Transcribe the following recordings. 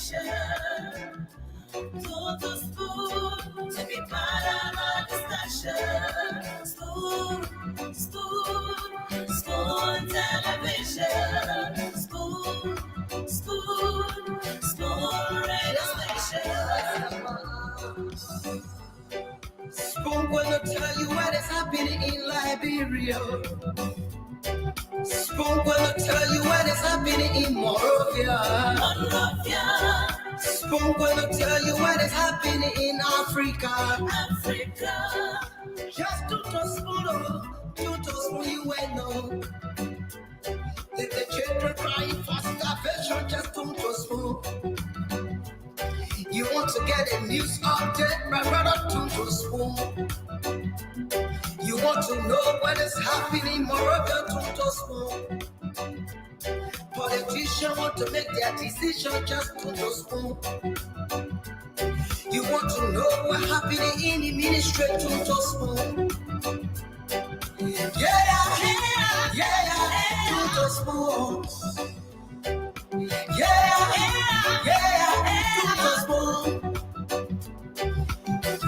celebration. Total spoon to be part of our discussion. Spoon television. Spoon radio station. Spoon gonna tell you what is happening in Liberia. Spoon gonna tell you what is happening in Monrovia. Spoon gonna tell you what is happening in Africa. Just to spoon you will know. Let the children crying for starvation, just to spoon. You want to get a news update, my brother, to spoon. You want to know what is happening in Morocco, to spoon. Politicians want to make their decision, just to spoon. You want to know what's happening in the ministry, to spoon. To spoon. To spoon.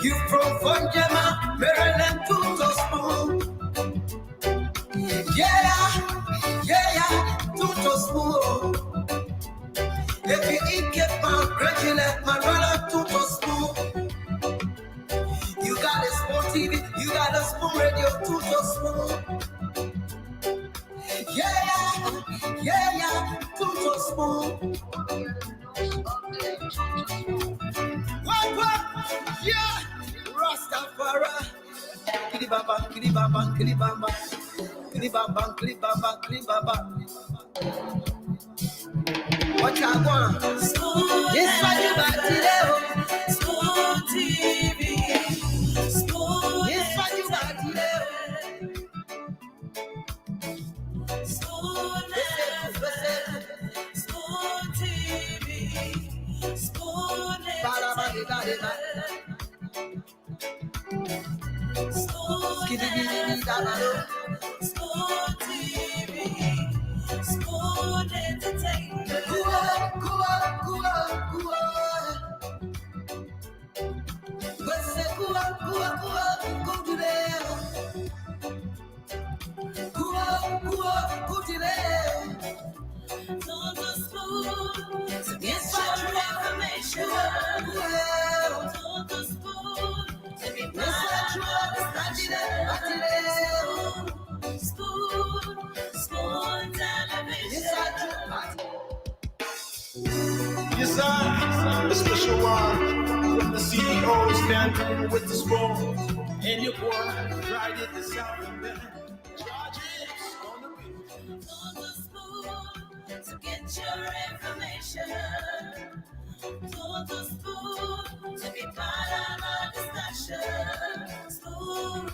You from Vanjama, Maryland, to spoon. To spoon. If you eat get congratulate my brother, to spoon. You got a Spoon TV, you got a Spoon Radio, to spoon. To spoon. What? Yeah, Rastafari. Kilibaba, kilibaba, kilibaba. Kilibaba, kilibaba, kilibaba. What I want? This what you got today. Spoon TV. Spoon. This what you got today. Spoon TV. Spoon. Spoon TV. Spoon Entertainment. Total Spoon to get your information. Total Spoon to be part of the Spoon television. Yes, sir. A special one from the CEO standing with the spoon. And your boy, Friday the South Band. Charges on the beat. Total Spoon to get your information. Total Spoon to be part of our discussion. Spoon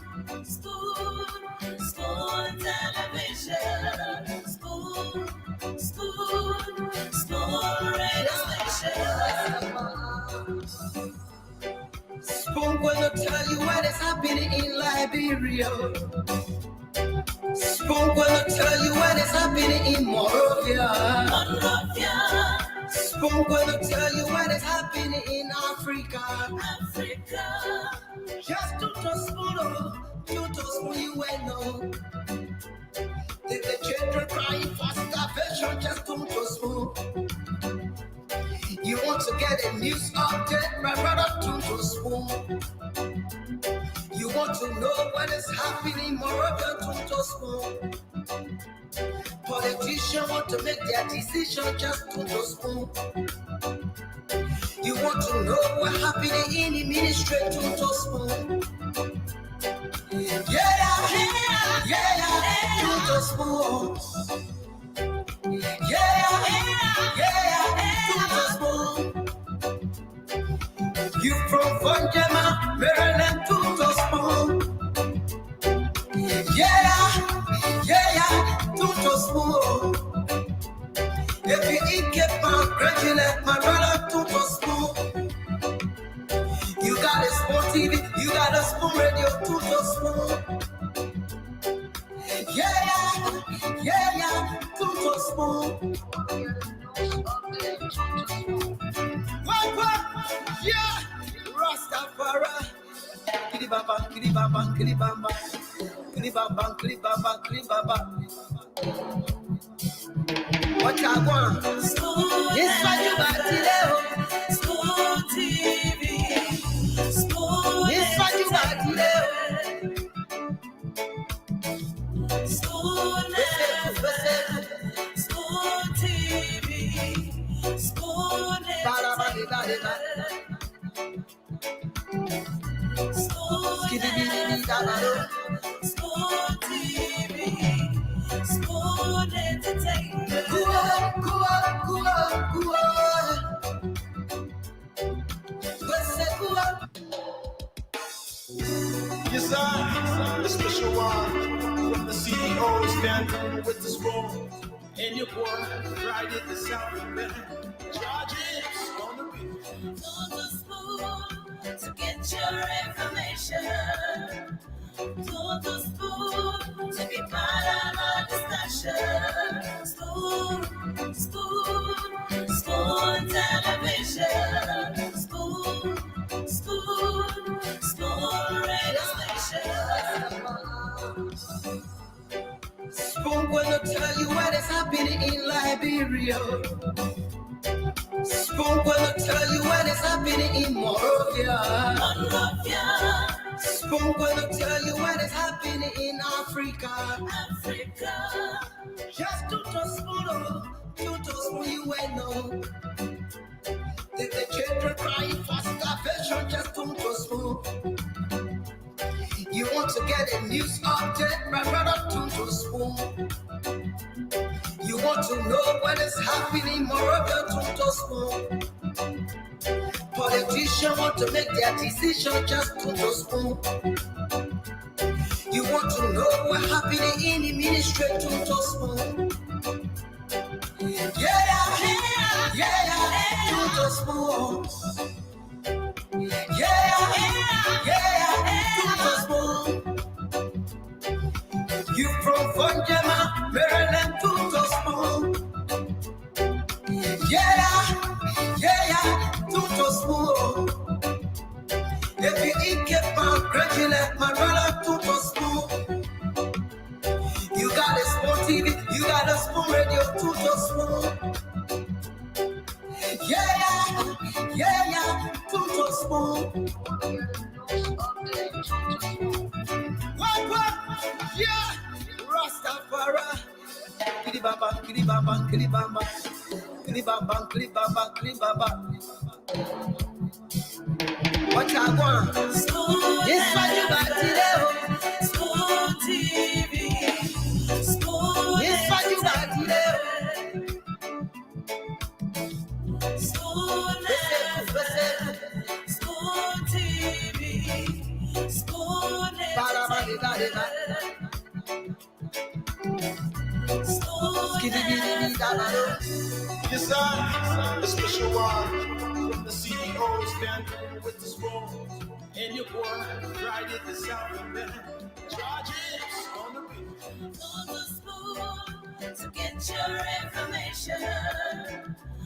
television. Spoon radio station. Spoon gonna tell you what is happening in Liberia. Spoon gonna tell you what is happening in Monrovia. Spoon gonna tell you what is happening in Africa. Just to spoon you will know. Let the children crying for starvation, just to spoon. You want to get a news update, my brother, to spoon. You want to know what is happening in Morocco, to spoon. Politicians want to make their decision, just to spoon. You want to know what's happening in the ministry, to spoon. To spoon. To spoon. You from Vanjama, Maryland, to spoon. To spoon. If you eat get congratulate my brother, to spoon. You got a Spoon TV, you got a Spoon Radio, to spoon. To spoon. Rastafari. Kiribaba, kiribaba, kiribaba. Kiribaba, kiribaba, kiribaba. What I want? Yes, I do, Batileo. School TV. School. Yes, I do, Batileo. School. School TV. School. School TV. School entertainment. Yes, I, the special one from the CEO standing with the spoon. And your boy, right at the sound of man. Charges on the beat. To the school to get your information. To the school to be part of our discussion. School television. School radio station. Spoon gonna tell you what is happening in Liberia. Spoon gonna tell you what is happening in Monrovia. Spoon gonna tell you what is happening in Africa. Just to spoon, you will know. The children crying for starvation, just to spoon. You want to get a news update, my brother, to spoon. You want to know what is happening, moreover, to spoon. Politicians want to make their decision, just to spoon. You want to know what's happening in the ministry, to spoon. Yeah, to spoon. Yeah, to spoon. You from Funjama, Maryland, to spoon. Yeah, to spoon. If you eat keep gradually, my brother, to spoon. You got a spoon TV, you got a spoon radio, to spoon. Yeah, to spoon. What? Yeah, Rastafari. Kiribaba, kiribaba, kiribaba. Kiribaba, kiribaba, kiribaba. What I want? Yes, I do, Batileo. School TV. School. Yes, I do, Batileo. School TV. School. Yes, I, the special one from the CEO standing with the spoon. And your boy, right at the sound of man. Charges on the beat. To the school to get your information.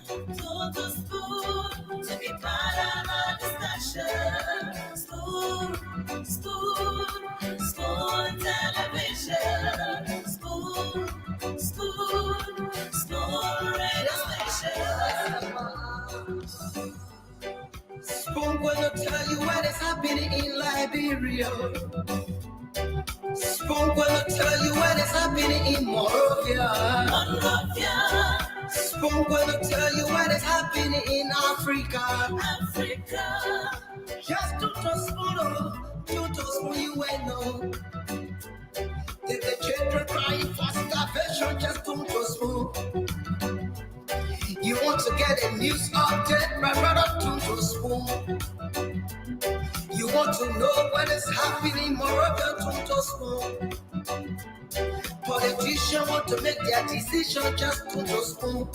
To the school to be part of our discussion. School television. School radio station. Spoon gonna tell you what is happening in Liberia. Spoon gonna tell you what is happening in Monrovia. Spoon gonna tell you what is happening in Africa. Just to spoon, you will know. The children crying for starvation, just to spoon. You want to get a news update, my brother, to spoon. You want to know what is happening, moreover, to spoon. Politicians want to make their decision, just to spoon.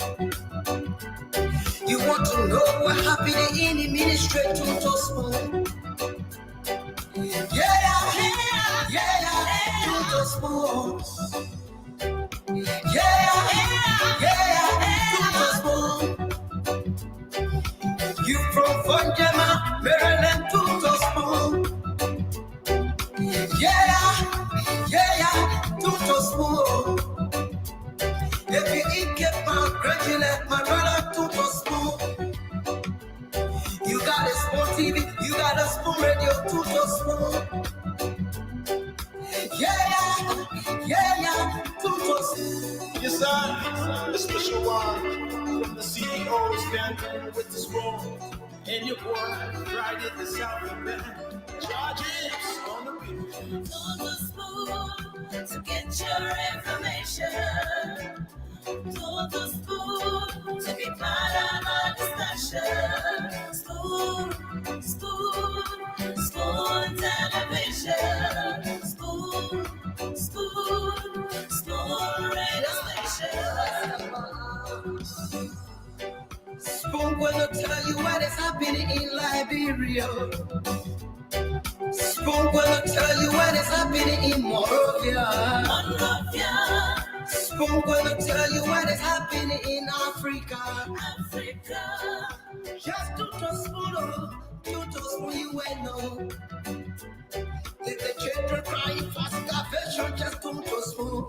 You want to know what's happening in the ministry, to spoon. Yeah, to spoon. Yeah, to spoon. You from Funjama, Maryland, to spoon. tuto spoon. Yeah, tuto spoon. Yes, I, a special one from the CEO standing with the spoon. And your boy, right at the South of Man. Charges on the beat. To the spoon to get your information. To the spoon to be part of our discussion. Spoon, spoon, spoon television. Spoon, spoon, spoon radio station. Spoon gonna tell you what is happening in Liberia. Spoon gonna tell you what is happening in Monrovia. Monrovia, Spoon gonna tell you what is happening in Africa. Africa. Just tuto spoon, you will know. If the children crying for starvation, just tuto spoon.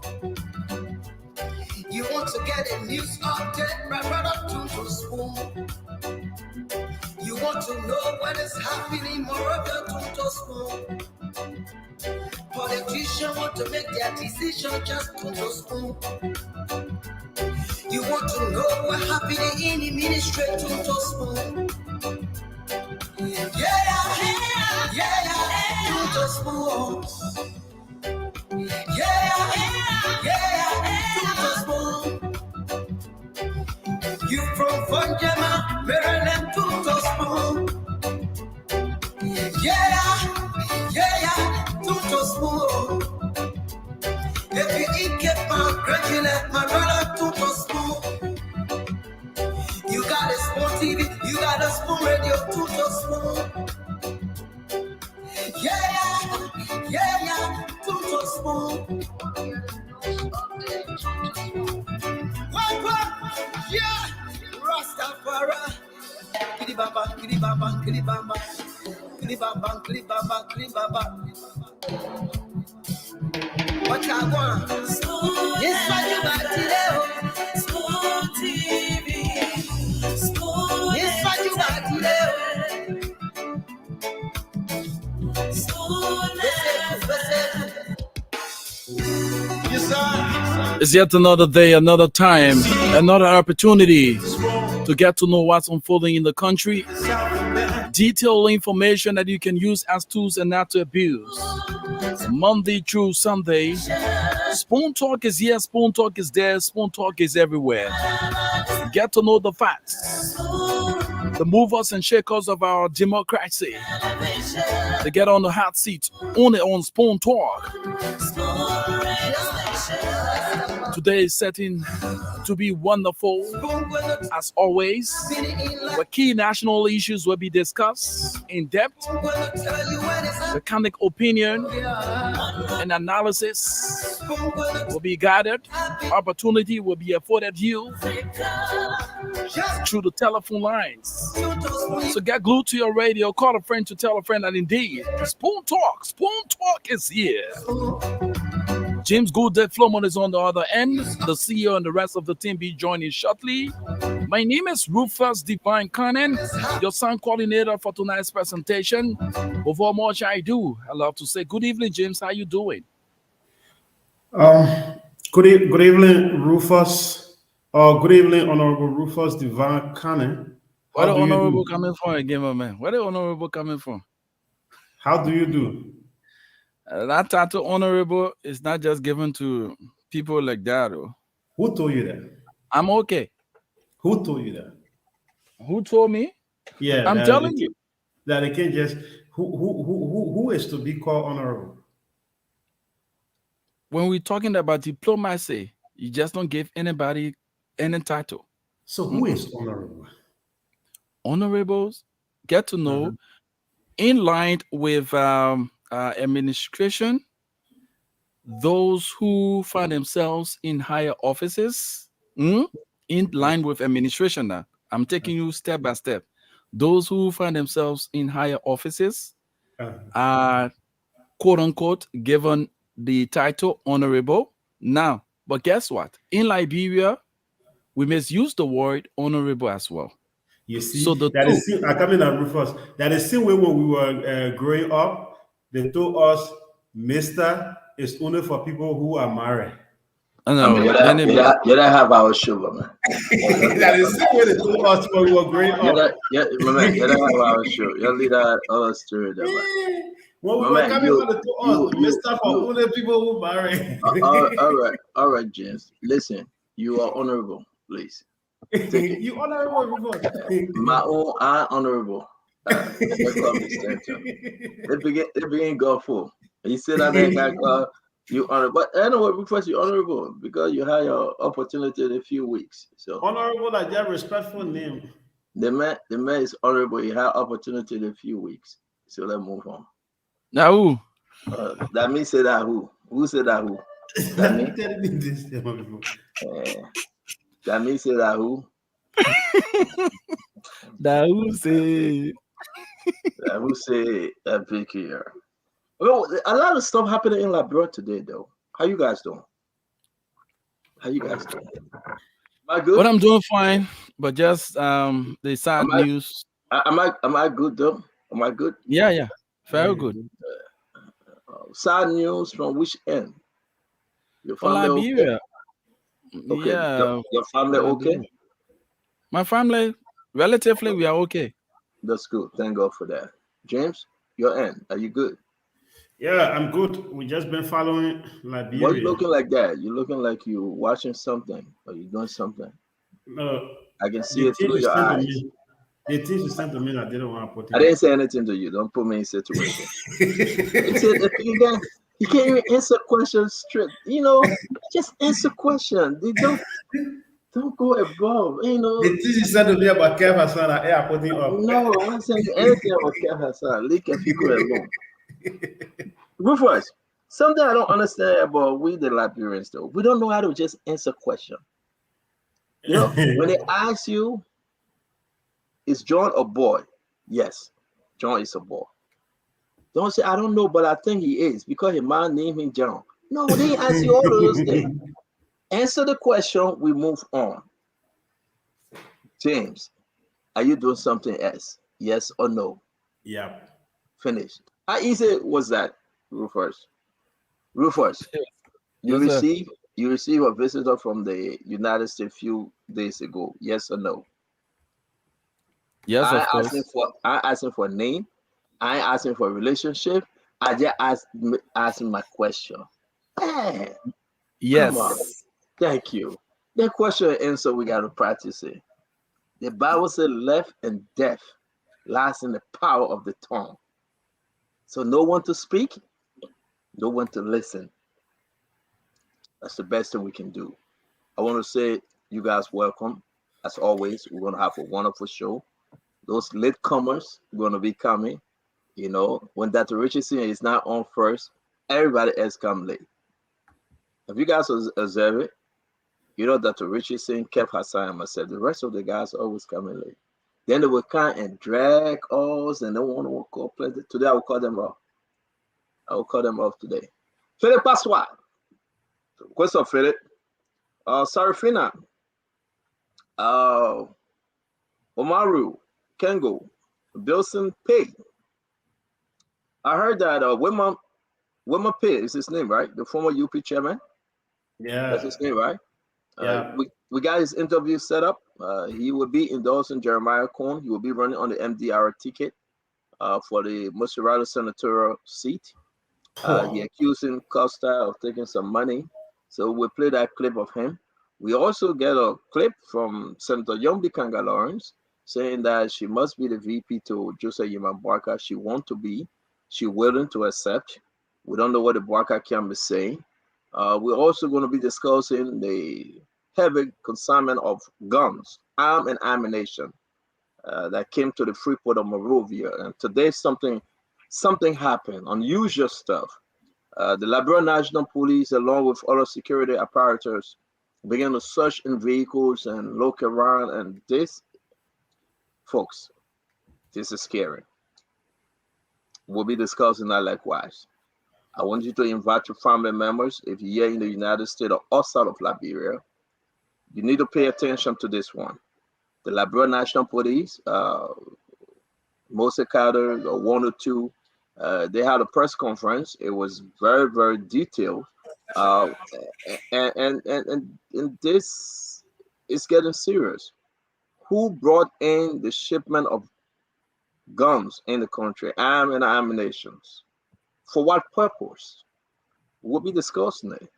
You want to get a news update, my brother, tuto spoon. You want to know what is happening, Moreover, tuto spoon. Politicians want to make their decision, just tuto spoon. You want to know what happening in the ministry, tuto spoon. Yeah, tuto spoon. Yeah, tuto spoon. You from Vanjama, Maryland, tuto spoon. Yeah, tuto spoon. If you eat keep on graduate, my brother, tuto spoon. You got a spoon TV, you got a spoon radio, tuto spoon. Yeah, tuto spoon. What? Yeah, Rastafari. Kidibaba, kidibaba, kidibaba. Kidibaba, kidibaba, kidibaba. What I want? Yes, what you got today? Spoon TV. Spoon. Yes, what you got today? Spoon. Yes, I, It's yet another day, another time, another opportunity to get to know what's unfolding in the country. South of Man. Detailed information that you can use as tools and not to abuse. Monday through Sunday, Spoon Talk is here, Spoon Talk is there, Spoon Talk is everywhere. Get to know the facts, the movers and shakers of our democracy. They get on the hot seat, only on Spoon Talk. Today is setting to be wonderful. As always, the key national issues will be discussed in depth. Mechanic opinion and analysis will be guided. Opportunity will be afforded you through the telephone lines. So get glued to your radio, call a friend to tell a friend that indeed Spoon Talk is here. James Goodell Flomon is on the other end. The CEO and the rest of the team be joining shortly. My name is Rufus Divine Cannon, your sound coordinator for tonight's presentation. Before much I do, I love to say good evening, James. How you doing? Good evening, Rufus. Good evening, Honorable Rufus Divine Cannon. Where the honorable coming from again, my man? Where the honorable coming from? How do you do? That title honorable is not just given to people like that. Oh. Who told you that? I'm okay. Who told you that? Who told me? Yeah, I'm telling you. That they can't just who is to be called honorable? When we're talking about diplomacy, you just don't give anybody any title. So who is honorable? Honorables get to know in line with administration, those who find themselves in higher offices, in line with administration. Now, I'm taking you step by step. Those who find themselves in higher offices are, quote unquote, given the title honorable. Now, but guess what? In Liberia, we misuse the word honorable as well. You see, So the that two. is still, I come in and Rufus. That is still when we were growing up. They told us, Mister is only for people who are married. No, You then don't, it you be don't, you don't have our sugar, man. That is still when they told us when we were growing You up. don't, my man, you don't have our sugar. You leave that other story there, man. When we My were man, coming out, they told us, Mister for you. only people who marry. All right, James. Listen, you are honorable, please. Take it. You honorable Rufus. My own, I honorable. They call me Stanton. They begin go full. You say that they got you honorable, but anyway, because you honorable because you had your opportunity in a few weeks. So Honorable, like that respectful name. the man is honorable. He had opportunity in a few weeks. So let's move on. now who? That means say that who? Who said that who? That means Telling me this, people. that means say that who? That who say? That who say that big here? Well, a lot of stuff happening in Liberia today, though. How you guys doing? How you guys doing? Am I good? But I'm doing fine. But just the sad news. Am I good though? Am I good? Yeah. Very good. Sad news from which end? Your For family Liberia. okay? Yeah. Your family okay? My family, relatively, we are okay. That's good. Thank God for that. James, your end. Are you good? Yeah, I'm good. We just been following Liberia. Why you looking like that? You looking like you watching something or you doing something? No, I can see it through your eyes. The things you sent to me, I didn't want to put it. I didn't say anything to you. Don't put me in situation. You can't even answer questions straight. You know, just answer questions. They don't go above. You know. The things you said to me about Kev Hassan, I put it up. No, I'm not saying anything about Kev Hassan. Leave Kev alone. Rufus, something I don't understand about we the Liberians though. We don't know how to just answer questions. You know, when they ask you, is John a boy? Yes, John is a boy. Don't say I don't know, but I think he is because his mom named him John. No, they didn't ask you all those things. Answer the question, we move on. James, are you doing something else? Yes or no? Yeah. Finish. How easy was that, Rufus? Rufus, you receive a visitor from the United States a few days ago. Yes or no? Yes, of course. I asking for a name. I ain't asking for a relationship. I just asking my question. Hey, yes. Come on. Thank you. That question and answer we got to practice it. The Bible said life and death lies in the power of the tongue. So no one to speak, no one to listen. That's the best thing we can do. I want to say you guys welcome. As always, we're going to have a wonderful show. Those latecomers are going to be coming. You know, when Dr. Richardson is not on first, everybody else come late. If you guys observe it, you know Dr. Richardson, Kev Hassan, and myself, the rest of the guys are always coming late. Then they will come and drag us and they want to call play. Today I will call them off. I will call them off today. Philip Passois. What's up, Philip? Sarafina. Omaru. Kengo. Bilson Pig. I heard that Wima Pig is his name, right? The former UP chairman. Yeah. That's his name, right? Yeah. We got his interview set up. He will be endorsing Jeremiah Cohn. He will be running on the MDR ticket for the Musarado senatorial seat. He accusing Costa of taking some money. So we'll play that clip of him. We also get a clip from Senator Yombi Kanga Lawrence saying that she must be the VP to Joseph Yeman Barker. She wants to be. She's willing to accept. We don't know what the Barker can be saying. We're also going to be discussing the heavy consignment of guns, arms, and ammunition that came to the Freeport of Monrovia. And today something happened, unusual stuff. The Liberia National Police, along with other security apparatus, began to search in vehicles and look around. And this, folks, this is scary. We'll be discussing that likewise. I want you to invite your family members. If you're here in the United States or outside of Liberia, you need to pay attention to this one. the Liberia National Police, Mose Carter, or 102, they had a press conference. It was very, very detailed. Uh, and this is getting serious. Who brought in the shipment of guns in the country, arms and ammunitions? For what purpose? We'll be discussing it.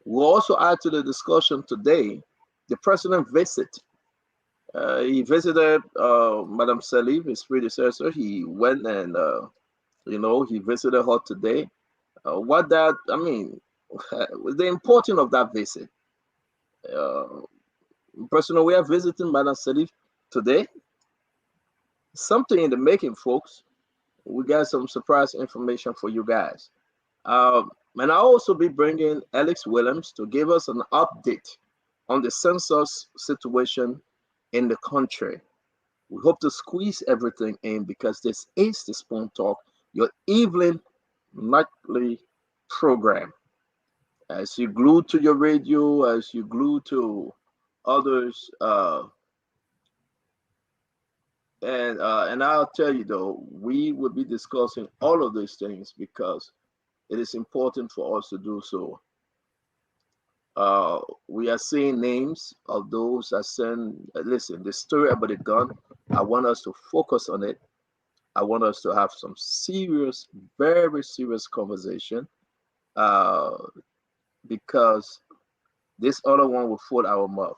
We'll also add to the discussion today the president visit. He visited Madame Salif, his predecessor. He went and, he visited her today. The importance of that visit. Personally, we are visiting Madame Salif today. Something in the making, folks. We got some surprise information for you guys. And I'll also be bringing Alex Williams to give us an update on the census situation in the country. We hope to squeeze everything in because this is the Spoon Talk, your evening nightly program. As you glue to your radio, as you glue to others, and I'll tell you though, we will be discussing all of these things because it is important for us to do so. We are seeing names of those that send. Listen, the story about the gun, I want us to focus on it. I want us to have some serious, very serious conversation, because this other one will fool our mouth.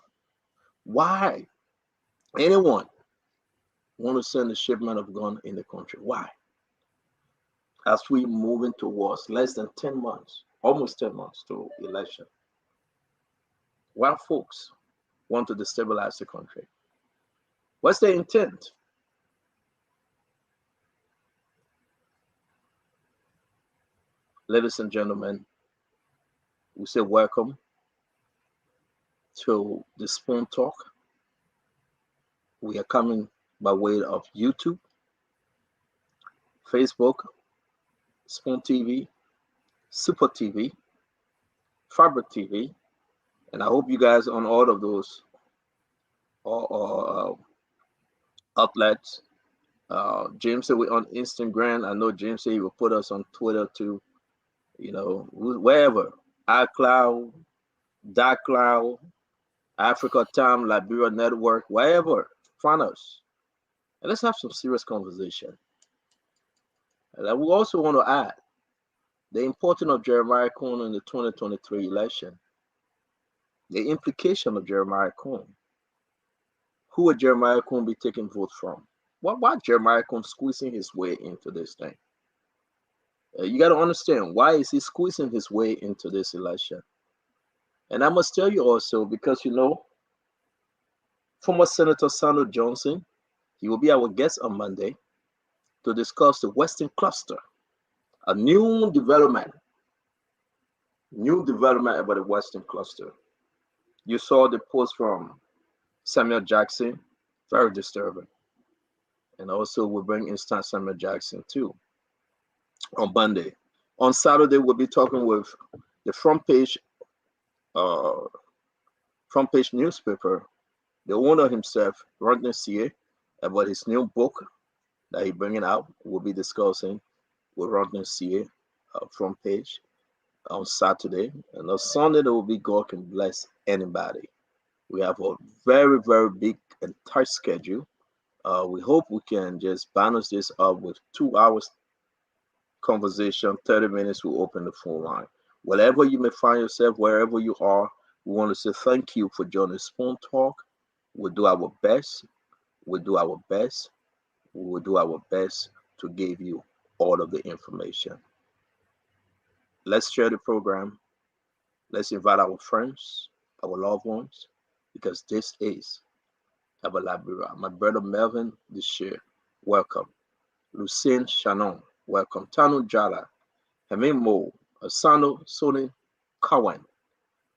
Why anyone want to send a shipment of gun in the country? Why? As we moving towards less than 10 months, almost 10 months to election, why folks want to destabilize the country? What's their intent? Ladies and gentlemen, we say welcome to the Spoon Talk. We are coming by way of YouTube, Facebook, Spoon TV, Super TV, Fabric TV, and I hope you guys on all of those outlets. James said we're on Instagram. I know James said he will put us on Twitter too. Wherever, iCloud, Dark Cloud, Africa Time, Liberia Network, wherever, find us. And let's have some serious conversation. And I will also want to add the importance of Jeremiah Cohn in the 2023 election, the implication of Jeremiah Cohn. Who would Jeremiah Cohn be taking votes from? Why Jeremiah Cohn squeezing his way into this thing? You got to understand, why is he squeezing his way into this election? And I must tell you also, because former Senator Sandro Johnson, he will be our guest on Monday to discuss the Western Cluster, a new development about the Western Cluster. You saw the post from Samuel Jackson, very disturbing. And also we'll bring instant Samuel Jackson too on Monday. On Saturday, we'll be talking with the front page newspaper, the owner himself, Rodney C.A., about his new book that he's bringing out. We'll be discussing with Rodney C.A. Front page on Saturday. And on Sunday, there will be God Can Bless Anybody. We have a very, very big and tight schedule. We hope we can just balance this up with 2 hours conversation, 30 minutes, we'll open the phone line. Wherever you may find yourself, wherever you are, we want to say thank you for joining Spoon Talk. We'll do our best. We'll do our best. We will do our best to give you all of the information. Let's share the program. Let's invite our friends, our loved ones, because this is our Liberia. My brother Melvin Desher, welcome. Lucien Shannon, welcome. Tanu Jala, Hemi Mo, Asano Soni Cowan.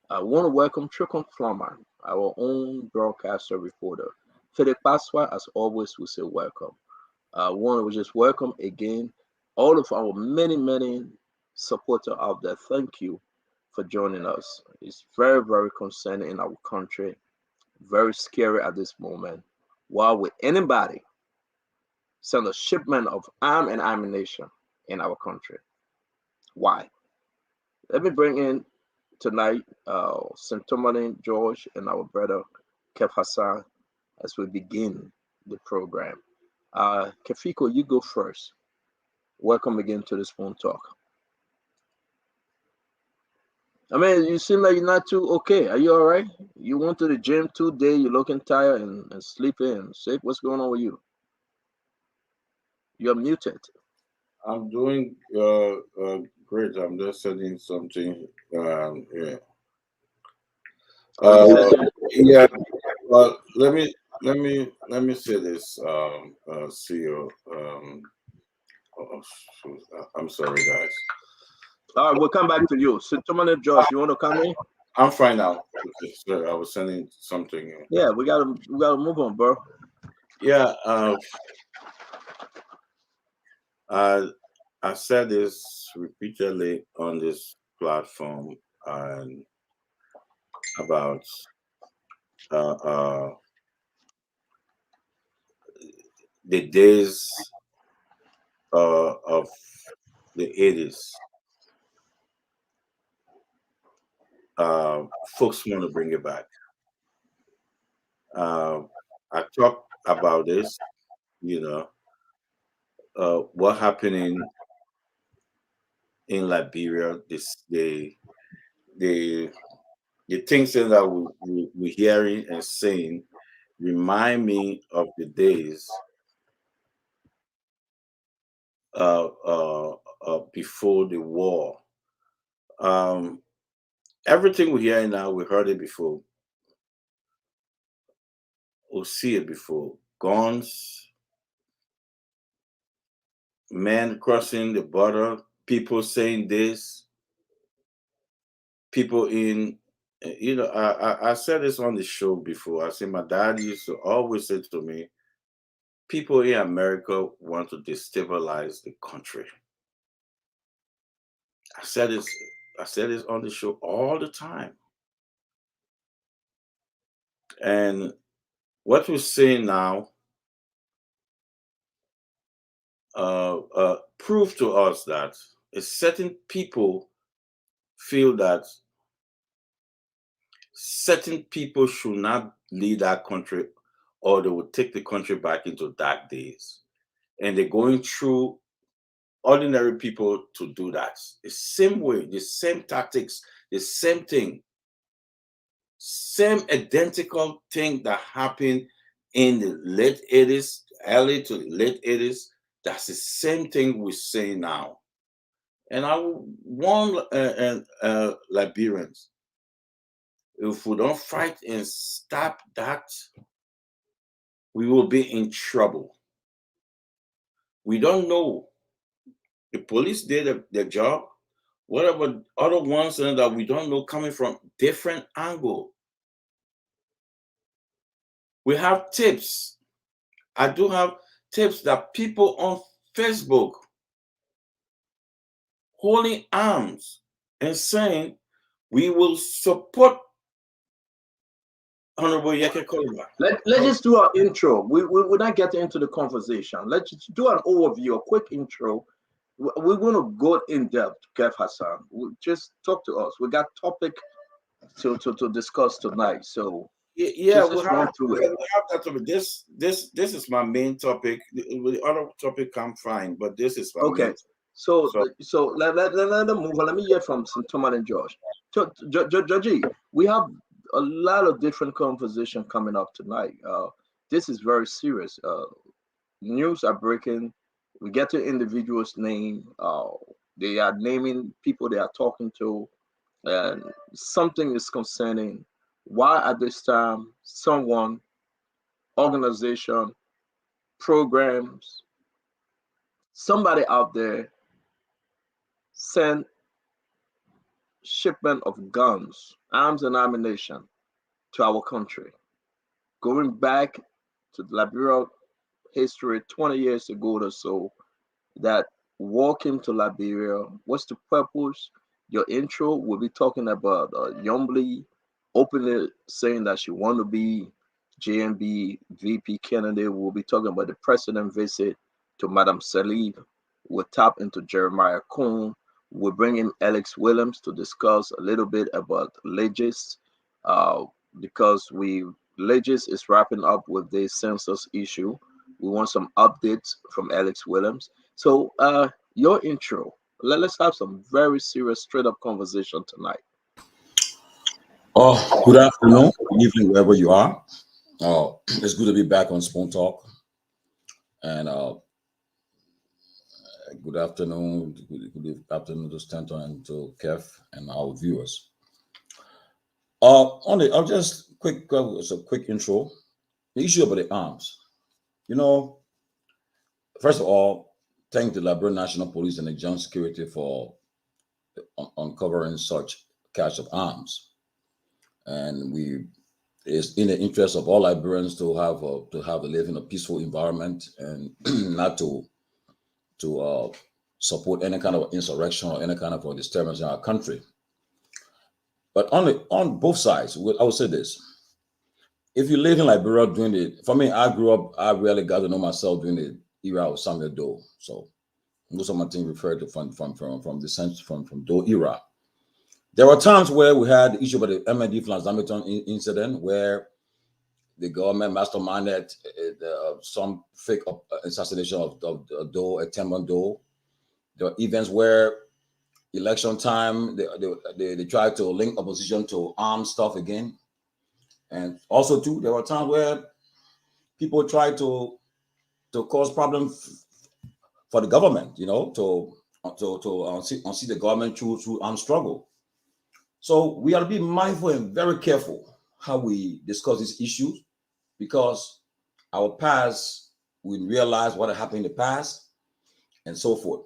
I want to welcome Tricon Flaman, our own broadcaster reporter. Philip Paswa, as always, we say welcome. I want to just welcome again all of our many, many supporters out there. Thank you for joining us. It's very, very concerning in our country. Very scary at this moment. why would anybody send a shipment of arm and ammunition in our country? Why? Let me bring in tonight St. Tomalin George and our brother Kev Hassan as we begin the program. Kefiko, you go first. Welcome again to the Spoon Talk. I mean, you seem like you're not too okay. Are you all right? You went to the gym 2 days, you're looking tired and sleepy and sick. What's going on with you? You're muted. I'm doing great. I'm just saying something. Yeah. Yeah. Well, let me say this, CEO. I'm sorry, guys. All right, we'll come back to you. So, Tomalin George, you want to come in? I'm fine now. Okay, sorry, I was sending something. Yeah, we gotta move on, bro. Yeah. I said this repeatedly on this platform and about the days of the 80s. Folks want to bring it back. I talked about this, what happening in Liberia, the things that we're hearing and saying remind me of the days before the war. Everything we're hearing now, we heard it before. We'll see it before. Guns, men crossing the border, people saying this, people in, I said this on the show before. I said my dad used to always say to me, people in America want to destabilize the country. I said this on the show all the time. And what we're seeing now prove to us that certain people feel that certain people should not lead our country, or they will take the country back into dark days. And they're going through ordinary people to do that. The same way, the same tactics, the same thing, same identical thing that happened in the late 80s, early to the late 80s. That's the same thing we're saying now. And I warn Liberians, if we don't fight and stop that, we will be in trouble. We don't know. The police did their job. What about other ones that we don't know coming from different angle? We have tips. I do have tips that people on Facebook holding arms and saying, we will support Honorable Yeke Kolba. Let's just do our intro. We're not getting into the conversation. Let's just do an overview, a quick intro. We're going to go in depth, Kev Hassan. Just talk to us. We got topic to discuss tonight. So yeah, we'll have that topic. This is my main topic. The other topic I'm fine, but this is my okay. Main. So let them move on. Let me hear from St. Tomalin George. Georgie, we have a lot of different conversation coming up tonight. This is very serious. News are breaking. We get to individuals' name. They are naming people they are talking to, and something is concerning. Why at this time someone, organization, programs, somebody out there send shipment of guns, arms and ammunition to our country, going back to Liberia history 20 years ago or so, that walk into Liberia. What's the purpose? Your intro will be talking about Yombly openly saying that she want to be JMB VP candidate. We'll be talking about the president visit to Madam Salif. We'll tap into Jeremiah Kuhn. We'll bring in Alex Williams to discuss a little bit about Legis, because Legis is wrapping up with the census issue. We want some updates from Alex Williams. So your intro. Let's have some very serious, straight up conversation tonight. Oh, good afternoon, good evening, wherever you are. It's good to be back on Spoon Talk. And good afternoon to Stanton and to Kev and our viewers. I'll just it's a quick intro. The issue about the arms. You know, first of all, thank the Liberia National Police and the Joint Security for uncovering such cache of arms. And it's in the interest of all Liberians to live in a peaceful environment and not to support any kind of insurrection or any kind of disturbance in our country. But on both sides, I would say this: if you live in Liberia for me, I grew up. I really got to know myself during the era of Samuel Doe. So most of my things refer to from Doe era. There were times where we had the issue about the MND Flans-Hamilton incident, where the government masterminded some fake assassination of Doe, Temba Doe. There were events where election time they tried to link opposition to armed stuff again, and also too there were times where people tried to cause problems for the government, you know, to see the government through armed struggle. So we have to be mindful and very careful how we discuss these issues, because our past, we realize what happened in the past and so forth.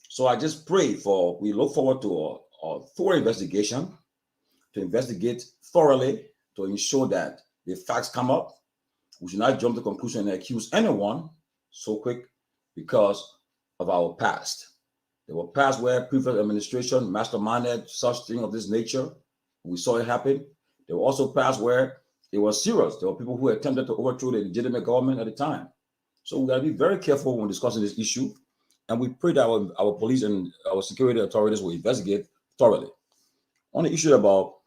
So I just pray we look forward to a thorough investigation, to investigate thoroughly, to ensure that the facts come up. We should not jump to conclusion and accuse anyone so quick because of our past. There were past where previous administration masterminded such thing of this nature. We saw it happen. There were also past where it was serious. There were people who attempted to overthrow the legitimate government at the time. So we got to be very careful when discussing this issue. And we pray that our police and our security authorities will investigate thoroughly. On the issue about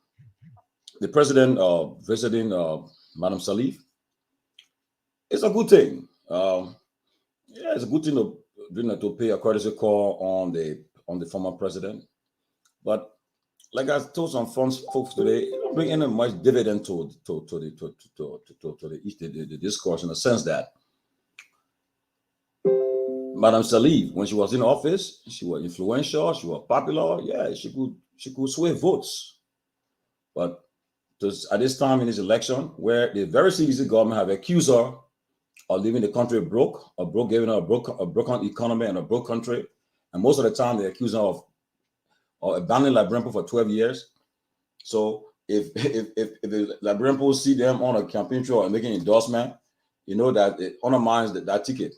the president visiting Madam Salif, it's a good thing. It's a good thing to pay a courtesy call on the former president, but like I told some folks today, it don't bring any much dividend to the discourse, in the sense that Madam Salif, when she was in office, she was influential, she was popular. Yeah, she could sway votes, but at this time in this election, where the very CDC government have accused her of leaving the country giving her a broken economy and a broke country. And most of the time they accuse her of abandoning Liberian people for 12 years. So if the Liberian people see them on a campaign trail and making an endorsement, you know that it undermines that ticket.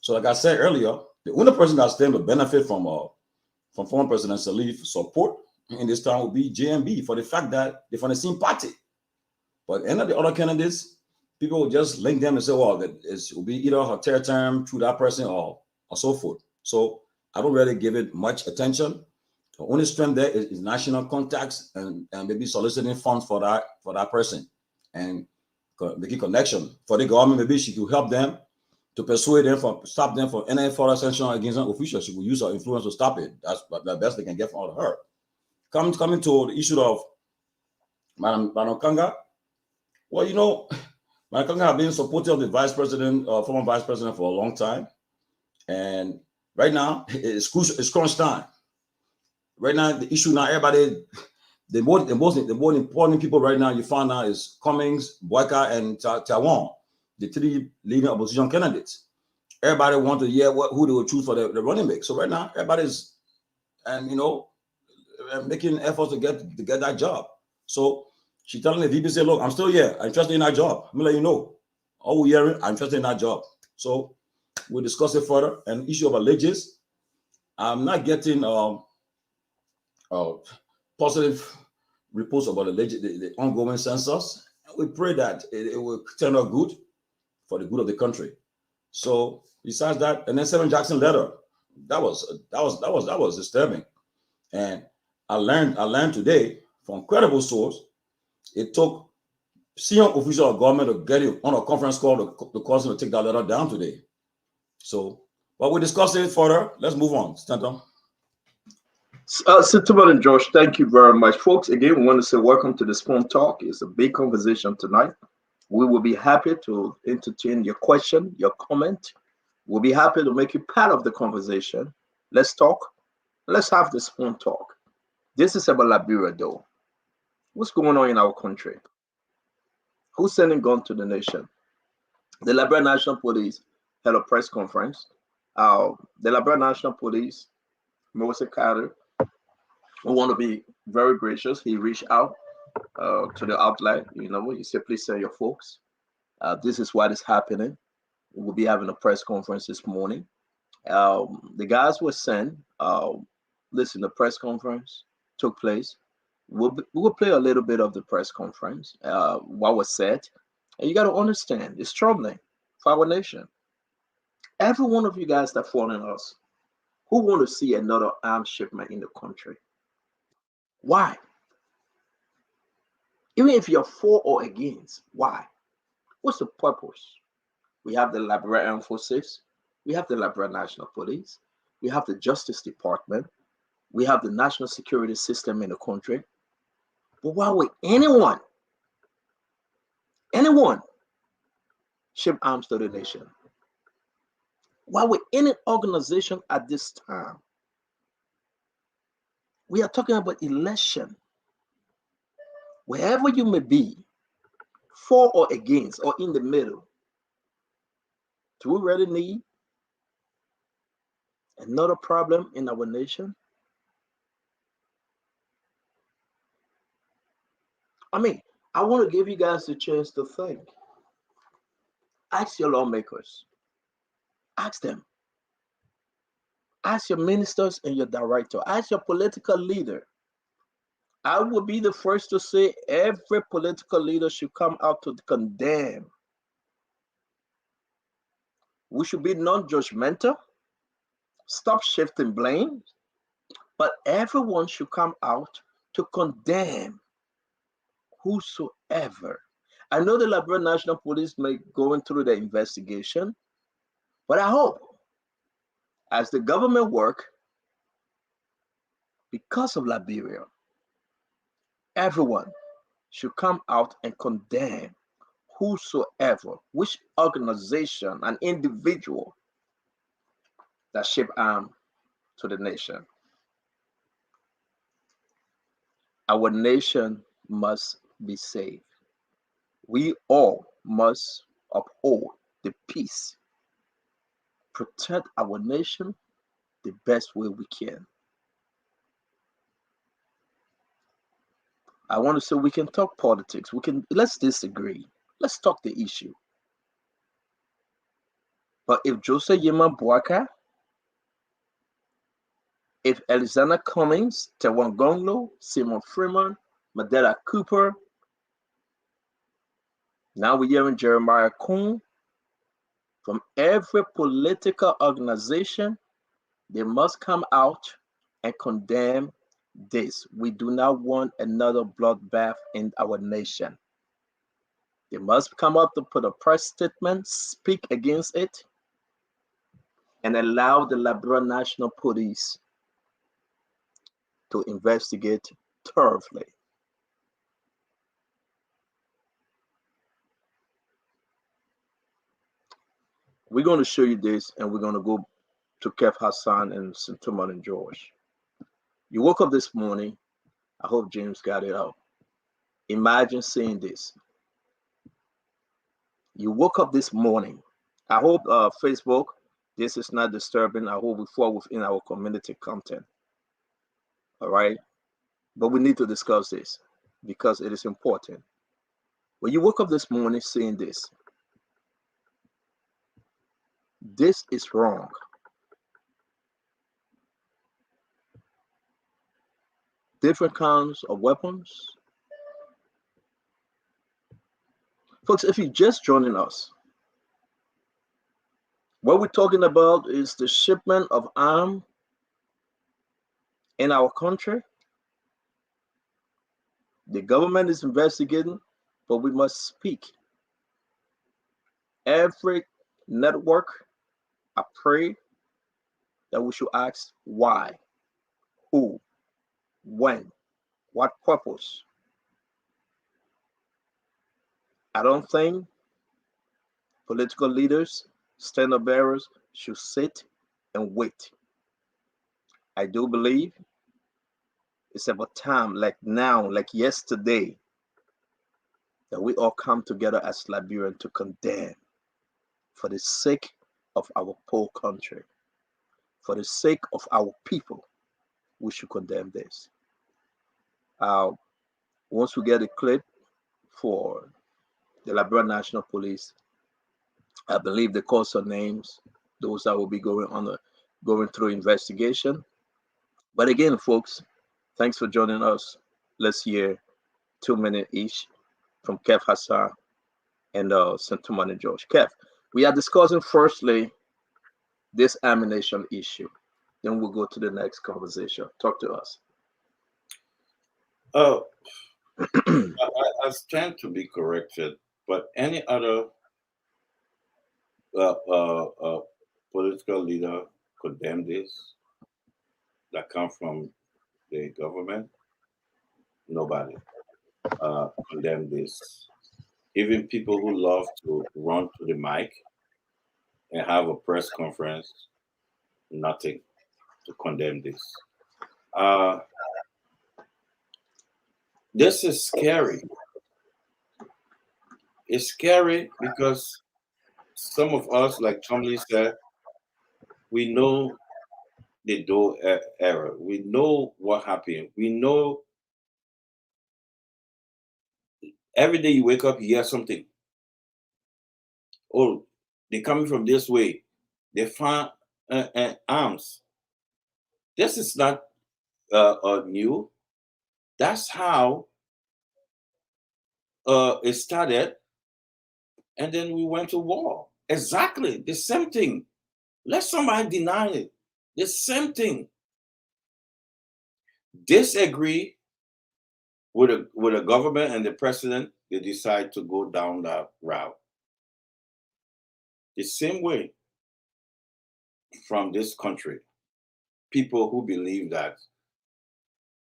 So like I said earlier, the only person that stands to benefit from former President Salif's support in this time will be JMB, for the fact that they're from the same party. But any of the other candidates, people will just link them and say, well, it will be either her third term through that person or so forth. So I don't really give it much attention. The only strength there is national contacts and maybe soliciting funds for that person and making connection for the government. Maybe she could help them to persuade them stop them from any further sanction against an official. She will use her influence to stop it. That's the best they can get from out of her. Coming to the issue of Madam Kanga. Well, you know, Madam Kanga has been supportive of the former vice president for a long time. And right now, it's crunch time. Right now, the issue now, everybody, the more important people right now you find out is Cummings, Boyka, and Taiwan, the three leading opposition candidates. Everybody wants to hear who they will choose for the running mate. So right now, everybody's making efforts to get that job. So she telling the VP, say, look, I'm still here. I'm interested in that job. I'm gonna let you know. All we're hearing, I'm interested in that job. So we'll discuss it further. And issue of allegiance, I'm not getting positive reports about the ongoing census. We pray that it will turn out good for the good of the country. So besides that, and then 7 Jackson letter, that was disturbing. And I learned today from credible source, it took senior official of government to get it on a conference call to cause him to take that letter down today. So, but we discuss it further. Let's move on. Stanton. Sentiment and Josh, thank you very much. Folks, again, we want to say welcome to the Spoon Talk. It's a big conversation tonight. We will be happy to entertain your question, your comment. We'll be happy to make you part of the conversation. Let's talk. Let's have the Spoon Talk. This is about Liberia, though. What's going on in our country? Who's sending gun to the nation? The Liberia National Police held a press conference. The Liberia National Police, Moses Carter, who want to be very gracious, he reached out to the outlet. He said, please tell your folks, this is what is happening. We'll be having a press conference this morning. The guys were sent. Listen, the press conference took place. We'll play a little bit of the press conference, what was said. And you got to understand, it's troubling for our nation. Every one of you guys that follow us, who want to see another arms shipment in the country? Why? Even if you're for or against, why? What's the purpose? We have the Liberia Armed Forces. We have the Liberia National Police. We have the Justice Department. We have the national security system in the country. But why would anyone ship arms to the nation? Why would any organization at this time? We are talking about election. Wherever you may be, for or against, or in the middle, do we really need another problem in our nation? I mean, I want to give you guys the chance to think. Ask your lawmakers. Ask them. Ask your ministers and your director. Ask your political leader. I would be the first to say every political leader should come out to condemn. We should be non-judgmental. Stop shifting blame. But everyone should come out to condemn whosoever. I know the Liberia National Police may go through the investigation, but I hope as the government work, because of Liberia, everyone should come out and condemn whosoever, which organization and individual that ship arms to the nation. Our nation must be saved. We all must uphold the peace, protect our nation the best way we can. I want to say we can talk politics. Let's disagree. Let's talk the issue. But if Joseph Yeman Boaka, if Alexander Cummings, Tewan Gonglo, Simon Freeman, Mandela Cooper, now we're hearing Jeremiah Kuhn, from every political organization, they must come out and condemn this. We do not want another bloodbath in our nation. They must come up to put a press statement, speak against it, and allow the Liberia National Police to investigate thoroughly. We're going to show you this, and we're going to go to Kev Hassan and Sentiment and George. You woke up this morning. I hope James got it out. Imagine seeing this. You woke up this morning. I hope Facebook, this is not disturbing. I hope we fall within our community content. All right? But we need to discuss this because it is important. When you woke up this morning seeing this, this is wrong. Different kinds of weapons, Folks, if you're just joining us, what we're talking about is the shipment of arms in our country. The government is investigating, but we must speak. Every network, I pray that we should ask why, who, when, what purpose. I don't think political leaders, standard bearers should sit and wait. I do believe it's about time, like now, like yesterday, that we all come together as Liberians to condemn for the sake of our poor country, for the sake of our people. We should condemn this. Once we get a clip for the Liberian National Police, I believe the call some names, those that will be going through investigation. But again, folks, thanks for joining us. Let's hear 2 minutes each from Kev Hassan and Santumani George. Kev, we are discussing firstly this ammunition issue. Then we'll go to the next conversation. Talk to us. I stand to be corrected, but any other political leader condemn this that come from the government? Nobody condemn this. Even people who love to run to the mic and have a press conference, nothing to condemn this. This is scary. It's scary because some of us, like Chumley said, we know the Doe era. We know what happened. We know every day you wake up, you hear something. Oh, they're coming from this way. They find arms. This is not new. That's how it started. And then we went to war. Exactly the same thing. Let somebody deny it. The same thing. Disagree with the government and the president, they decide to go down that route. The same way from this country, people who believe that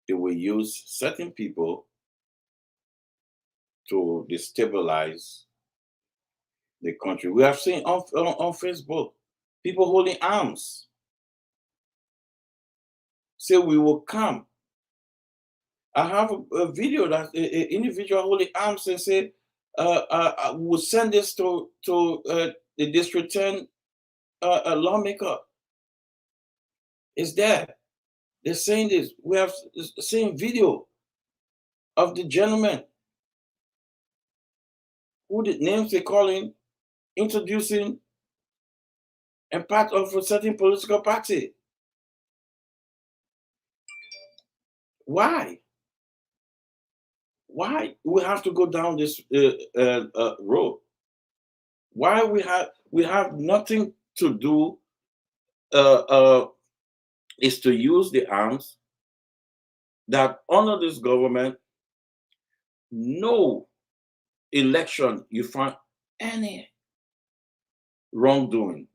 they will use certain people to destabilize the country. We have seen on Facebook, people holding arms. Say we will come. I have a video that an individual holding arms and say, I will send this to the District 10 lawmaker. It's there. They're saying this. We have seen video of the gentleman who the names they're calling, introducing, and part of a certain political party. Why? Why we have to go down this road? Why we have nothing to do is to use the arms that under this government, no election you find any wrongdoing.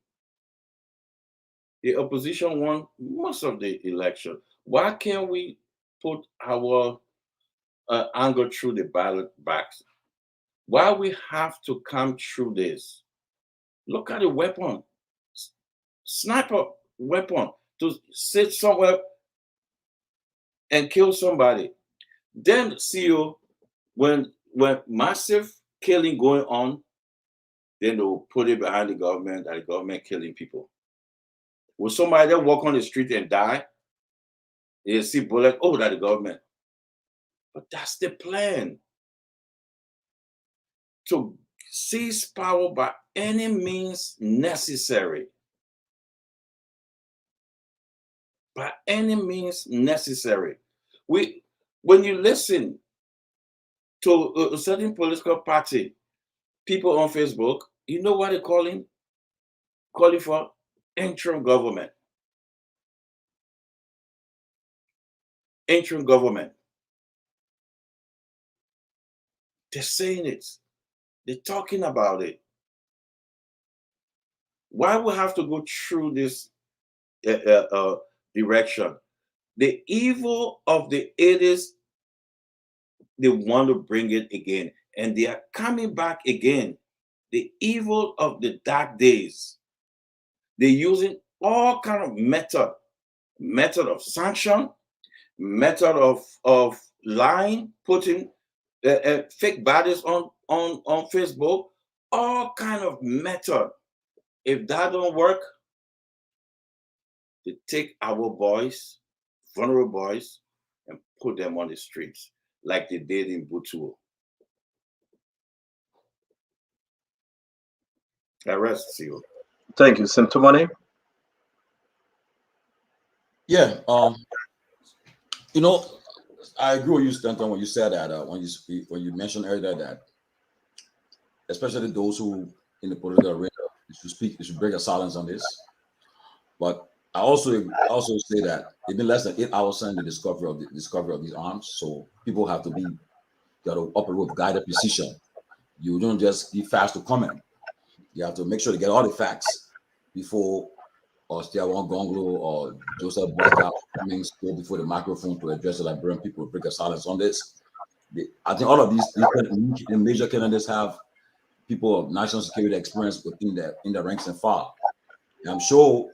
The opposition won most of the election. Why can't we put our anger through the ballot box? Why we have to come through this? Look at the weapon, sniper weapon, to sit somewhere and kill somebody. Then see you when massive killing going on, then they'll put it behind the government that the government killing people. Will somebody that walk on the street and die? You see bullet, oh, that the government. But that's the plan. To seize power by any means necessary. By any means necessary. When you listen to a certain political party, people on Facebook, you know what they're calling? Calling for interim government. Interim government. They're saying it. They're talking about it. Why we have to go through this direction? The evil of the 80s, they want to bring it again. And they are coming back again. The evil of the dark days. They're using all kind of method of sanction, method of lying, putting fake bodies on Facebook, all kind of method. If that don't work, they take our boys, vulnerable boys, and put them on the streets like they did in Butuo. I rest you. Thank you, Sintomani. Yeah, you know, I agree with you, Stanton, when you said that when you mentioned earlier that, especially those who in the political arena, you should break a silence on this. But I also say that it's been less than 8 hours since the discovery of these arms, so people have to operate with guided precision. You don't just be fast to comment. You have to make sure to get all the facts before Stiawan Gonglo or Joseph Boyka Cummings go before the microphone to address the Liberian people, break a silence on this. I think all of these major candidates have people of national security experience within the ranks and file. And I'm sure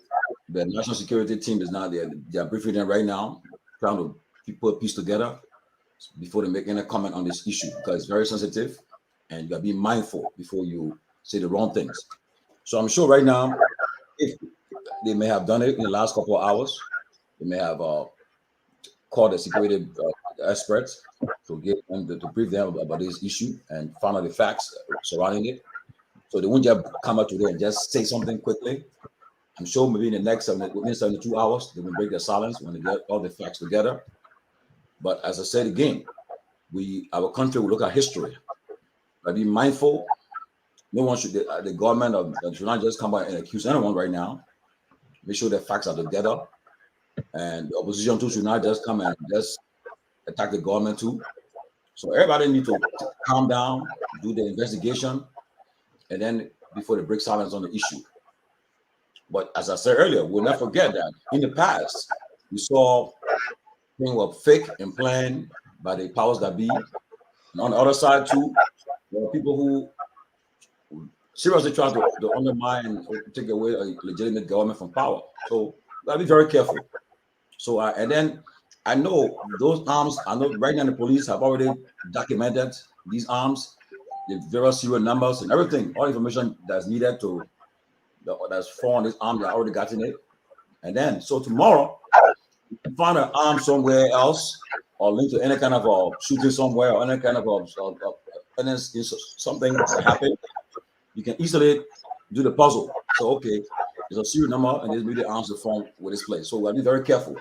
the national security team is now there. They are briefing them right now, trying to put a piece together before they make any comment on this issue, because it's very sensitive and you gotta be mindful before you say the wrong things. So I'm sure right now, if they may have done it in the last couple of hours, they may have called the security experts to get them to brief them about this issue and find out the facts surrounding it. So they won't just come out today and just say something quickly. I'm sure maybe in the next within 72 hours, they will break their silence when they get all the facts together. But as I said again, our country will look at history. But be mindful. No one should, the government should not just come out and accuse anyone right now. Make sure the facts are together. And the opposition too should not just come and just attack the government too. So everybody needs to calm down, do the investigation, and then before they break silence on the issue. But as I said earlier, we'll not forget that in the past, we saw things were fake and planned by the powers that be. And on the other side too, there are people who seriously try to undermine or take away a legitimate government from power. So gotta be very careful. So and then I know those arms. I know right now the police have already documented these arms, the various serial numbers and everything, all information that's needed that's found this arm. They already gotten it. And then so tomorrow, if you find an arm somewhere else or linked to any kind of shooting somewhere or any kind of something that happened, you can easily do the puzzle. So okay, there's a serial number and there's maybe the arms are found with this place. So we'll be very careful.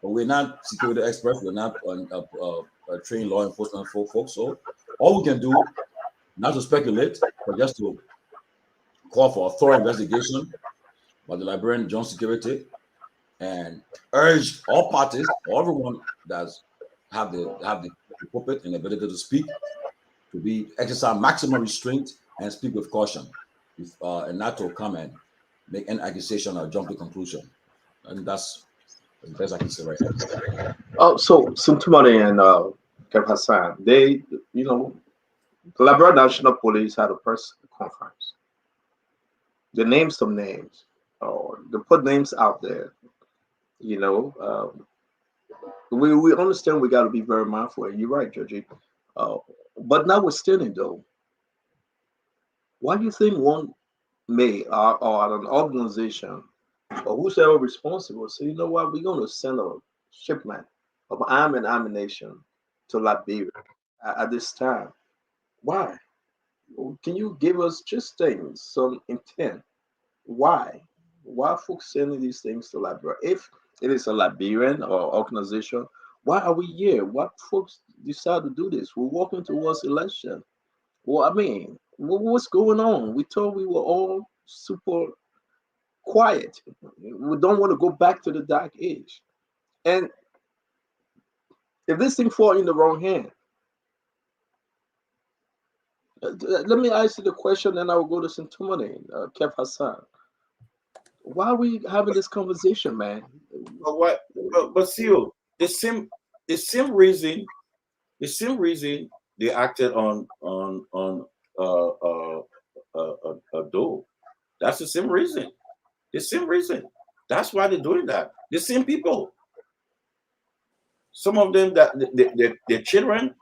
But we're not security experts. We're not trained law enforcement folks. So all we can do, not to speculate, but just to call for a thorough investigation by the Liberian Joint Security and urge all parties, everyone that's have the pulpit and the ability to speak, to be exercise maximum restraint and speak with caution, and not to come and make an accusation or jump to conclusion. And that's the best I can say right now. Oh, so Sintomani and Kev Hassan, they, the Liberia National Police had a press conference. They named some names, or they put names out there. We understand we got to be very mindful. And you're right, Georgie. But notwithstanding, though, why do you think one may or an organization or whosoever responsible say, you know what, we're going to send a shipment of arm and ammunition to Liberia at this time? Why? Can you give us just things, some intent? Why? Why folks sending these things to Liberia? If it is a Liberian or organization, why are we here? What folks decide to do this? We're walking towards election. Well, I mean, What's going on? We thought we were all super quiet. We don't want to go back to the dark age. And if this thing fall in the wrong hand, let me ask you the question, then I will go to Sintumane, Kev Hassan. Why are we having this conversation, man? But what? But see, the same reason they acted on Doe. That's the same reason. The same reason. That's why they're doing that. The same people. Some of them that their children,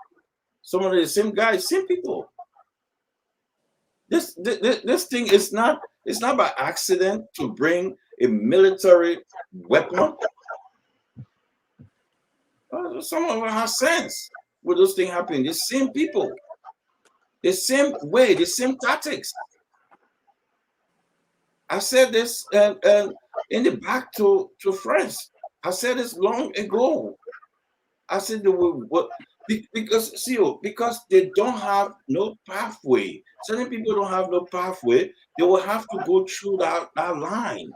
some of the same guys, same people. This thing is not. It's not by accident to bring a military weapon. Some of them have sense with those things happening. The same people, the same way, the same tactics. I said this in the back to France. I said this long ago. I said because they don't have no pathway. Certain people don't have no pathway. They will have to go through that line.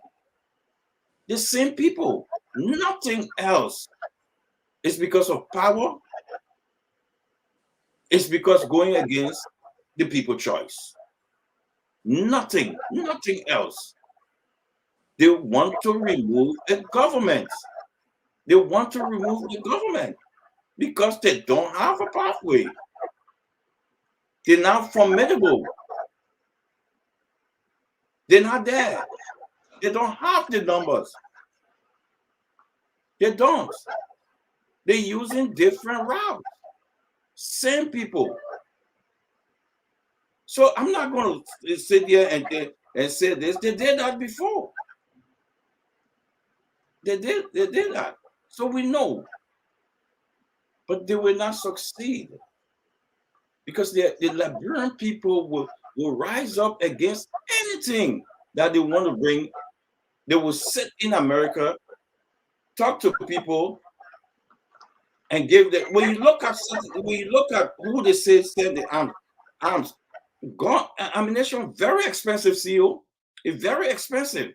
The same people, nothing else. It's because of power. It's because going against the people choice. Nothing else. They want to remove the government. They want to remove the government because they don't have a pathway. They're not formidable. They're not there. They don't have the numbers. They don't. They're using different routes. Same people. So I'm not going to sit here and say this. They did that before. They did that. So we know. But they will not succeed. Because the Liberian people will rise up against anything that they want to bring. They will sit in America, talk to people, and give them. When you look at who they say send the arms, ammunition, very expensive, CEO. It's very expensive.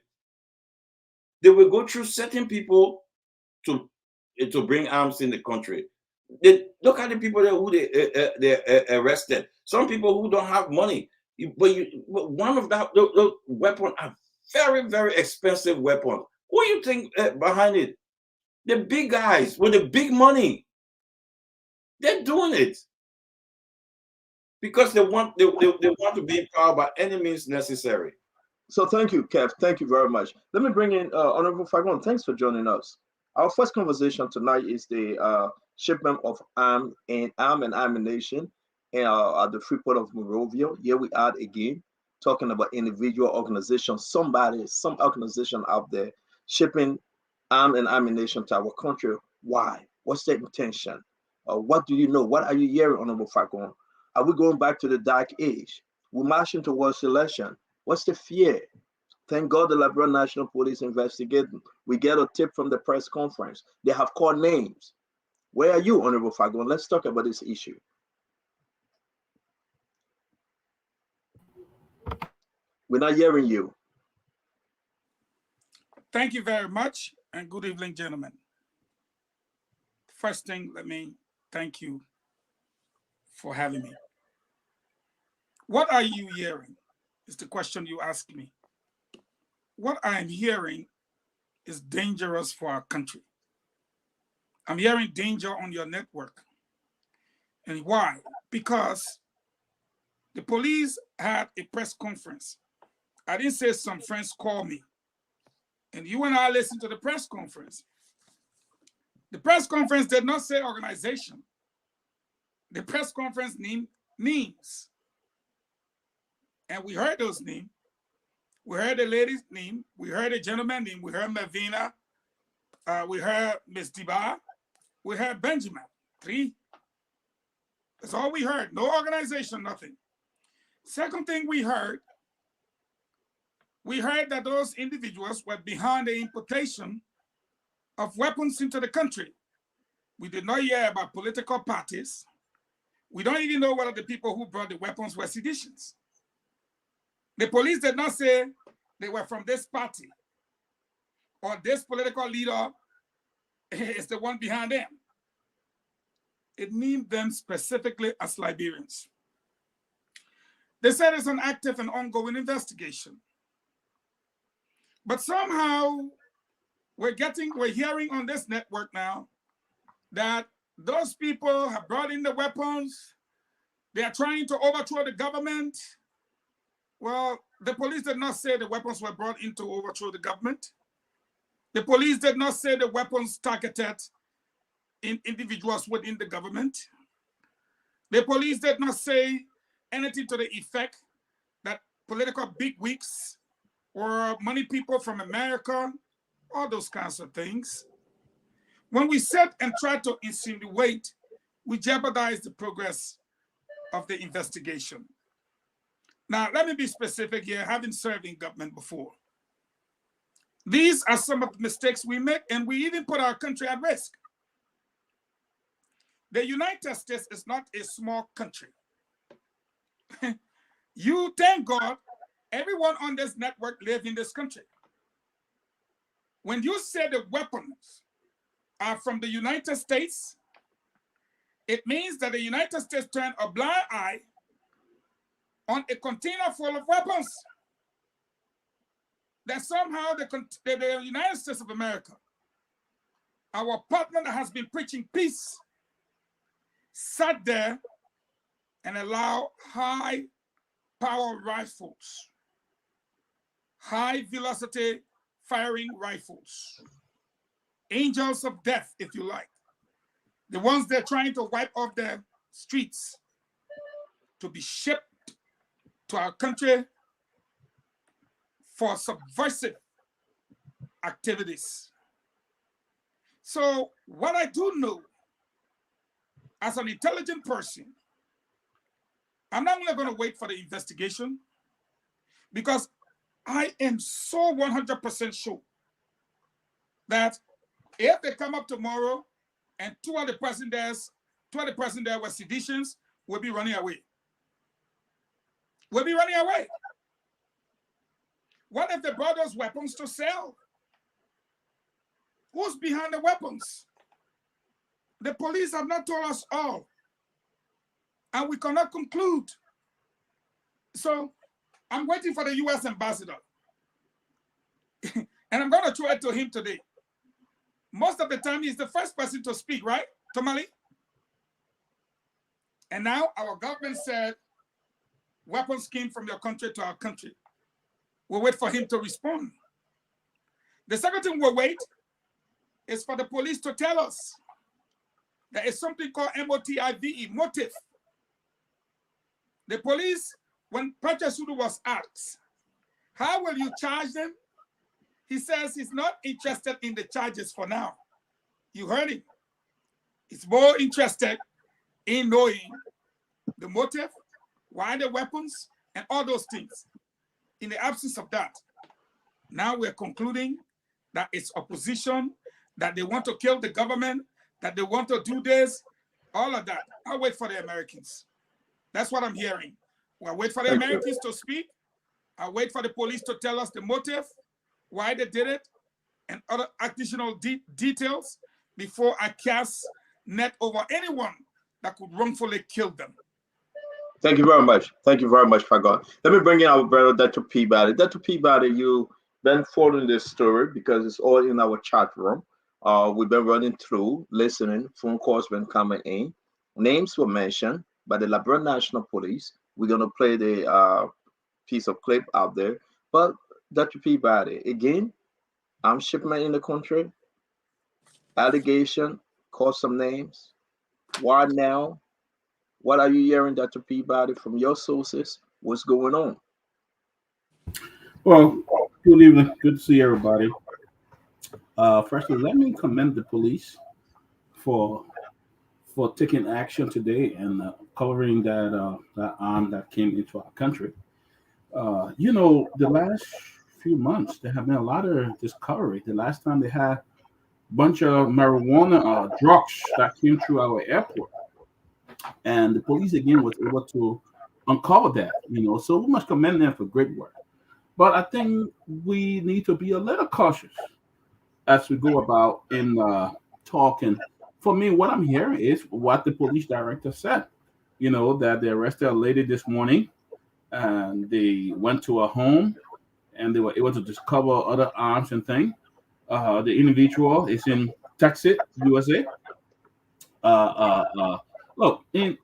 They will go through certain people to bring arms in the country. They look at the people who they arrested. Some people who don't have money, but one of those weapons are very, very expensive weapons. Who do you think behind it? The big guys with the big money. They're doing it because they want to be in power by any means necessary. So thank you, Kev. Thank you very much. Let me bring in Honorable Fagon. Thanks for joining us. Our first conversation tonight is the shipment of arm and ammunition at the Freeport of Monrovia. Here we are again talking about individual organizations, some organization out there shipping arm and ammunition to our country. Why? What's their intention? What do you know? What are you hearing, Honorable Fagon? Are we going back to the dark age? We're marching towards election. What's the fear? Thank God the Liberian National Police investigating. We get a tip from the press conference. They have called names. Where are you, Honorable Fagon? Let's talk about this issue. We're not hearing you. Thank you very much, and good evening, gentlemen. First thing, let me thank you for having me. What are you hearing is the question you asked me. What I am hearing is dangerous for our country. I'm hearing danger on your network. And why? Because the police had a press conference. I didn't say some friends called me. And you and I listened to the press conference. The press conference did not say organization. The press conference named names. And we heard those names. We heard the lady's name. We heard the gentleman's name. We heard Mavina. We heard Miss Diba. We heard Benjamin. 3. That's all we heard. No organization, nothing. Second thing we heard that those individuals were behind the importation of weapons into the country. We did not hear about political parties. We don't even know whether the people who brought the weapons were seditious. The police did not say they were from this party or this political leader is the one behind them. It named them specifically as Liberians. They said it's an active and ongoing investigation. But somehow we're hearing on this network now that those people have brought in the weapons. They are trying to overthrow the government. Well, the police did not say the weapons were brought in to overthrow the government. The police did not say the weapons targeted individuals within the government. The police did not say anything to the effect that political bigwigs or money people from America, all those kinds of things. When we sit and try to insinuate, we jeopardize the progress of the investigation. Now, let me be specific here, having served in government before. These are some of the mistakes we make, and we even put our country at risk. The United States is not a small country. You, thank God, everyone on this network lives in this country. When you say the weapons are from the United States, it means that the United States turned a blind eye on a container full of weapons. That somehow the United States of America, our partner that has been preaching peace, sat there and allowed high power rifles, high velocity firing rifles, angels of death, if you like, the ones they're trying to wipe off the streets, to be shipped to our country for subversive activities. So what I do know, as an intelligent person, I'm not only going to wait for the investigation, because I am so 100% sure that if they come up tomorrow and two of the present there were seditions, we'll be running away. We'll be running away. What if they brought those weapons to sell? Who's behind the weapons? The police have not told us all, and we cannot conclude. So I'm waiting for the U.S. ambassador, and I'm going to throw it to him today. Most of the time, he's the first person to speak, right, Tomali? And now our government said weapons came from your country to our country. We'll wait for him to respond. The second thing we'll wait is for the police to tell us there is something called MOTIVE, motive. The police, when Pachasudu was asked, how will you charge them? He says he's not interested in the charges for now. You heard him. He's more interested in knowing the motive, why the weapons, and all those things. In the absence of that, now we're concluding that it's opposition, that they want to kill the government, that they want to do this, all of that. I'll wait for the Americans. That's what I'm hearing. We'll wait for the Americans to speak. I'll wait for the police to tell us the motive, why they did it, and other additional details before I cast net over anyone that could wrongfully kill them. Thank you very much. Thank you very much, Fagon. Let me bring in our brother, Dr. Peabody. Dr. Peabody, you've been following this story because it's all in our chat room. We've been running through, listening, phone calls been coming in. Names were mentioned by the Liberia National Police. We're going to play the piece of clip out there. But Dr. Peabody, again, armed shipment in the country, allegation, call some names. Why now? What are you hearing, Dr. Peabody, from your sources? What's going on? Well, good evening. Good to see everybody. Firstly, let me commend the police for taking action today and covering that arm that came into our country. The last few months, there have been a lot of discovery. The last time they had a bunch of marijuana drugs that came through our airport. And the police, again, was able to uncover that. So we must commend them for great work. But I think we need to be a little cautious as we go about in talking. For me, what I'm hearing is what the police director said. That they arrested a lady this morning, and they went to a home, and they were able to discover other arms and things. The individual is in Texas, USA. Look, in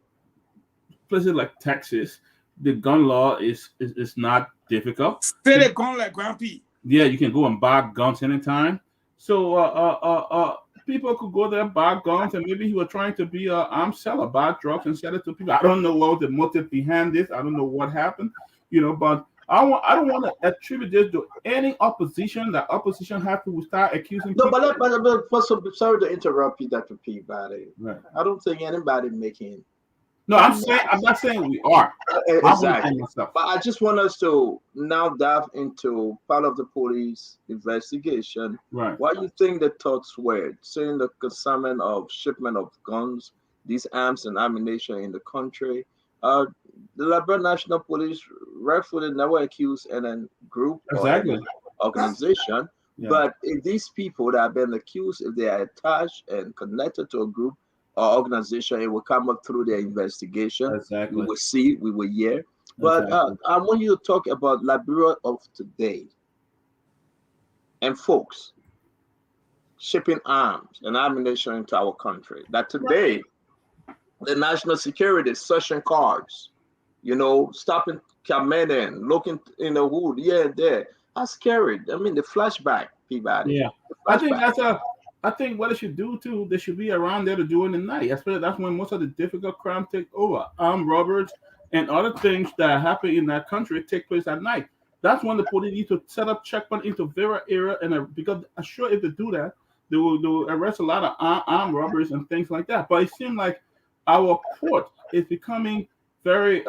places like Texas, the gun law is not difficult. Say the gun like Grandpa. Yeah, you can go and buy guns anytime. So people could go there and buy guns, and maybe he was trying to be an arms seller, buy drugs and sell it to people. I don't know what the motive behind this. I don't know what happened, but I don't want to attribute this to any opposition. That opposition have to start accusing No, people. but sorry to interrupt you, Dr. Peabody. Right. I don't think anybody making. No, I'm not saying we are. Exactly. But I just want us to now dive into part of the police investigation. Right. What do you think the thoughts were saying the consignment of shipment of guns, these arms and ammunition in the country? The Liberia National Police rightfully never accused any group Exactly. or organization. Yeah. But if these people that have been accused, if they are attached and connected to a group or organization, it will come up through their investigation. Exactly. We will see, we will hear. But Exactly. I want you to talk about Liberia of today and folks shipping arms and ammunition into our country. That today, the national security is searching cars, stopping, coming in, looking in the hood, here and there. That's scary. I mean, the flashback, Peabody. Yeah. I think what they should do too, they should be around there to do it at night. Especially that's when most of the difficult crime take over. Armed robberies and other things that happen in that country take place at night. That's when the police need to set up checkpoint into various area, and because I'm sure if they do that, they will arrest a lot of armed robberies and things like that. But it seems like our port is becoming very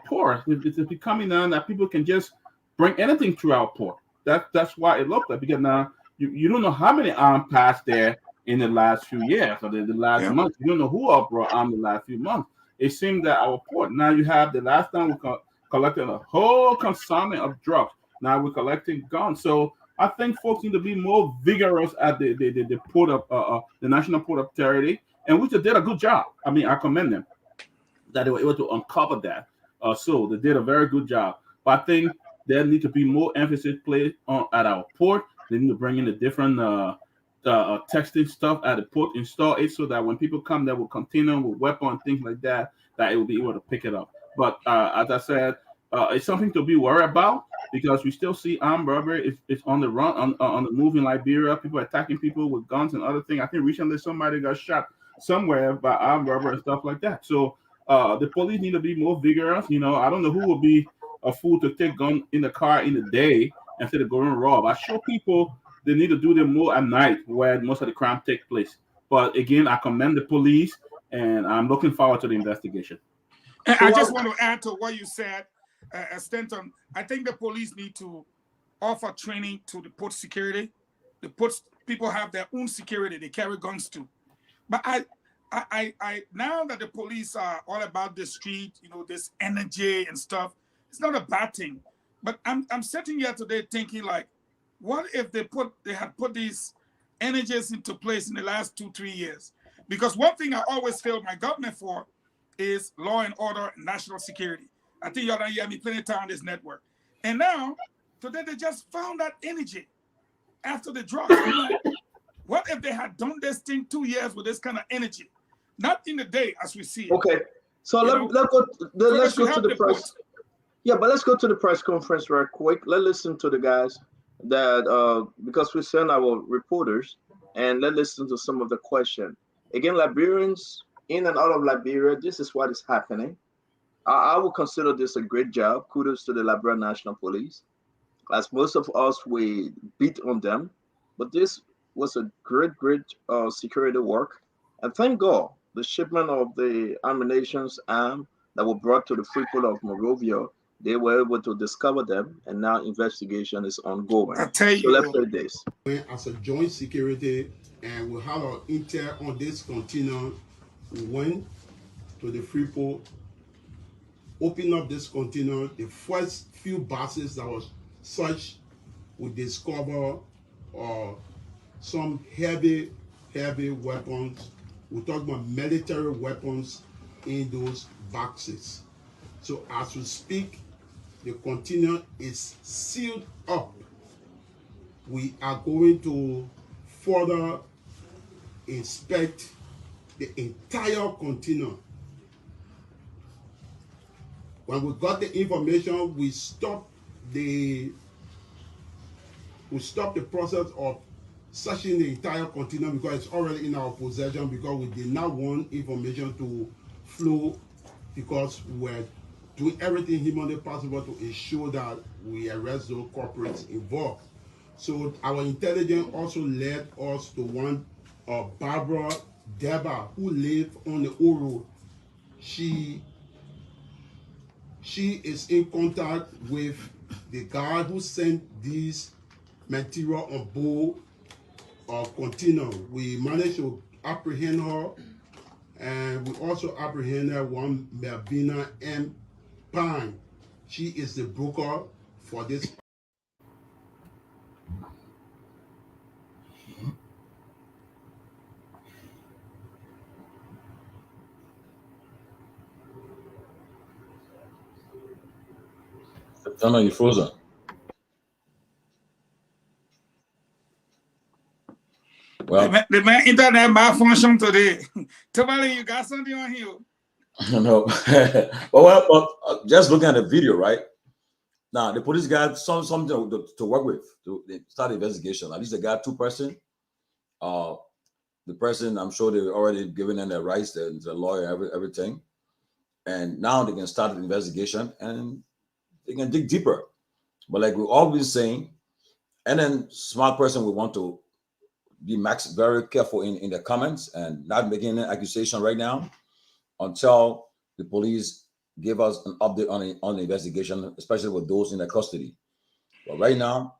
poor. It's becoming now that people can just bring anything through our port. That's why it looks like, because now you don't know how many arms passed there in the last few years or the last month. You don't know who brought arms the last few months. It seems that our port, now you have the last time we collected a whole consignment of drugs. Now we're collecting guns. So I think folks need to be more vigorous at the port of the National Port Authority, and which they did a good job. I mean, I commend them that they were able to uncover that. So they did a very good job. But I think there need to be more emphasis placed on at our port. They need to bring in the different texting stuff at the port, install it so that when people come, there will continue with weapons, things like that, that it will be able to pick it up. But as I said, it's something to be worried about, because we still see armed robbery. It's on the run, on the move in Liberia. People attacking people with guns and other things. I think recently somebody got shot somewhere by armed robbery and stuff like that. So the police need to be more vigorous. I don't know who will be a fool to take gun in the car in the day instead of going rob. I show people they need to do them more at night, where most of the crime takes place. But again, I commend the police, and I'm looking forward to the investigation. And I just want to add to what you said, Stanton. I think the police need to offer training to the port security. The port people have their own security; they carry guns too. But I now that the police are all about the street, this energy and stuff, it's not a bad thing. But I'm sitting here today thinking, like, what if they had put these energies into place in the last 2-3 years? Because one thing I always failed my government for is law and order and national security. I think y'all done hear me plenty of time on this network. And now, today they just found that energy after the drugs. Like, what if they had done this thing 2 years with this kind of energy? Not in the day as we see it. Okay, so let's go to the press. Yeah, but let's go to the press conference real quick. Let's listen to the guys that because we send our reporters, and let's listen to some of the question. Again, Liberians in and out of Liberia, this is what is happening. I would consider this a great job. Kudos to the Liberia National Police. As most of us, we beat on them, but this was a great security work. And thank God, the shipment of the ammunitions that were brought to the Freeport of Monrovia, they were able to discover them, and now investigation is ongoing. I tell you, so let's play this. As a joint security, and we have our intel on this continuum, we went to the Freeport open up this container, the first few boxes that was searched, we discover some heavy weapons. We talk about military weapons in those boxes. So as we speak, the container is sealed up. We are going to further inspect the entire container. When we got the information, we stopped the process of searching the entire container because it's already in our possession, because we did not want information to flow, because we're doing everything humanly possible to ensure that we arrest those corporates involved. So our intelligence also led us to one Barbara Deba, who lived on the Oro. She is in contact with the guy who sent these material on board container. We managed to apprehend her, and we also apprehended one Melvina M. Pine. She is the broker for this. Donna, you frozen. Well, the man internet malfunction today. Tabali, you got something on here? No. well, just looking at the video, right? Now, the police got something to work with to start the investigation. At least they got 2 persons. The person, I'm sure they've already given them their rights, the lawyer, everything. And now they can start the investigation and they can dig deeper. But like we've always saying, and then smart person will want to be very careful in the comments and not making an accusation right now until the police give us an update on the investigation, especially with those in their custody. But right now,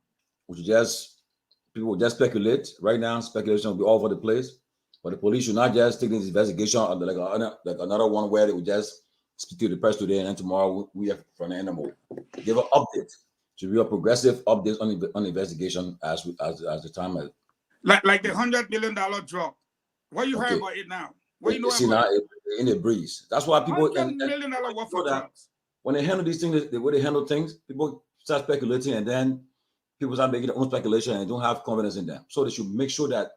people will just speculate. Right now, speculation will be all over the place. But the police should not just take this investigation like another one where they will just speak to the press today and then tomorrow we have from the animal. Give an update. Should be a progressive update on the investigation as the time has. Like the $100 million drug. What you heard about it now? What you know about it? In the breeze. That's why people $100 million worth of drugs. When they handle these things, the way they handle things, people start speculating, and then people start making their own speculation and don't have confidence in them. So they should make sure that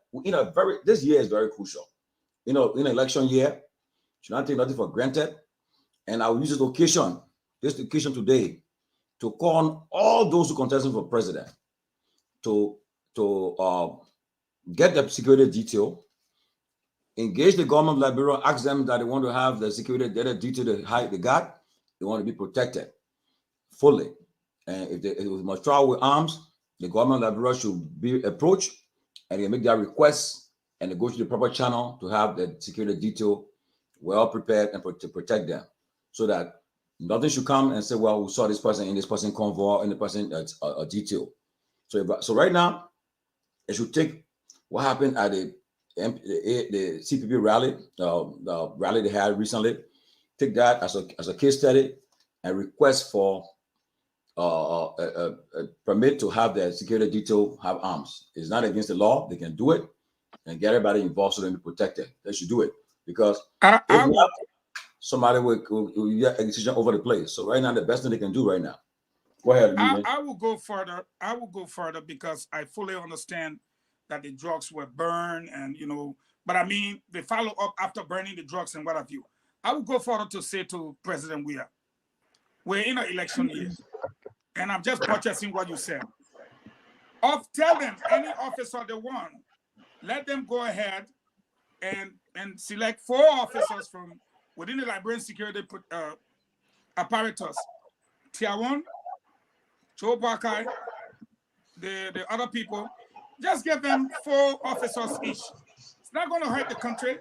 this year is very crucial. In an election year, should not take nothing for granted. And I will use this occasion today, to call on all those who contesting for president to get the security detail, engage the government Liberia, ask them that they want to have the security detail they got, they want to be protected fully. And if they must travel with arms, the government Liberia should be approached and they make their requests and they go to the proper channel to have the security detail well prepared and to protect them, so that nothing should come and say, well, we saw this person in this person convoy and the person a detail. So right now, it should take what happened at the CPP rally, the rally they had recently, take that as a case study and request for a permit to have the security detail have arms. It's not against the law. They can do it and get everybody involved so they can be protected. They should do it, because if not, somebody will get a decision over the place. So right now, the best thing they can do right now. Go ahead. I will go further. I will go further because I fully understand that the drugs were burned and, but I mean, they follow up after burning the drugs and what have you. I will go further to say to President Weah, we're in an election year, and I'm just purchasing what you said. Tell them any officer they want, let them go ahead and select 4 officers from within the Liberian security apparatus. Tiawan, Joe Bakai, the other people, just give them 4 officers each. It's not going to hurt the country.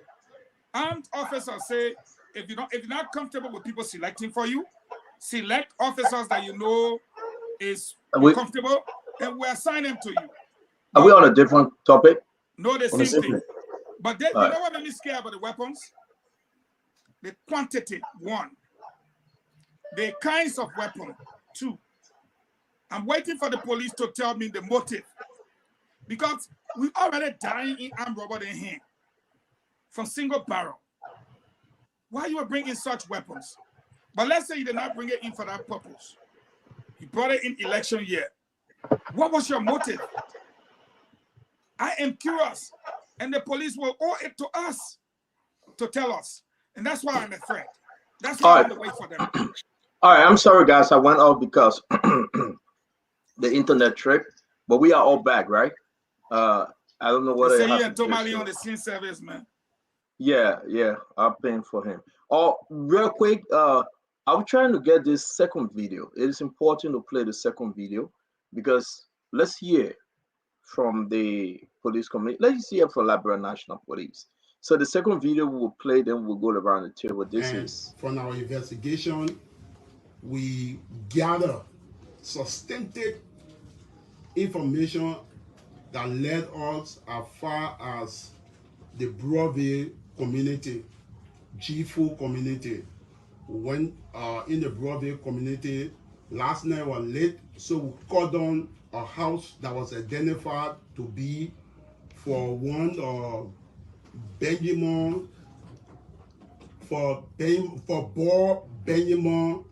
Armed officers say, if you're not comfortable with people selecting for you, select officers that you know is comfortable, and we assign them to you. Are we on a different topic? No, the same thing. But you know what made me scared about the weapons? The quantity, one. the kinds of weapon too. I'm waiting for the police to tell me the motive, because we already dying in armed robbery in here from single barrel. Why you are bringing such weapons? But let's say you did not bring it in for that purpose. You brought it in election year. What was your motive? I am curious, and the police will owe it to us to tell us. And that's why I'm afraid. That's why I'm waiting for them. All right, I'm sorry, guys. I went off because the internet trip, but we are all back, right? I don't know what they say you and Tomali on the scene service, man. Yeah, I'm paying for him. Oh, real quick, I'm trying to get this second video. It is important to play the second video because let's hear from the police community. Let's hear from Liberia National Police. So the second video we will play, then we'll go around the table. This is from our investigation. We gather substantive information that led us as far as the Broadway community, G4 community. When in the Broadway community, last night was late, so we called on a house that was identified to be for one Benjamin, for Bob Benjamin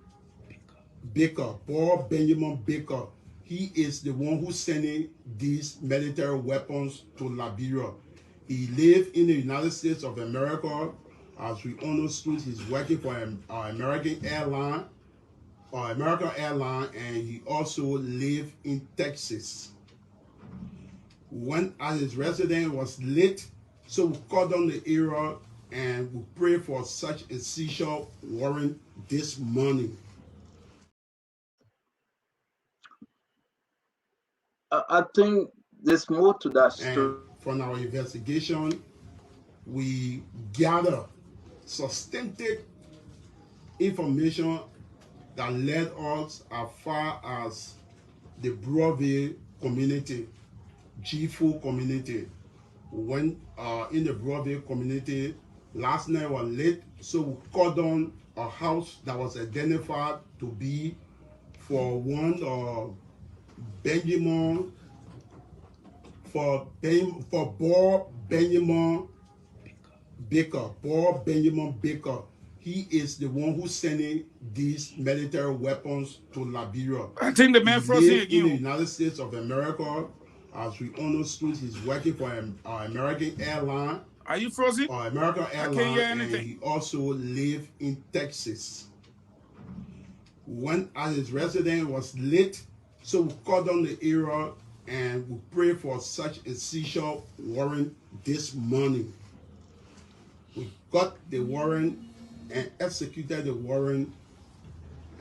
Baker. Bob Benjamin Baker. He is the one who's sending these military weapons to Liberia. He lives in the United States of America. As we understood, he's working for American Airlines, and he also lives in Texas. When at his residence was late, so we called on the area and we pray for such a seizure warrant this morning. I think there's more to that story. And from our investigation, we gather substantive information that led us as far as the Broadway community, G4 community. When in the Broadway community, last night was late, so we called on a house that was identified to be for one Benjamin, for Bob Benjamin Baker. Bob Benjamin Baker. He is the one who's sending these military weapons to Liberia. I think the man frozen again. In the United States of America, as we understood, he's working for American Airlines. Are you frozen? American Airlines, I can't hear and anything. he also lives in Texas. When at his residence was late, so we called on the area and we pray for such a seizure warrant this morning. We got the warrant and executed the warrant,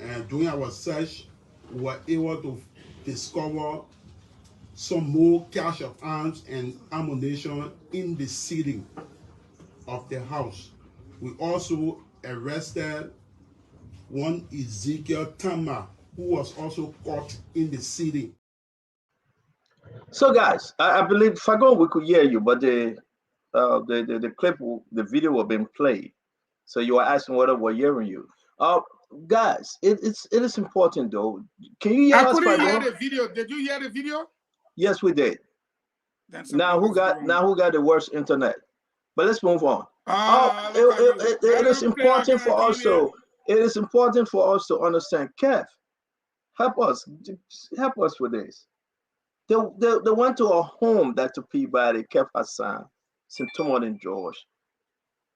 and during our search, we were able to discover some more cache of arms and ammunition in the ceiling of the house. We also arrested one Ezekiel Tama, who was also caught in the ceiling. So guys, I believe Fagon, we could hear you, but the clip, the video was being played. So you are asking whether we're hearing you. Guys, it is important though. Can you hear us? I couldn't hear the video. Did you hear the video? Yes, we did. Now who got the worst internet? But let's move on. It is important for us to. It is important for us to understand. Kev, help us with this. They went to a home that to Peabody, Kev Hassan, St. Thomas and George.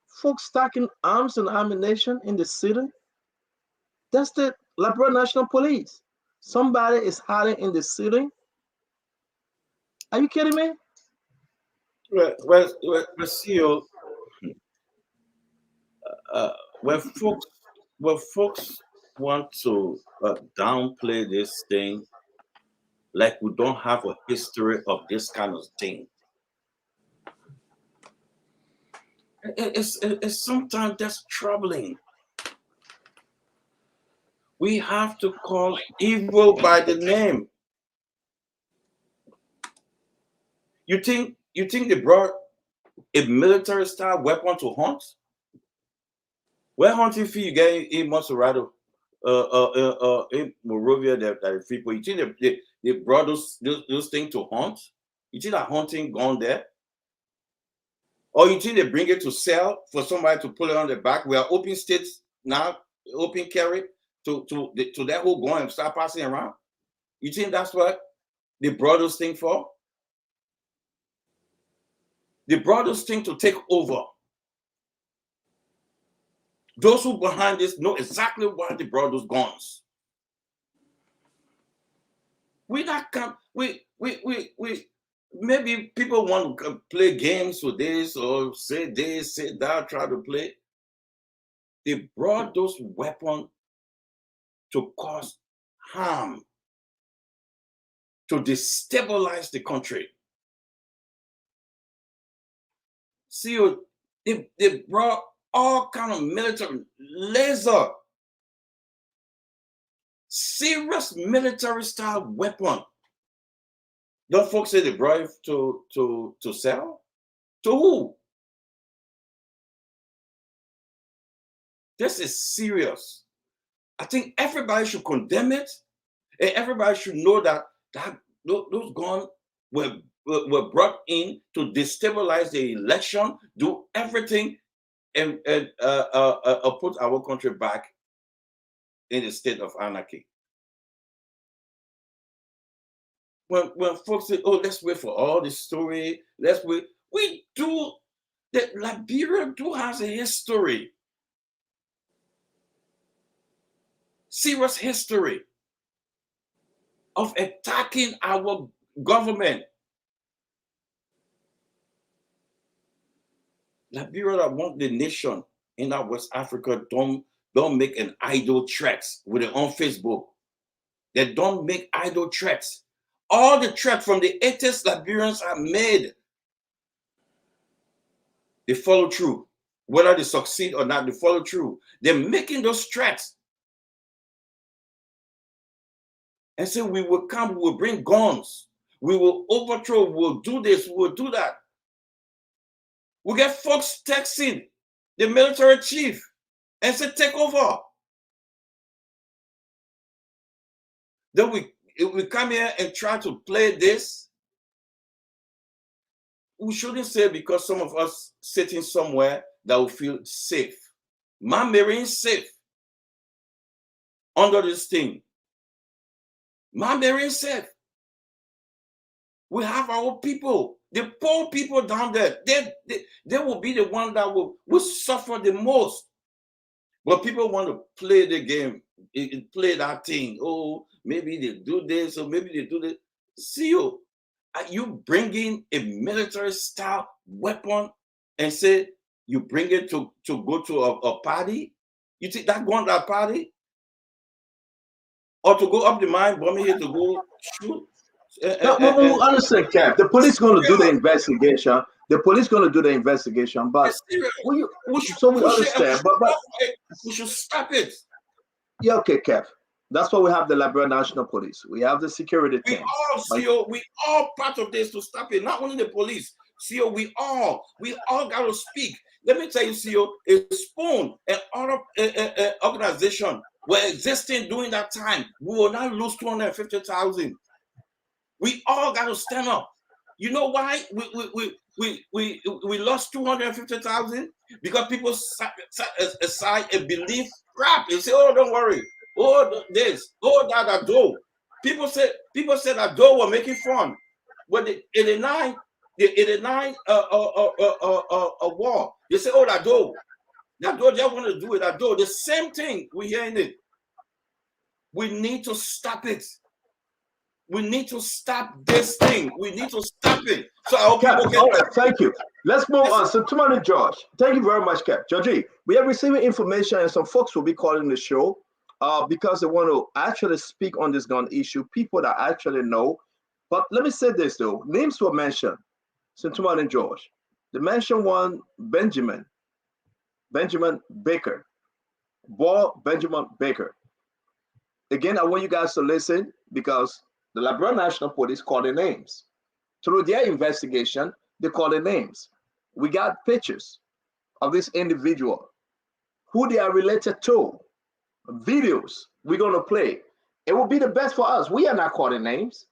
Folks stacking arms and ammunition in the city. That's the Liberia National Police. Somebody is hiding in the city. Are you kidding me? Well, CEO, when folks want to downplay this thing, like we don't have a history of this kind of thing, it's sometimes that's troubling. We have to call evil by the name. You think they brought a military-style weapon to hunt? Where hunting fee you get in Monserrado? in Morovia, that people. You think they brought those things to hunt? You think that hunting gone there? Or you think they bring it to sell for somebody to pull it on the back? We are open states now, open carry to that whole go and start passing around. You think that's what they brought those things for? They brought those things to take over. Those who behind this know exactly why they brought those guns. Maybe people want to play games with this or say this, say that, try to play. They brought those weapons to cause harm, to destabilize the country. See, they brought all kind of military laser, serious military style weapon. Don't folks say they brought it to sell? To who? This is serious. I think everybody should condemn it, and everybody should know that those guns were brought in to destabilize the election, do everything, and put our country back in a state of anarchy. When folks say, "Oh, let's wait for all the story," let's wait. We do. That Liberia do has a history, serious history of attacking our government. Liberia that want the nation in that West Africa don't make an idle threats with it on Facebook. They don't make idle threats. All the threats from the 80s Liberians are made. They follow through. Whether they succeed or not, they follow through. They're making those threats. And say, we will come, we will bring guns. We will overthrow, we will do this, we will do that. We get folks texting the military chief and say, take over. Then we come here and try to play this. We shouldn't say because some of us sitting somewhere that will feel safe. My Marine safe under this thing. My Marine safe. We have our people, the poor people down there. They will be the one that will suffer the most. But people want to play the game, play that thing. Oh, maybe they do this or maybe they do this. See you. Are you bringing a military style weapon and say you bring it to go to a party? You think that going to that party? Or to go up the mine, bomb here to go shoot? No, understand, Cap. The police going to do the investigation. The police going to do the investigation, but we understand. But we should stop it. Yeah, okay, Cap. That's why we have the Liberia National Police. We have the security team. We all part of this to stop it. Not only the police. CO, we all got to speak. Let me tell you, CO, a Spoon and other organization were existing during that time. We will not lose 250,000. We all got to stand up. You know why we lost 250,000? Because people set aside a belief crap. They say, oh, don't worry. Oh, this. Oh, that door. People said that door were making fun. But the 89 war, they say, oh, that door just want to do it. That door, the same thing. We hearing it. We need to stop it. We need to stop this thing. We need to stop it. So I hope people get. All right, thank you. Let's move on. So, Tumani George, thank you very much, Cap. Georgie, we are receiving information, and some folks will be calling the show because they want to actually speak on this gun issue. People that actually know. But let me say this though: names were mentioned. So, Tumani George, they mentioned one Benjamin Baker, Benjamin Baker. Again, I want you guys to listen because the Liberia National Police call their names. Through their investigation, they call their names. We got pictures of this individual, who they are related to. videos we're going to play. It will be the best for us. We are not calling names.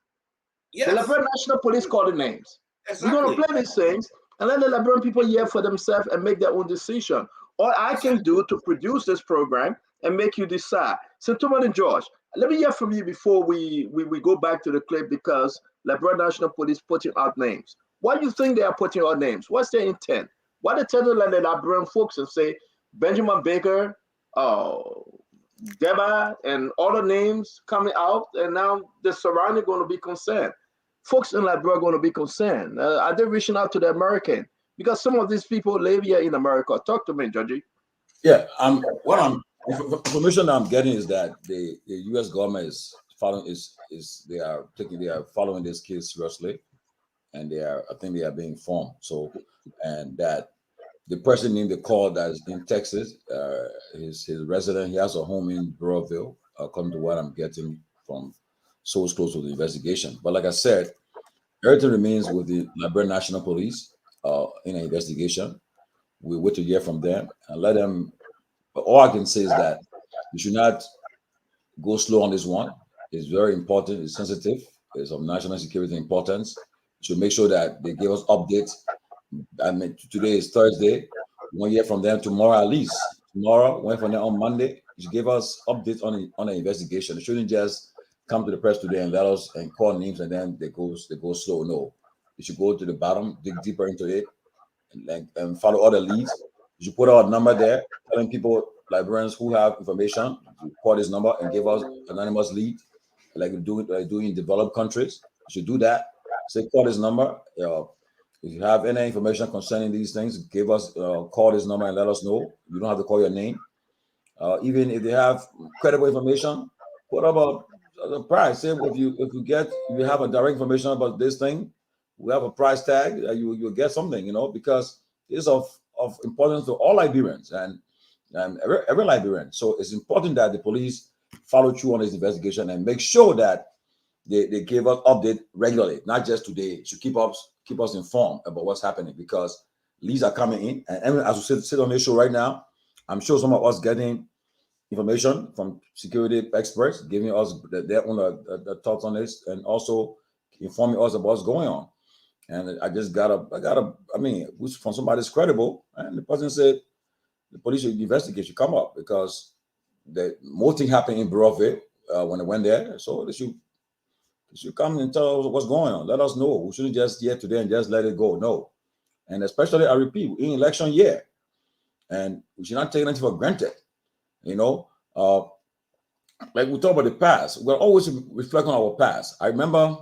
Yes. The Liberian National Police call the names. Exactly. We're going to play these things and let the Liberian people hear for themselves and make their own decision. All I can do to produce this program and make you decide. So, Toman and George, let me hear from you before we go back to the clip, because Liberian National Police putting out names. Why do you think they are putting out names? What's their intent? Why they tell the Liberian folks and say Benjamin Baker, Deba, and other names coming out, and now the surrounding going to be concerned? Folks in Liberia are going to be concerned. Are they reaching out to the American? Because some of these people live here in America. Talk to me, Georgie. Yeah, information that I'm getting is that the U.S. government is following they are following this case seriously, and I think they are being informed. So, and that the person named the call that is in Texas, his resident, he has a home in Burrillville, according to what I'm getting from source close to the investigation. But like I said, everything remains with the Liberian National Police in an investigation. We wait to hear from them and let them. All I can say is that you should not go slow on this one. It's very important. It's sensitive. It's of national security importance. You should make sure that they give us updates. I mean, today is Thursday. We want to hear from them tomorrow at least. Tomorrow, went from them on Monday. You should give us updates on the investigation. It shouldn't just come to the press today and let us and call names and then they go slow. No, you should go to the bottom, dig deeper into it, and follow all the leads. You should put out a number there, telling people, Liberians who have information, to call this number and give us anonymous lead, like we do in developed countries. You should do that. Say, call this number. If you have any information concerning these things, give us call this number and let us know. You don't have to call your name. Even if they have credible information, put up the price. Say if you have a direct information about this thing, we have a price tag. You'll get something, because it's of importance to all Liberians and every Liberian. So it's important that the police follow through on this investigation and make sure that they give us update regularly, not just today. It should keep us informed about what's happening, because leads are coming in, and as we sit on this show right now, I'm sure some of us getting information from security experts, giving us their own thoughts on this, and also informing us about what's going on. And I mean, from somebody that's credible, and the person said the police should investigate, should come up, because the more thing happened in Burrillville when they went there, so they should come and tell us what's going on. Let us know. We shouldn't just hear today and just let it go. No. And especially, I repeat, in election year, and we should not take anything for granted. Like we talk about the past, we're always reflect on our past. I remember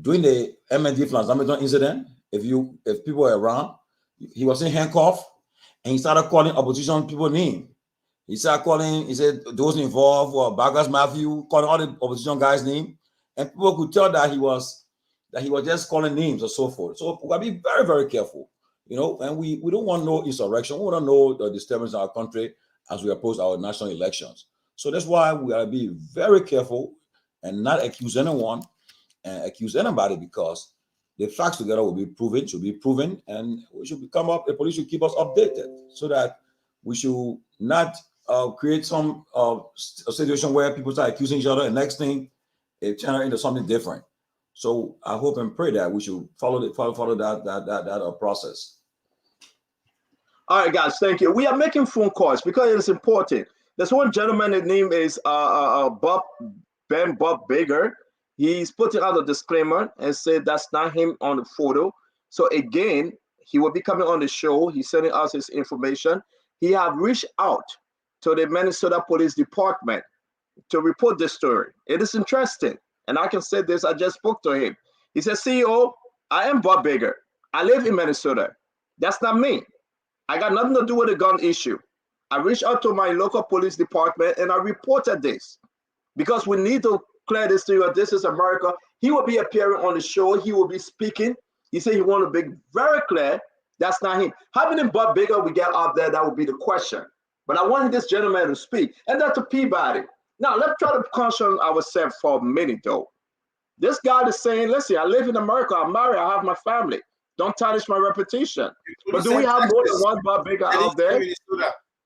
during the MND Flansamidon incident, if people were around, he was in handcuff and he started calling opposition people name. He started calling, he said those involved were Vargas Matthew, calling all the opposition guys' name, and people could tell that he was just calling names or so forth. So we gotta be very, very careful, and we don't want no insurrection. We want to know the disturbance in our country as we approach our national elections. So that's why we gotta be very careful and not accuse anyone and accuse anybody, because the facts together should be proven, and we should the police should keep us updated, so that we should not create some a situation where people start accusing each other, and next thing it turns into something different. So I hope and pray that we should follow that process. All right, guys, thank you. We are making phone calls because it's important. There's one gentleman, his name is Bob Baker. He's putting out a disclaimer and said that's not him on the photo. So again, he will be coming on the show. He's sending us his information. He have reached out to the Minnesota Police Department to report this story. It is interesting. And I can say this, I just spoke to him. He said, CEO, I am Bob Baker. I live in Minnesota. That's not me. I got nothing to do with the gun issue. I reached out to my local police department and I reported this because we need to clear this to you. This is America. He will be appearing on the show. He will be speaking. He said he want to be very clear. That's not him. How many Bob Baker we get out there? That would be the question. But I wanted this gentleman to speak. And Dr. Peabody. Now, let's try to caution ourselves for a minute, though. This guy is saying, listen, I live in America. I'm married. I have my family. Don't tarnish my reputation. But do we have more than one Bob Baker out there?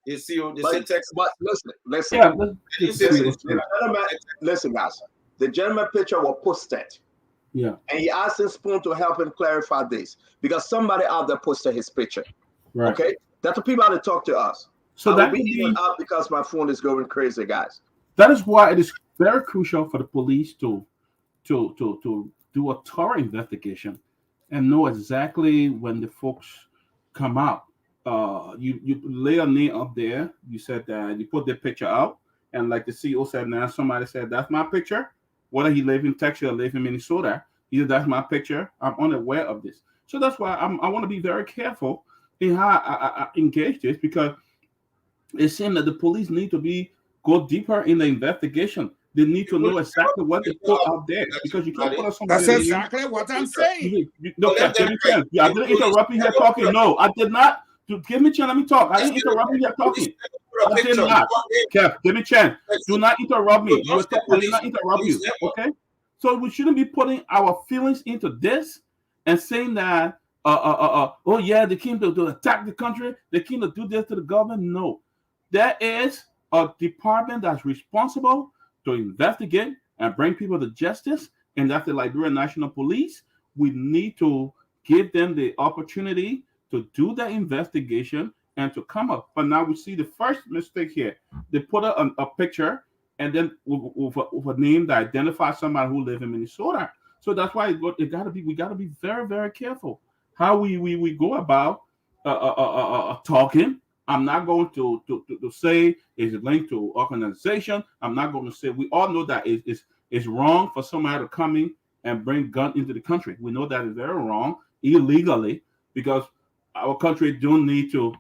You see, they But, say text. but listen. Yeah, let's just see Listen, what's the gentleman, listen, guys. The gentleman picture was posted. Yeah. And he asked his Spoon to help him clarify this because somebody out there posted his picture. Right. Okay? That's the people that talk to us. So I that will could be in be, and out because my phone is going crazy, guys. that is why it is very crucial for the police to do a thorough investigation and know exactly when the folks come out. You lay a name up there. You said that you put the picture out, and like the CEO said, now somebody said that's my picture. Whether he live in Texas or live in Minnesota, either that's my picture. I'm unaware of this, so that's why I want to be very careful in how I engage this, because it seems that the police need to go deeper in the investigation. They need to know exactly what they put out there, because you can't put out somebody. That's exactly what I'm saying. No, Cap, give me a chance. I didn't interrupt you here talking. No, I did not. Give me a chance. Let me talk. I didn't interrupt you here talking. I did not. Cap, give me a chance. Do not interrupt me. I did not interrupt you. Okay? So we shouldn't be putting our feelings into this and saying that, oh yeah, they came to attack the country. They came to do this to the government. No. There is a department that's responsible to investigate and bring people to justice, and that's the Liberian National Police. We need to give them the opportunity to do the investigation and to come up. But now we see the first mistake here. They put a picture and then with a name that identifies somebody who lives in Minnesota. So that's why we got to be very, very careful how we go about talking. I'm not going to say it's linked to organization. I'm not going to say, we all know that it's wrong for somebody to come in and bring gun into the country. We know that is very wrong, illegally, because our country don't need to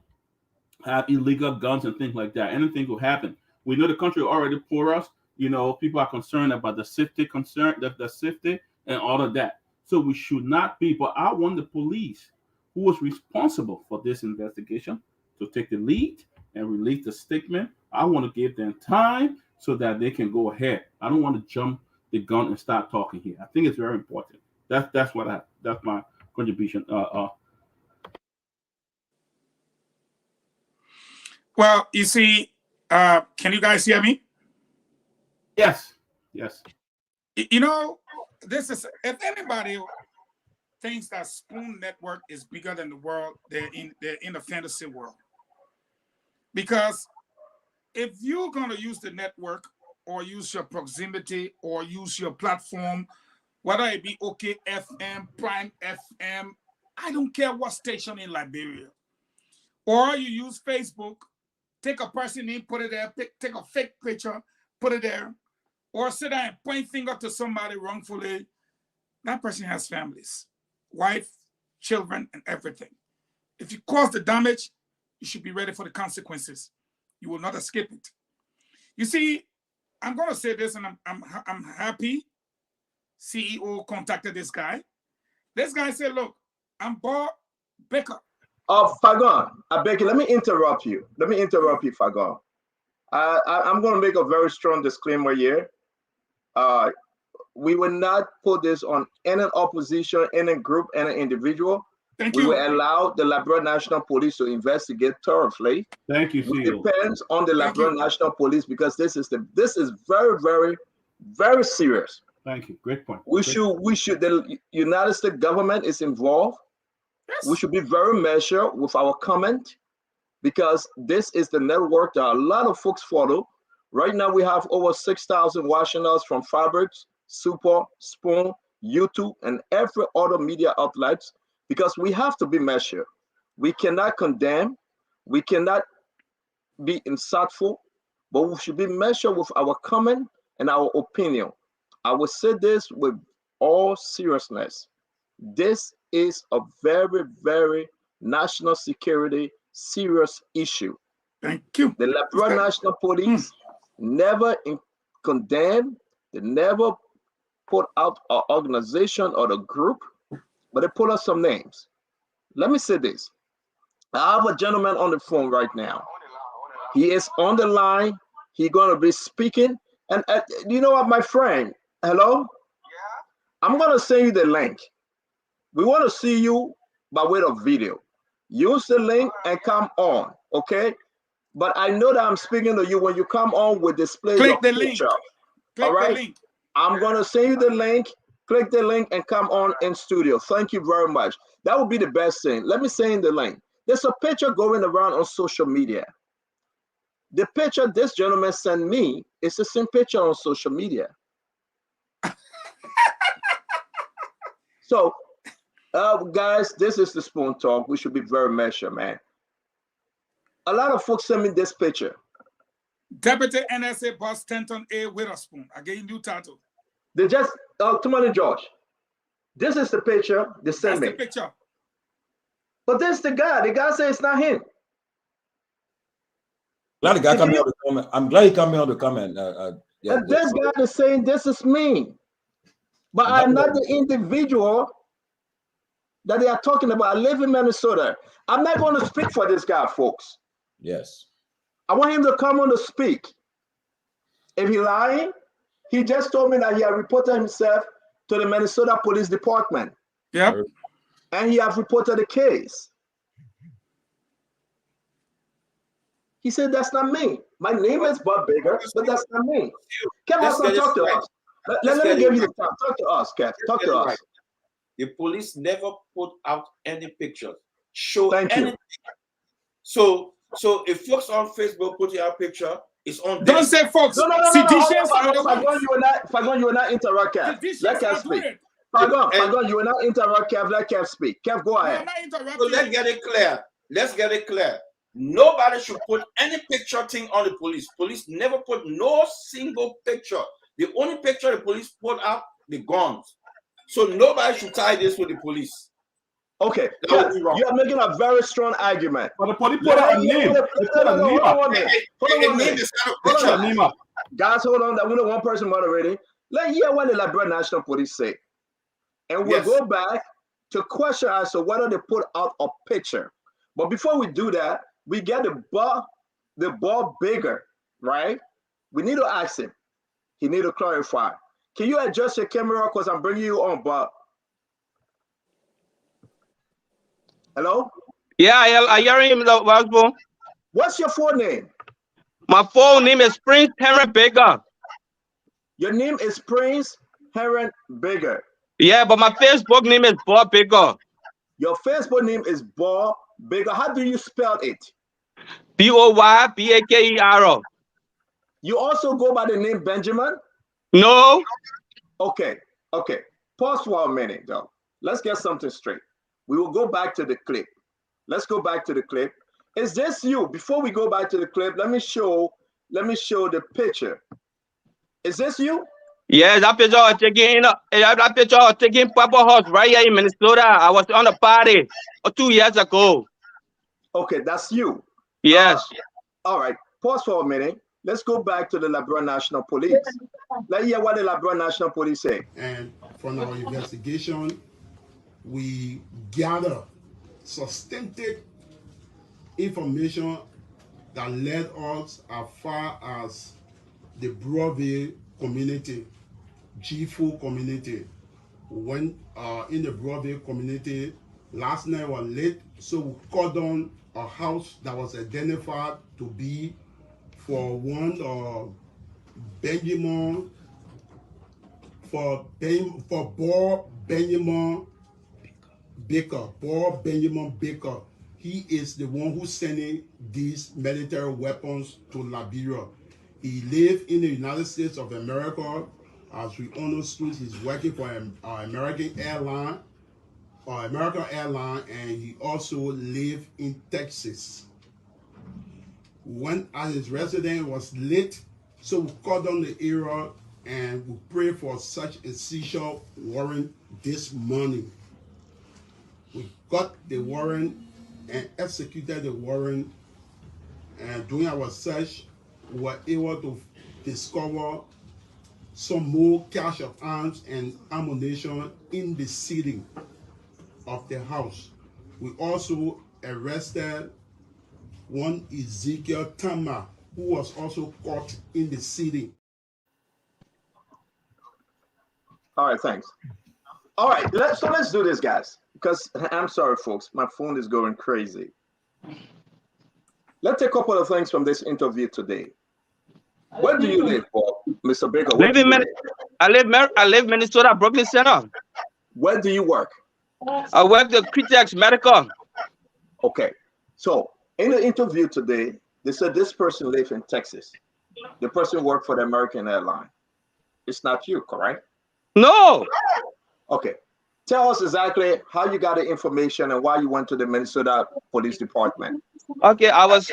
have illegal guns and things like that. Anything will happen. We know the country already porous. People are concerned about the safety and all of that. So we should not be. But I want the police, who was responsible for this investigation, to take the lead and release the statement. I want to give them time so that they can go ahead. I don't want to jump the gun and start talking here. I think it's very important. That's my contribution. Well, you see, can you guys hear me? Yes. This is, if anybody thinks that Spoon Network is bigger than the world, they're in a fantasy world. Because if you're going to use the network or use your proximity or use your platform, whether it be OK FM, Prime FM, I don't care what station in Liberia, or you use Facebook, take a person in, put it there, take a fake picture, put it there, or sit there and point finger to somebody wrongfully, that person has families, wife, children, and everything. If you cause the damage, you should be ready for the consequences. You will not escape it. You see, I'm going to say this, and I'm happy CEO contacted this guy. This guy said, look, I'm Bob Baker. Fagon, I beg you, let me interrupt you, Fagon. I'm going to make a very strong disclaimer here. We will not put this on any opposition, any group, any individual. We will allow the Liberian National Police to investigate thoroughly. Thank you, CEO. It depends on the Liberian National Police, because this is very, very, very serious. Thank you. Great point. The United States government is involved. Yes. We should be very measured with our comment, because this is the network that a lot of folks follow. Right now, we have over 6,000 watching us from Fabrics, Super, Spoon, YouTube, and every other media outlets, because we have to be measured. We cannot condemn. We cannot be insultful, but we should be measured with our comment and our opinion. I will say this with all seriousness. This is a very, very national security serious issue. Thank you. The Liberian National Police never condemn, they never put out an organization or a group, but they put out some names. Let me say this. I have a gentleman on the phone right now. He is on the line. He's going to be speaking. And you know what, my friend? Hello? Yeah. I'm going to send you the link. We want to see you by way of video. Use the link and come on, okay? but I know that I'm speaking to you when you come on with display Click your the link. picture. Click All right. the link. I'm gonna send you the link. Click the link and come on in studio. Thank you very much. That would be the best thing. Let me send the link. There's a picture going around on social media. The picture this gentleman sent me is the same picture on social media. So, guys, this is the Spoon Talk. We should be very measured, man. A lot of folks send me this picture. Deputy NSA Boss Stanton A. Witherspoon. I gave you new title. They just, come on, George. This is the picture they sent me. That's the picture. But this is the guy. The guy says it's not him. Glad the guy coming on the comment. I'm glad he coming on the comment. Yeah, and this guy is saying this is me. But I'm not the individual that they are talking about. I live in Minnesota. I'm not going to speak for this guy, folks. Yes. I want him to come on to speak. If he's lying, he just told me that he had reported himself to the Minnesota Police Department. Yep. And he has reported the case. He said, that's not me. My name is Bob Bigger, but that's not me. Kev, also talk to us. Let me give you the time. Talk to us, Kev. Talk to us. The police never put out any pictures. Show Thank anything. You. So if folks on Facebook put your picture, it's on. Don't say folks. No. Seditious Fagon, you will not interrupt Kev. Let Kev speak. Fagon, you will not interrupt Kev. Let Kev speak. Kev, go ahead. So let's get it clear. Let's get it clear. Nobody should put any picture thing on the police. Police never put no single picture. The only picture the police put out, the guns. So nobody should tie this with the police. Okay, yeah, you are making a very strong argument. But the police put out a name. Hold on. Guys, hold on. We know one person moderating. Let's hear what the Liberia National Police say. And we'll go back to question as to whether they put out a picture. But before we do that, we get the ball bigger, right? We need to ask him. He need to clarify. Can you adjust your camera because I'm bringing you on, Bob? Hello? Yeah, I hear him. What's your full name? My full name is Prince Henry Bigger. Your name is Prince Henry Bigger. Yeah, but my Facebook name is Bob Bigger. Your Facebook name is Bob Bigger. How do you spell it? Boybaker. You also go by the name Benjamin? No. Okay. Pause for a minute, though. Let's get something straight. We will go back to the clip. Let's go back to the clip. Is this you? Before we go back to the clip, let me show the picture. Is this you? Yeah, that picture I was taking Purple House right here in Minnesota. I was on a party 2 years ago. Okay, that's you. Yes. All right. Pause for a minute. Let's go back to the Liberia National Police. Let's hear what the Liberia National Police say. And from our investigation, we gather substantive information that led us as far as the Broadway community, G4 community. We went in the Broadway community. Last night was late, so we called on a house that was identified to be for one Benjamin, for Bob Benjamin Baker. Bob Benjamin Baker. He is the one who's sending these military weapons to Liberia. He lives in the United States of America. As we understood, he's working for American Airlines, and he also lives in Texas. When at his residence was late, so we called on the area and we prayed for such a seizure warrant this morning. We got the warrant and executed the warrant, and during our search, we were able to discover some more cache of arms and ammunition in the ceiling of the house. We also arrested one Ezekiel Tama, who was also caught in the ceiling. All right, thanks. All right, let's do this, guys, because I'm sorry, folks, my phone is going crazy. let's take a couple of things from this interview today. Where do you live, Bob? Mr. Baker? I live Minnesota, Brooklyn Center. Where do you work? I work at Critex Medical. Okay. So in the interview today, they said this person lives in Texas. The person worked for the American Airlines. It's not you, correct? No. Okay. Tell us exactly how you got the information and why you went to the Minnesota Police Department. Okay, I was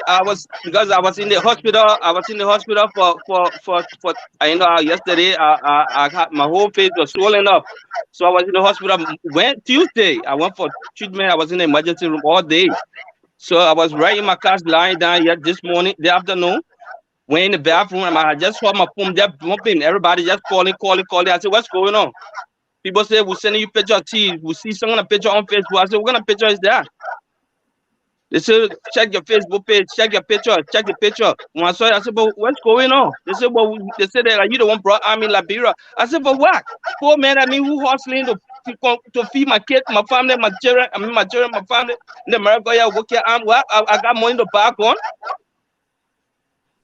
because I was in the hospital. I was in the hospital for you know, yesterday I had my whole face was swollen up. So I was in the hospital. Tuesday, I went for treatment. I was in the emergency room all day. So I was right in my class lying down yet this morning, the afternoon. Went in the bathroom and I just saw my phone just bumping. Everybody just calling. I said, what's going on? People say, we're sending you picture of tea. We see someone a picture on Facebook. I said, what kind of picture is that? They said, check your Facebook page, check your picture, check the picture. When I saw it, I said, but what's going on? They said, well, they said that like, you the one brought army in Liberia. I said, but what? Poor man, I mean, who hustling to feed my kids, my family, my children, my family. In America, yeah, work here. I got money to back on.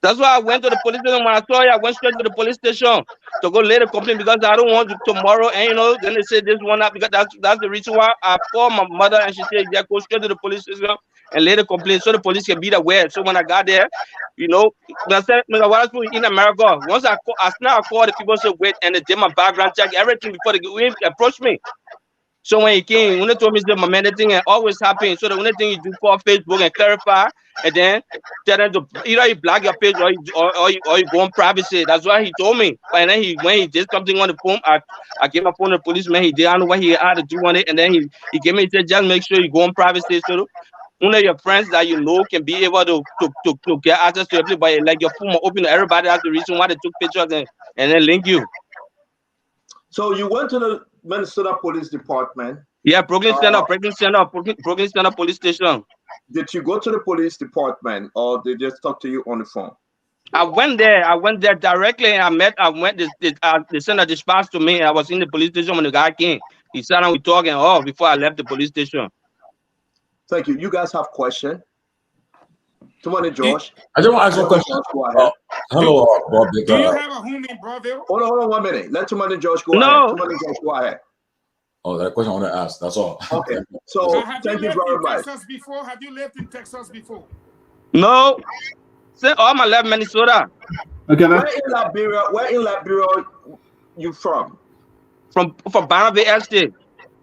That's why I went to the police station. When I saw it, I went straight to the police station to go lay the complaint because I don't want to tomorrow. And you know, then they say this one up because that's the reason why I called my mother and she said, yeah, go straight to the police station and lay the complaint so the police can be aware. So when I got there, you know, I said, what else in America? Once I called the people said wait, and they did my background check, everything before they approached me. So when he came, when they told me that my man, the thing always happens. So the only thing you do call Facebook and clarify, and then tell them to either you block your page or you go on privacy. That's what he told me. And then when he did something on the phone, I gave my phone to the policeman. He didn't know what he had to do on it, and then he gave me, he said, just make sure you go on privacy. So one of your friends that you know can be able to get access to everybody, like your phone open to everybody. That's the reason why they took pictures and then link you. So you went to the Minnesota Police Department. Yeah, Brooklyn Center Police Station. Did you go to the police department or they just talk to you on the phone? I went there directly and they sent a dispatch to me. I was in the police station when the guy came. He sat down, we talking before I left the police station. Thank you. You guys have questions? Come on in, Josh. I just want to ask you a question. Hello, Bob. Do you have a home in Brownsville? Hold on 1 minute. Let Tumani Josh go ahead. Tumani Josh, go ahead. Oh, that question I want to ask. That's all. Okay. So thank you very much. Have you lived in Texas before? No. Say all my life Minnesota. Okay. Where in Liberia you from? From Barnabé Estate.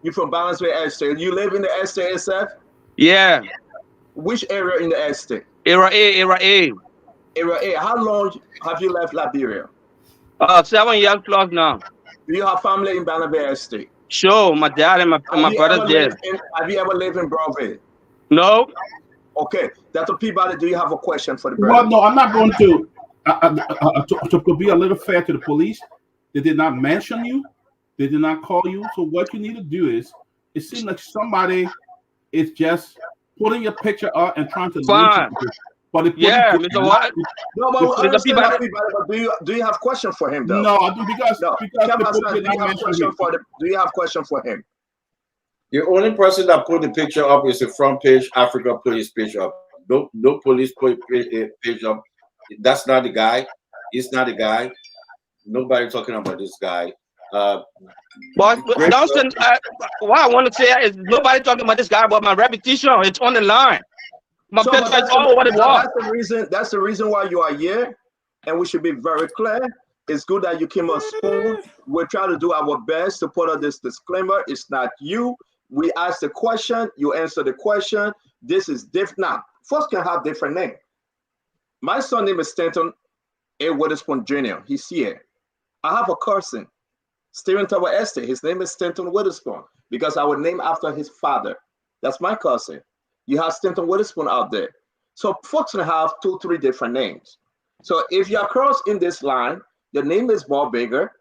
You from Barnabé Estate. You live in the estate itself? Yeah. Which area in the estate? Area A. Area A. How long have you left Liberia? 7 years plus now. Do you have family in Barnabé Estate? Sure, my dad and my brother there. Have you ever lived in Brownsville? No. Okay, Dr. Peabody, do you have a question for the brother? Well, no, I'm not going to be a little fair to the police. They did not mention you. They did not call you. So what you need to do is, it seems like somebody is just putting your picture up and trying to link you. But if Mr. What? No, but do you have question for him though? No, I do because do you have question for him? The only person that put the picture up is the front page Africa Police page up. No police page up. That's not the guy. He's not the guy. Nobody talking about this guy. But Dawson, what I want to say is nobody talking about this guy, but my reputation, it's on the line. My picture is all over the wall. That's the reason why you are here, and we should be very clear. It's good that you came on spoon. We're trying to do our best to put out this disclaimer. It's not you. We ask the question, you answer the question. This is different. Now, folks can have different names. My son name is Stanton A. Witherspoon Jr. He's here. I have a cousin, Stephen Tower Estate. His name is Stanton Witherspoon because I would name after his father. That's my cousin. You have Stanton Witherspoon out there. So folks can have 2, 3 different names. So if you're across in this line, your name is Bob Baker.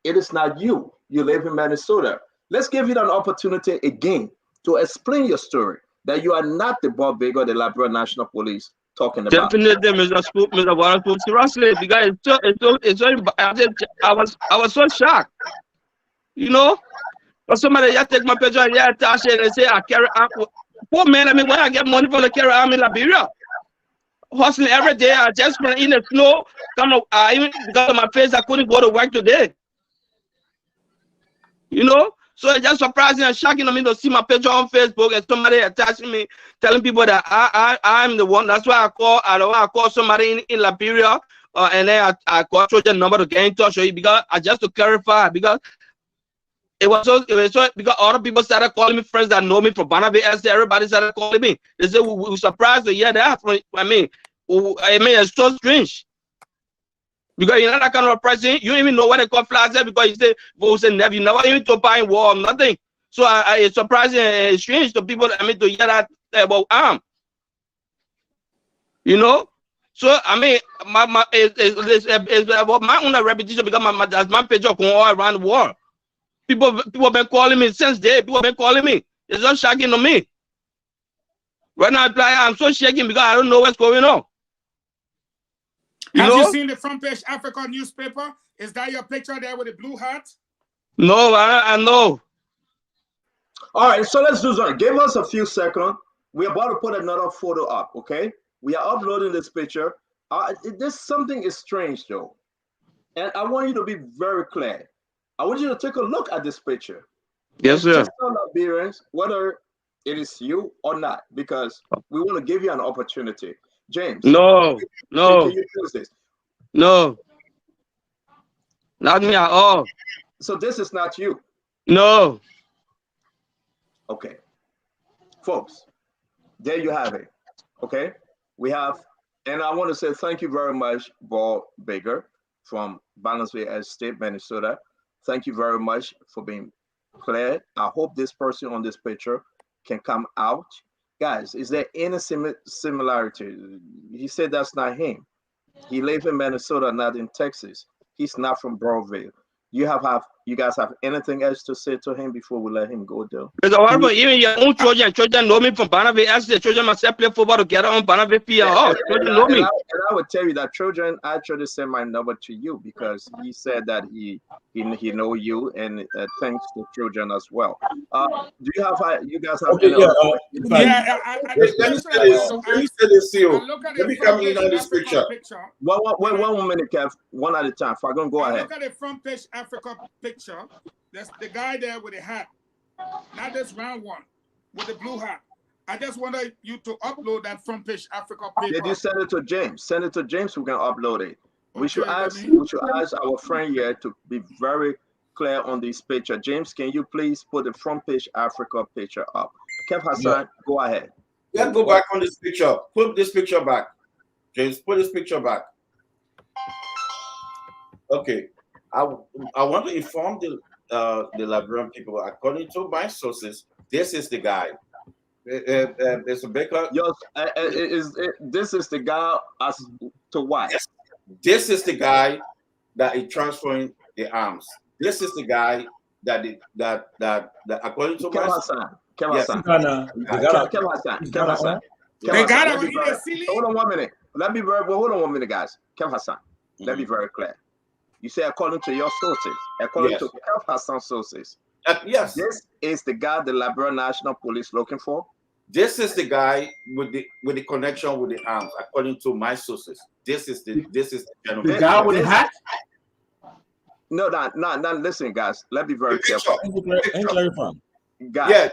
It is not you. You live in Minnesota. Let's give you an opportunity again to explain your story, that you are not the Bob Baker, the Liberia National Police talking about. Definitely, Mr. Spook, Mr. Waterpool. Seriously, because I was so shocked. You know? But somebody just take my picture and attach it and say I carry poor man, I mean, when I get money for the carry arm in Liberia. hustling every day. I just been in the snow. Even because of my face, I couldn't go to work today. You know, so it's just surprising and shocking to me to see my picture on Facebook and somebody attaching me, telling people that I'm the one. That's why I call somebody in Liberia, and then I call Trojan number to get in touch with you because just to clarify, because it was so because other people started calling me, friends that know me from Barnabas Estate. Everybody started calling me. They said we were surprised to hear that. It's so strange. Because you're not that kind of person. You don't even know what they call flags because you say, you never even to buy war, nothing. So it's surprising and strange to people, to hear that about arm. You know? So, it's about my own reputation because that's my picture going all around the world. People been calling me since day. People been calling me. It's just shocking to me. Right now, I'm so shaking because I don't know what's going on. Have you seen the Front Page Africa newspaper? Is that your picture there with the blue hat? No, I know. All right, so let's do something. Give us a few seconds. We're about to put another photo up, okay? We are uploading this picture. Something is strange, though. And I want you to be very clear. I want you to take a look at this picture. Yes, sir. Just tell Liberians whether it is you or not, because we want to give you an opportunity. James. No. Can you choose this? No. Not me at all. So this is not you? No. Okay. Folks, there you have it. Okay? We have, and I want to say thank you very much, Bob Baker from Barnabas Estate, Minnesota. Thank you very much for being clear. I hope this person on this picture can come out. Guys, is there any similarity? He said that's not him. He lives in Minnesota, not in Texas. He's not from Broadville. You guys have anything else to say to him before we let him go, though? Even your own children know me from Barnabas Estate. Children myself play football together on Barnabas PL. Children know me. And I would tell you that children actually sent my number to you because he said that he know you, and thanks to children as well. Do you guys have? Okay, Let me say this to you. Let me come in on this picture. One minute, Kev. One at a time. If I'm gonna go ahead. Look at the Front Page Africa picture. That's the guy there with the hat, not this round one with the blue hat. I just wanted you to upload that Front Page Africa paper. Did you send it to James? Send it to James. We can upload it. We should ask our friend here to be very clear on this picture. James, can you please put the Front Page Africa picture up? Kev Hassan, go ahead. Let's go back on this picture. Put this picture back. James, put this picture back. Okay. I want to inform the Liberian people. According to my sources, this is the guy. There's a Baker. This is the guy as to what? Yes. This is the guy that is transferring the arms. This is the guy that according to my sources. Hold on 1 minute. Hold on 1 minute, guys. Kev Hassan. Let me be very clear. You say according to your sources, according to Kev Hassan's sources. Yes. This is the guy the Liberia National Police looking for. This is the guy with the connection with the arms, according to my sources. This is the gentleman. The guy with the hat? No. Listen, guys. Let me be very careful. Guys,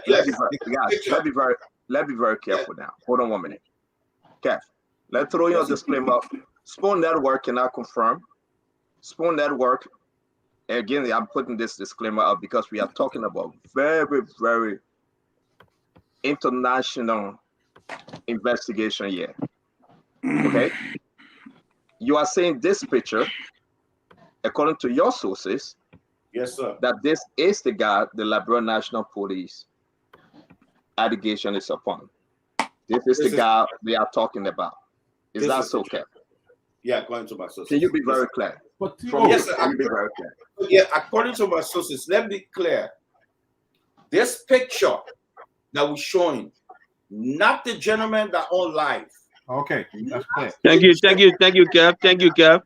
let me be very careful now. Hold on 1 minute. Kev, let's throw your disclaimer. Spoon Network cannot confirm. Spoon Network, again, I'm putting this disclaimer up because we are talking about very, very international investigation here. Okay? You are saying this picture, according to your sources, yes, sir, that this is the guy the Liberia National Police allegation is upon. This is the guy they are talking about. Is that so, Kev? Yeah, according to my sources. Can you be very clear? Yes, sir. Yeah, according to my sources, let me be clear. This picture that we're showing, not the gentleman that owned life. Okay, that's clear. Thank you, Kev. Thank you, Kev.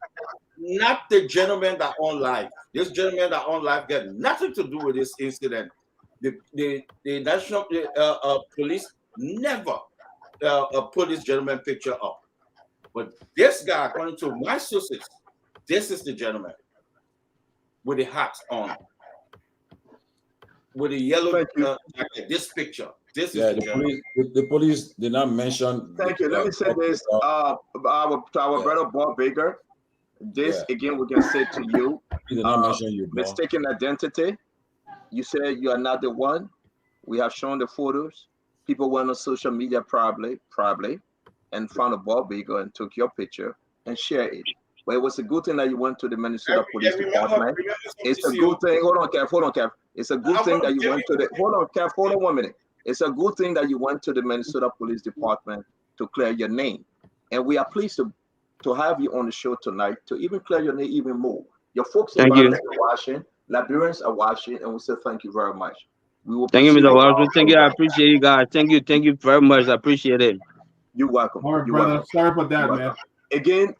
Not the gentleman that owned life. This gentleman that owned life got nothing to do with this incident. The national police never put this gentleman picture up. But this guy, according to my sources, this is the gentleman with the hat on, with the yellow jacket. This picture. This is the gentleman. The police did not mention. Thank you. Let me say this. Our brother Bob Baker. This again, we can say to you. He did not mention you, bro. Mistaken identity. You said you are not the one. We have shown the photos. People went on social media probably, and found a Bob Baker and took your picture and shared it. But it was a good thing that you went to the Minnesota Police Department. It's a good thing. Hold on, Kev. It's a good thing that you went to the. Hold on, Kev. Hold on 1 minute. It's a good thing that you went to the Minnesota Police Department to clear your name, and we are pleased to have you on the show tonight to even clear your name even more. Your folks in are watching, Liberians are watching, and we say thank you very much. We will thank you, Mr. Walter. Thank you. I appreciate you guys. Thank you very much. I appreciate it. You're welcome. All right, You're brother. welcome. Sorry about that, man. Again,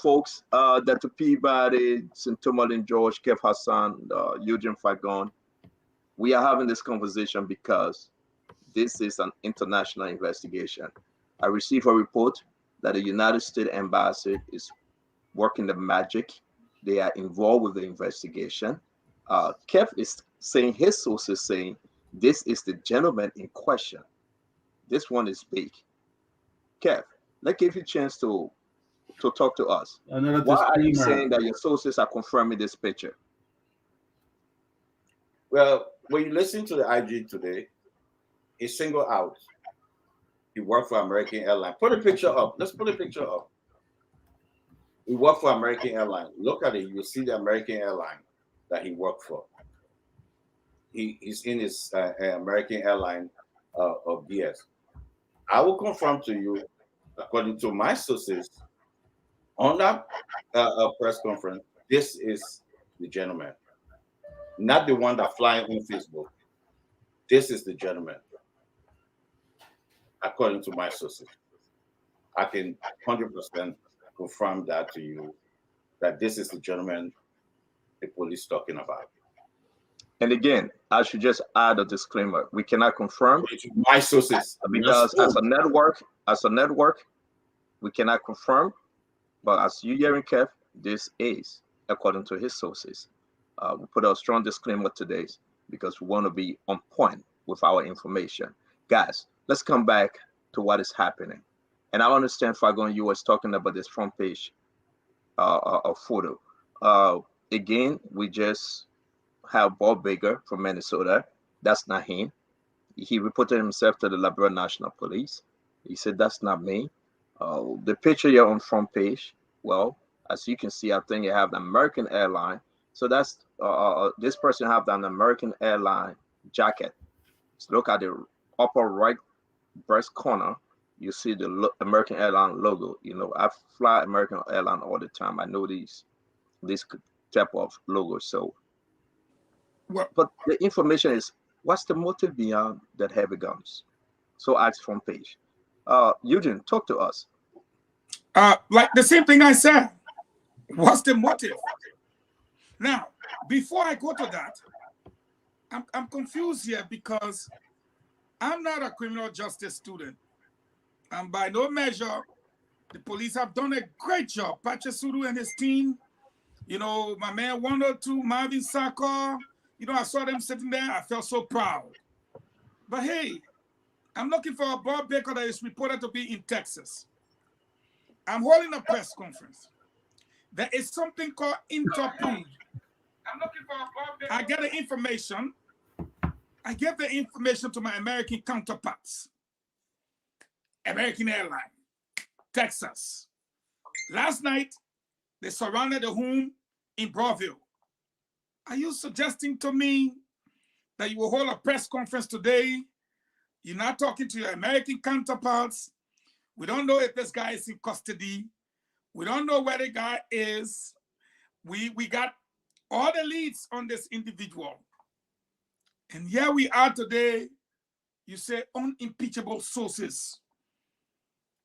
folks, Dr. Peabody, Sintomalin George, Kev Hassan, Eugene Fagon, we are having this conversation because this is an international investigation. I received a report that the United States Embassy is working the magic. They are involved with the investigation. Kev is saying, his sources saying, this is the gentleman in question. This one is big. Kev, let's give you a chance to talk to us. Why are you saying that your sources are confirming this picture? Well, when you listen to the IG today, he singled out. He worked for American Airlines. Put a picture up. Let's put a picture up. He worked for American Airlines. Look at it. You'll see the American Airline that he worked for. He's in his American Airline of BS. I will confirm to you, according to my sources, on that press conference, this is the gentleman, not the one that flying on Facebook. This is the gentleman, according to my sources. I can 100% confirm that to you, that this is the gentleman the police talking about. And again, I should just add a disclaimer. We cannot confirm my sources because as a network, we cannot confirm. But as you hearing, Kev, this is according to his sources. We put a strong disclaimer today because we want to be on point with our information. Guys, let's come back to what is happening. And I understand, Fagon, you was talking about this front page photo. Again, we just have Bob Baker from Minnesota. That's not him. He reported himself to the Liberia National Police. He said, that's not me. The picture here on front page, well, as you can see, I think you have the American Airline. So that's this person have an American Airline jacket. So look at the upper right breast corner. You see the American Airline logo. You know, I fly American Airline all the time. I know this type of logos. So, but the information is, what's the motive beyond that heavy guns? So ask front page. Eugene, talk to us. Like the same thing I said. What's the motive? Now, before I go to that, I'm confused here because I'm not a criminal justice student. And by no measure, the police have done a great job. Patrick Sudu and his team, you know, my man 102, Marvin Sakar, you know, I saw them sitting there. I felt so proud. But hey, I'm looking for a Bob Baker that is reported to be in Texas. I'm holding a press conference. There is something called Interpol. I'm looking for a Bob Baker. I get the information. I give the information to my American counterparts. American Airlines, Texas. Last night, they surrounded the home in Broadville. Are you suggesting to me that you will hold a press conference today? You're not talking to your American counterparts. We don't know if this guy is in custody. We don't know where the guy is. We got all the leads on this individual. And here we are today. You say unimpeachable sources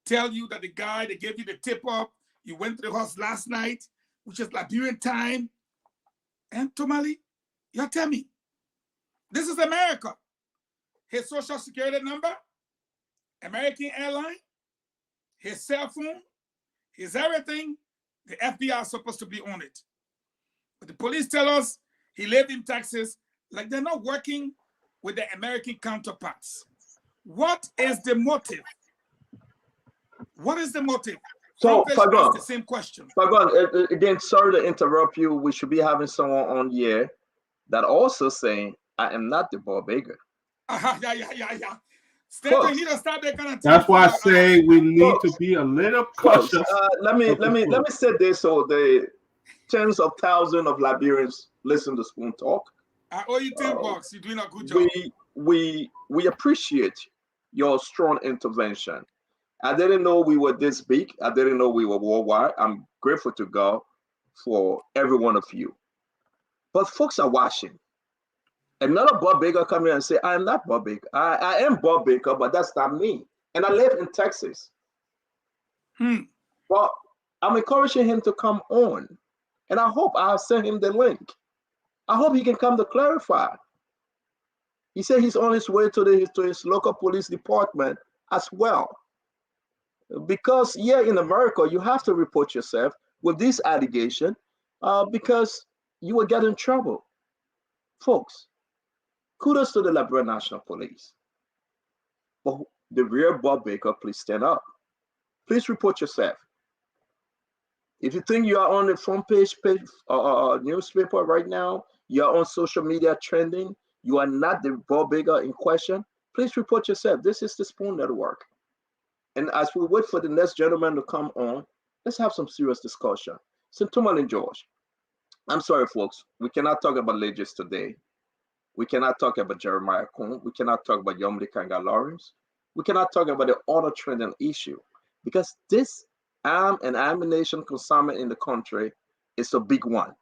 tell you that the guy that gave you the tip up, you went to the house last night, which is Liberian time. And Tomali, you tell me, this is America. His social security number, American Airline, his cell phone, He's everything. The FBI is supposed to be on it. But the police tell us he lived in Texas, like they're not working with their American counterparts. What is the motive? What is the motive? So, Fagon, the same question. Fagon, again, sorry to interrupt you. We should be having someone on here that also saying, I am not the Bob Baker. Yeah. Stephen, you need to stop that kind of That's why I say we need to be a little cautious. Let me say this so the tens of thousands of Liberians listen to Spoon Talk. I owe you $10. You're doing a good job. We appreciate your strong intervention. I didn't know we were this big. I didn't know we were worldwide. I'm grateful to God for every one of you. But folks are watching. Another Bob Baker come here and say, I am not Bob Baker. I am Bob Baker, but that's not me. And I live in Texas. But I'm encouraging him to come on. And I hope I'll send him the link. I hope he can come to clarify. He said he's on his way to his local police department as well. Because in America, you have to report yourself with this allegation because you will get in trouble. Folks, kudos to the Liberian National Police. But the real Bob Baker, please stand up. Please report yourself. If you think you are on the front page newspaper right now, you are on social media trending, you are not the Bob Baker in question, please report yourself. This is the Spoon Network. And as we wait for the next gentleman to come on, let's have some serious discussion. Sintomal and George, I'm sorry, folks. We cannot talk about Legis today. We cannot talk about Jeremiah Cohn. We cannot talk about Yomdi Kanga Lawrence. We cannot talk about the other trending issue because this arm and ammunition consignment in the country is a big one.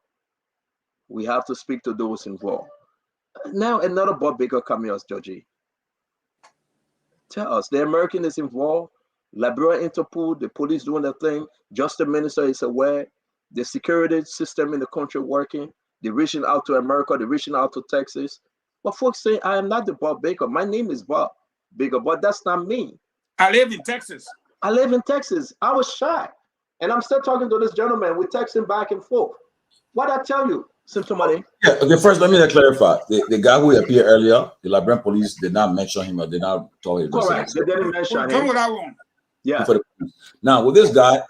We have to speak to those involved. Now, another Bob Baker coming us, Georgie. Tell us, the American is involved. Liberia Interpol, the police doing their thing. Justice Minister is aware. The security system in the country working. They're reaching out to America. They're reaching out to Texas. But folks say, I am not the Bob Baker. My name is Bob Baker, but that's not me. I live in Texas. I live in Texas. I was shy. And I'm still talking to this gentleman. We're texting back and forth. What I tell you, Sintomale? Yeah, okay, first, let me clarify. The guy who appeared earlier, the Liberian police did not mention him or did not tell him. Correct. They didn't mention him. Come with that one. Yeah. Now, with this guy,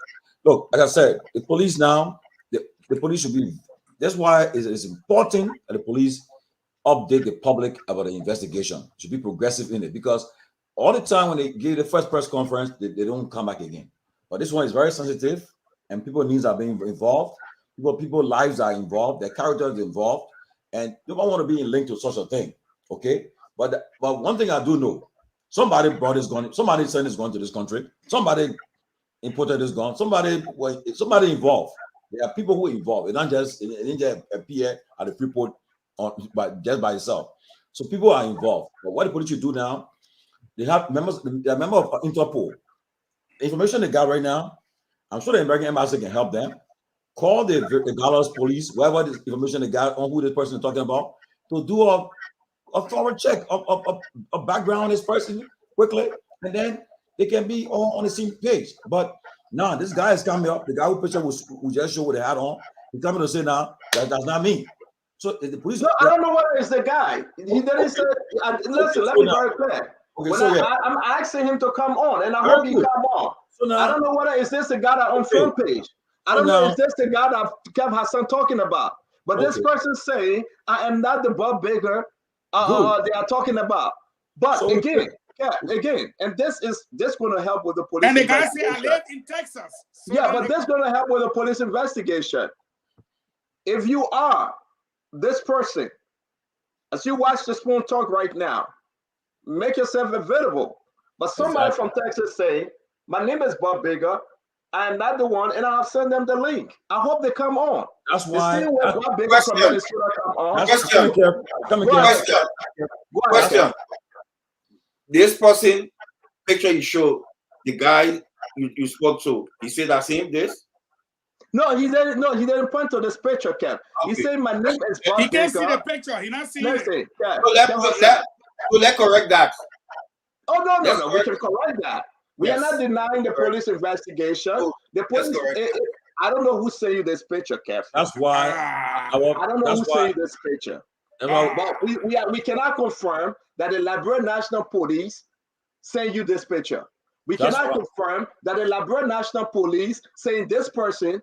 look, like I said, the police now, the police should be, that's why it's important that the police update the public about the investigation. Should be progressive in it because all the time when they give the first press conference, they don't come back again. But this one is very sensitive and people's needs are being involved. People's lives are involved, their characters involved, and you don't want to be linked to such a thing. Okay. But one thing I do know, somebody brought this gun, somebody sent this gun to this country, somebody imported this gun, somebody involved. There are people who are involved. It didn't just appear at the Freeport just by itself. So people are involved. But what the police should do now, they are members of Interpol. The information they got right now, I'm sure the American Embassy can help them. Call the Gallows police, whatever the information they got on who this person is talking about, to do a thorough check a background on this person quickly, and then they can be on the same page. But no, this guy is coming up. The guy who just showed what they had on, he's coming to say now that's not me. So the police. No, I don't know whether it's the guy. He didn't say. Listen, let me be very clear. Okay, I'm asking him to come on, and I hope he come on. So now, I don't know whether it's this the guy that on front page. I don't know if this the guy that Kev Hassan talking about. But this person saying, I am not the Bob Baker they are talking about. But so, again, and this going to help with the police. And the guy say, I live in Texas. So yeah, but this going to help with the police investigation. If you are this person, as you watch the Spoon Talk right now, make yourself available. But somebody from Texas saying, my name is Bob Baker. I am not the one, and I'll send them the link. I hope they come on. That's why. Question. This person, picture you show, the guy you spoke to, he said that's him, this? No, he didn't. No, he didn't point to this picture, Kev. Okay. He said my name is Bob Baker. He can't see the picture. He not seeing it. Let's correct that. Oh, no. We can correct that. We Yes. are not denying the police investigation. The That's police. correct. I don't know who sent you this picture, Kev. That's why I don't know who sent you this picture. But we cannot confirm that the Liberia National Police sent you this picture. We That's cannot why- confirm that the Liberia National Police saying this person,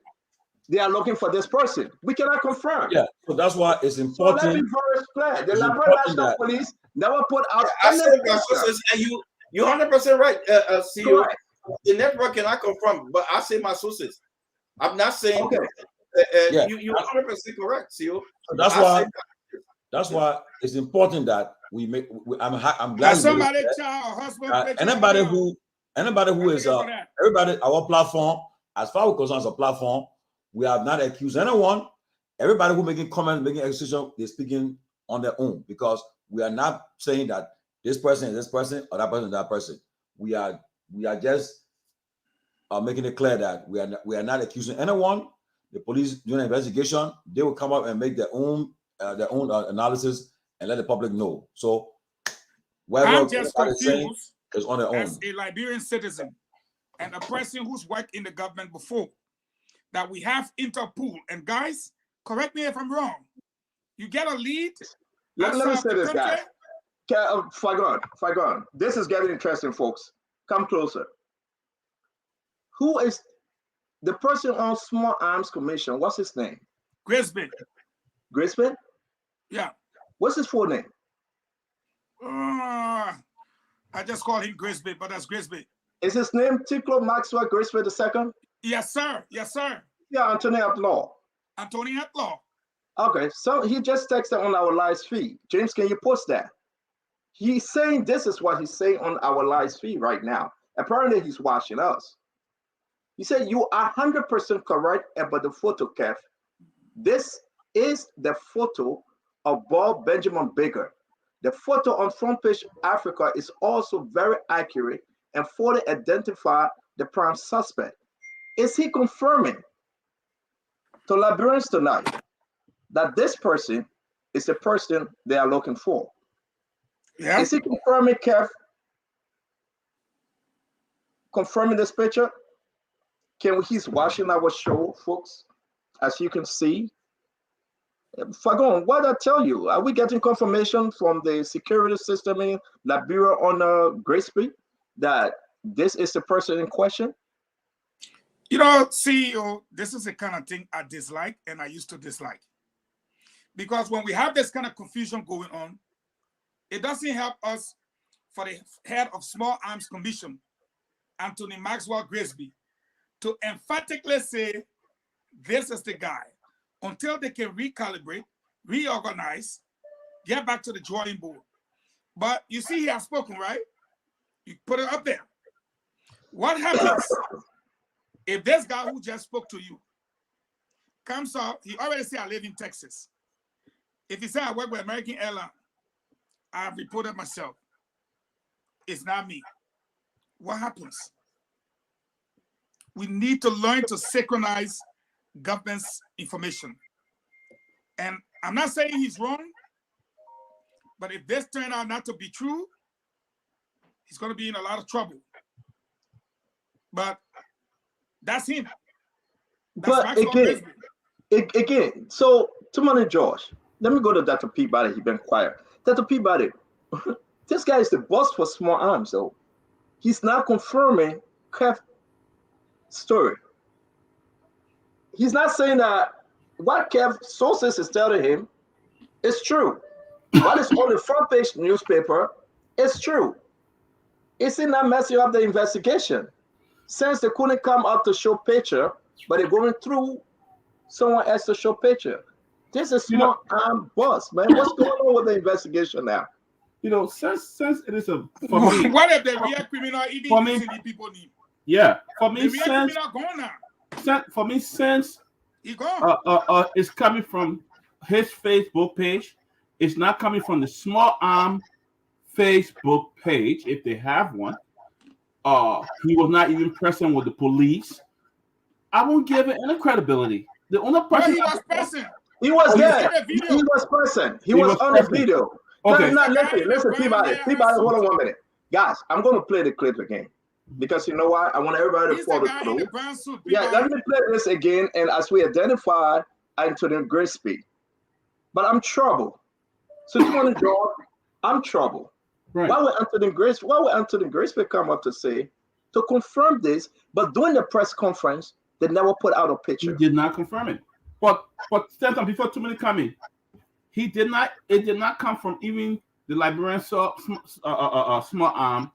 they are looking for this person. We cannot confirm. Yeah, so that's why it's So important. let me very clear. The It's Liberia important National that- Police never put out I any said my picture. sources, and you're 100% right, CEO. Correct. The network cannot confirm, but I say my sources. I'm not saying. Okay. Yeah. You're 100% correct, CEO. So that's I why say it's important that we make. I'm glad. Has you somebody raised that. child or husband picture Anybody on who is for that. everybody, our platform, as far as concerned as a platform, we have not accused anyone. Everybody who making comments, making accusation, they're speaking on their own, because we are not saying that this person is this person or that person is that person. We are just making it clear that we are not accusing anyone. The police doing an investigation, they will come up and make their own analysis and let the public know. So whatever I'm just everybody is saying confused is on their own. as a Liberian citizen and a person who's worked in the government before, that we have Interpol. And guys, correct me if I'm wrong. You get a lead. Let me outside say the this, country, guys. Fagon. This is getting interesting, folks. Come closer. Who is the person on Small Arms Commission? What's his name? Grisby. Grisby? Yeah. What's his full name? I just call him Grisby, but that's Grisby. Is his name Tiklo Maxwell Grisby II? Yes, sir. Yes, sir. Yeah, Anthony Outlaw. Anthony Outlaw. Okay, so he just texted on our live feed. James, can you post that? He's saying this is what he's saying on our live feed right now. Apparently, he's watching us. He said, you are 100% correct about the photo, Kev. This is the photo of Bob Benjamin Baker. The photo on Front Page Africa is also very accurate and fully identify the prime suspect. Is he confirming to Liberians tonight that this person is the person they are looking for? Yeah. Is he confirming, Kev? Confirming this picture? He's watching our show, folks, as you can see. Fagon, what I tell you? Are we getting confirmation from the security system in Liberia on Grisby that this is the person in question? You know, CEO, this is the kind of thing I dislike and I used to dislike. Because when we have this kind of confusion going on, it doesn't help us for the head of Small Arms Commission, Anthony Maxwell Grisby, to emphatically say, this is the guy, until they can recalibrate, reorganize, get back to the drawing board. But you see, he has spoken, right? You put it up there. What happens if this guy who just spoke to you comes out, he already said, I live in Texas. If he said, I work with American Airlines, I've reported myself. It's not me. What happens? We need to learn to synchronize government's information. And I'm not saying he's wrong, but if this turned out not to be true, he's going to be in a lot of trouble. But that's him. That's but again, so Timon George, let me go to Dr. Peabody. He's been quiet. Dr. Peabody, this guy is the boss for Small Arms, though. He's not confirming Kev's story. He's not saying that what Kev's sources is telling him is true. What is on the Front Page newspaper is true. Is it not messing up the investigation? Since they couldn't come up to show picture, but they're going through someone else to show picture. This is Small Arm boss, man. What's going on with the investigation now? You know, since it is a for me, what if the real criminal even using the people need? Yeah, for me, the real criminal gone now. For me, since he gone. It's coming from his Facebook page. It's not coming from the Small Arm Facebook page, if they have one. He was not even present with the police. I won't give it any credibility. The only person he was present. He was there. He was present. He was on the video. Okay. No, listen, Peabody, hold on 1 minute. Guys, I'm going to play the clip again. because you know what? I want everybody to He's the follow guy in the through. brown suit. Yeah, Peabody. let me play this again, and as we identify Anthony Grisby. But I'm troubled. So you want to draw? I'm troubled. Right. Why would Anthony Grisby come up to say to confirm this? But during the press conference, they never put out a picture. He did not confirm it. But Stanton, before 2 minutes coming, he did not. It did not come from even the Liberian small arm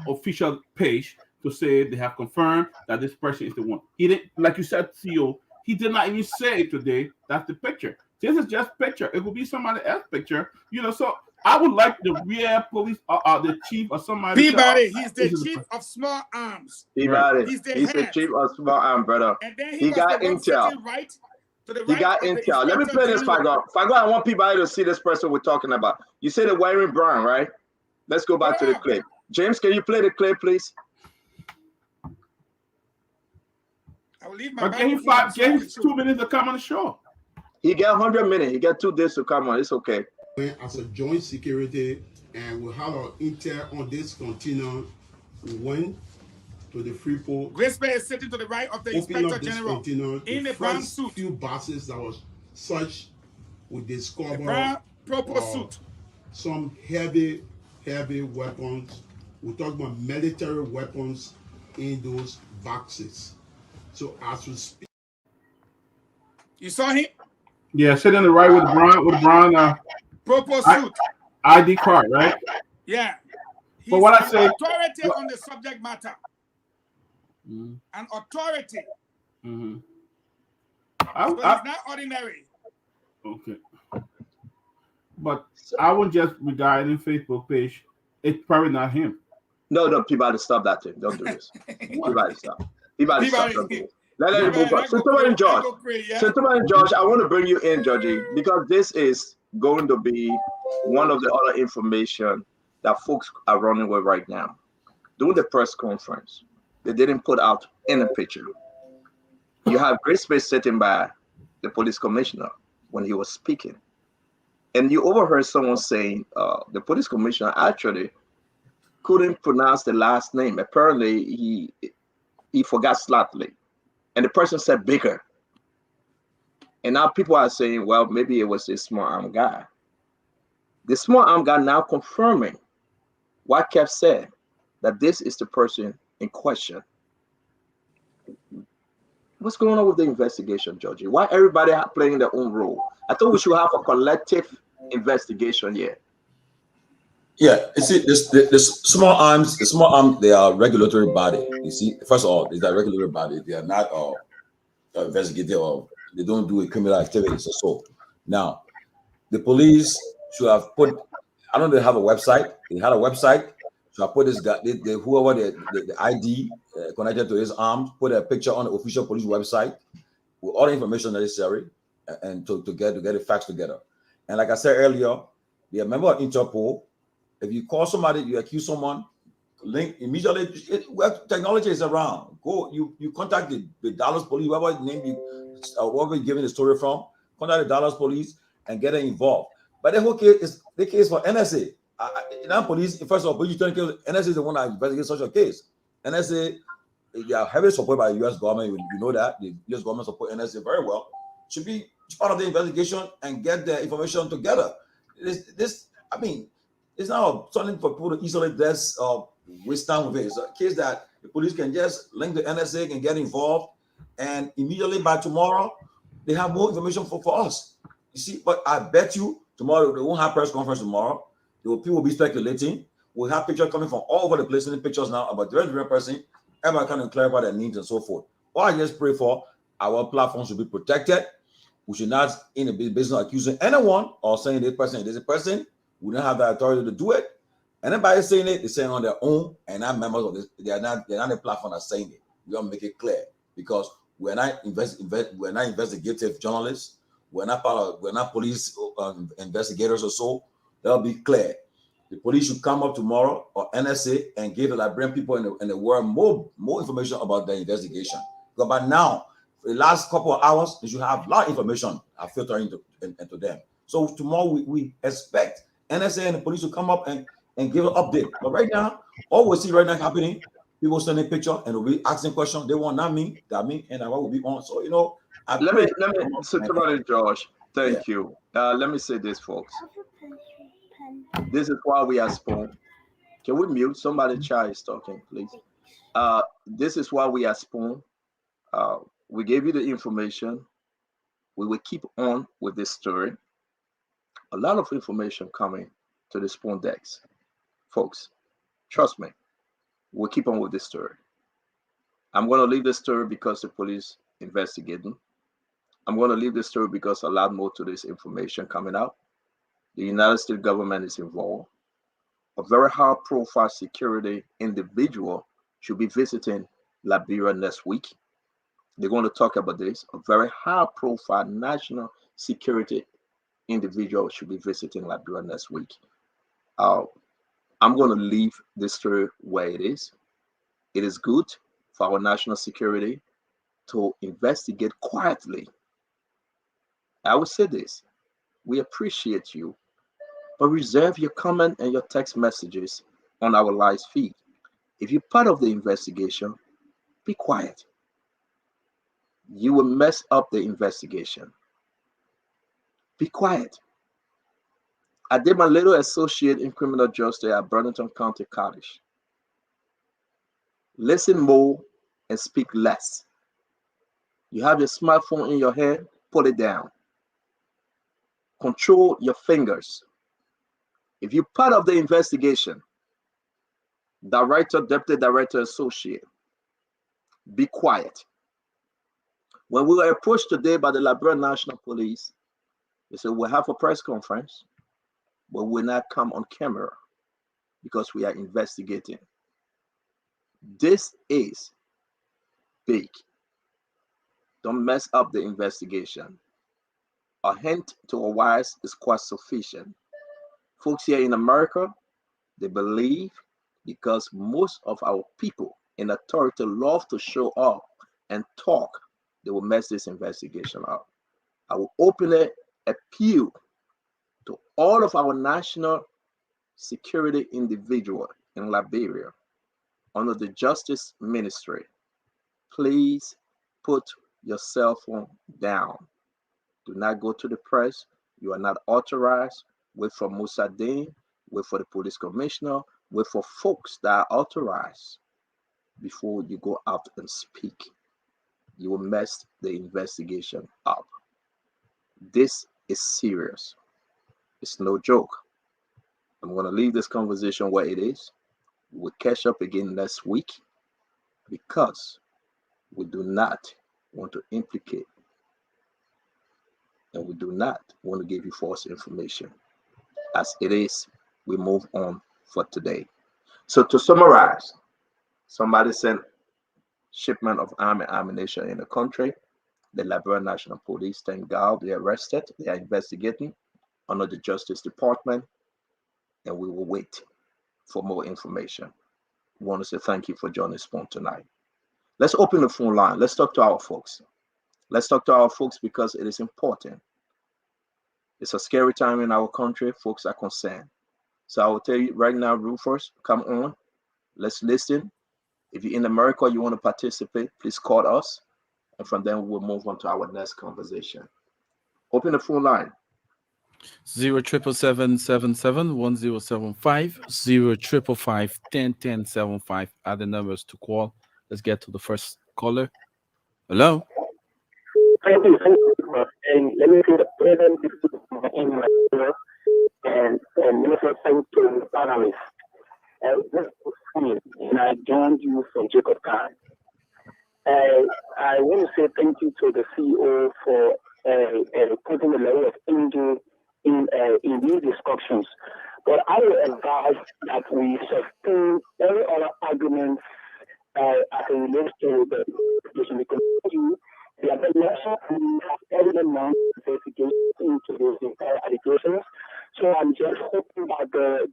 official page to say they have confirmed that this person is the one. He didn't, like you said, CEO. He did not even say today that's the picture. This is just picture. It will be somebody else's picture, you know. So I would like the real police, the chief or somebody. Peabody, he's the chief of small arms. Peabody, He's the he's the head. chief of small arm, brother. And then He was got the one intel. sitting right to the He right got of the intel. Let me play this, Inspector General. Fago. Fago, I want Peabody to see this person we're talking about. You said they're wearing brown, right? Let's go back to the clip. James, can you play the clip, please? I will leave my But gave him 2 minutes to come on the show. He got 100 minutes. He got 2 days to come on. It's okay. As a joint security, and we have our intel on this container. We went to the Freeport. Grisby is sitting to the right of the Open Inspector up this General container. in the brown suit. Few buses that was searched, we discovered The brown purple suit. some heavy weapons. We talk about military weapons in those boxes. So as we speak, You saw him? Yeah, sitting on the right with brown Purple suit. ID card, right? Yeah. He's But what I an say, authority on the subject matter. An authority. Mm-hmm. So he's not ordinary. Okay. But I would just regard any Facebook page. It's probably not him. No, Peabody, stop that thing. Don't do this. Peabody, stop. Peabody, stop. Don't do this. Let it move on. Gentleman and George. Gentleman and George, I want to bring you in, Georgie, because this is going to be one of the other information that folks are running with right now. During the press conference, they didn't put out any picture. You have Grisby sitting by the police commissioner when he was speaking. And you overheard someone saying the police commissioner actually couldn't pronounce the last name. Apparently, he forgot slightly. And the person said bigger. And now people are saying, well, maybe it was a small arm guy. The small arm guy now confirming what Kev said, that this is the person in question. What's going on with the investigation, Georgie? Why everybody playing their own role? I thought we should have a collective investigation here. Yeah, you see, the small arms, they are regulatory body. You see, first of all, it's a regulatory body. They are not investigative, or they don't do criminal activities or so. Now, the police should have put, I don't know, they have a website. They had a website. So I put this guy, whoever the ID connected to his arms, put a picture on the official police website with all the information necessary and to get the facts together. And like I said earlier, they are a member of Interpol. If you call somebody, you accuse someone, link immediately. Technology is around. Go, you contact the Dallas police, whoever name you, whoever you're giving the story from, contact the Dallas police and get them involved. But the whole case is the case for NSA. Police, first of all, NSA is the one that investigates such a case. NSA, they are heavily supported by the U.S. government. You know that the U.S. government support NSA very well. Should be part of the investigation and get the information together. It's not something for people to easily waste time with it. It's a case that the police can just link the NSA, can get involved, and immediately by tomorrow, they have more information for us. You see, but I bet you tomorrow, they won't have press conference tomorrow. People will be speculating. We'll have pictures coming from all over the place, in pictures now about the real person. Everybody kind of clarify their needs and so forth. What I just pray for, our platform should be protected. We should not in the business of accusing anyone or saying this person is a person. We don't have the authority to do it. Anybody saying it, they're saying on their own, and not members of this. They're not the platform that's saying it. We want to make it clear because we're not we're not investigative journalists. We're not police investigators or so. That'll be clear. The police should come up tomorrow or NSA and give the Liberian people in the world more information about the investigation. Because by now, for the last couple of hours, they should have a lot of information filtering into them. So tomorrow we expect NSA and the police to come up and give an update. But right now, all we see right now happening People sending picture and will be asking questions. They want not me, that me, and I will be on. So let me so Tomorrow Josh, thank you. Let me say this, folks. This is why we are Spoon. Can we mute? Somebody child is talking, please. This is why we are Spoon. We gave you the information. We will keep on with this story. A lot of information coming to the Spoon decks. Folks, trust me, we'll keep on with this story. I'm going to leave this story because the police investigating. I'm going to leave this story because a lot more to this information coming out. The United States government is involved. A very high-profile security individual should be visiting Liberia next week. They're going to talk about this. A very high-profile national security individual should be visiting Liberia next week. I'm going to leave this story where it is. It is good for our national security to investigate quietly. I will say this. We appreciate you, but reserve your comment and your text messages on our live feed. If you're part of the investigation, be quiet. You will mess up the investigation. Be quiet. I did my little associate in criminal justice at Burlington County College. Listen more and speak less. You have your smartphone in your hand, put it down. Control your fingers. If you're part of the investigation, director, deputy director, associate, be quiet. When we were approached today by the Liberia National Police, they said we'll have a press conference, but we'll not come on camera because we are investigating. This is big. Don't mess up the investigation. A hint to a wise is quite sufficient. Folks here in America, they believe because most of our people in authority love to show up and talk, they will mess this investigation up. I will openly appeal to all of our national security individuals in Liberia under the Justice Ministry. Please put your cell phone down. Do not go to the press. You are not authorized. Wait for Musadin. Wait for the police commissioner. Wait for folks that are authorized before you go out and speak. You will mess the investigation up. This is serious. It's no joke. I'm going to leave this conversation where it is. We'll catch up again next week because we do not want to implicate and we do not want to give you false information. As it is, we move on for today. So to summarize, somebody sent shipment of arms and ammunition in the country. The Liberia National Police, thank God, they arrested. They are investigating under the Justice Department, and we will wait for more information. We want to say thank you for joining Spoon tonight. Let's open the phone line. Let's talk to our folks. Let's talk to our folks because it is important. It's a scary time in our country. Folks are concerned. So I will tell you right now, Rufus, come on. Let's listen. If you're in America, you want to participate, please call us. And from then we'll move on to our next conversation. Open the phone line. 077771075 055101075 are the numbers to call. Let's get to the first caller. Hello. Thank you. And let me say the present in my ear and let me say thank you to the panelists. And I joined you from Jacob Khan. I want to say thank you to the CEO for putting a level of engine in these discussions. But I will advise that we sustain every other argument as it relates to the investigation because the national police have evident investigation into those entire allegations. So I'm just hoping that the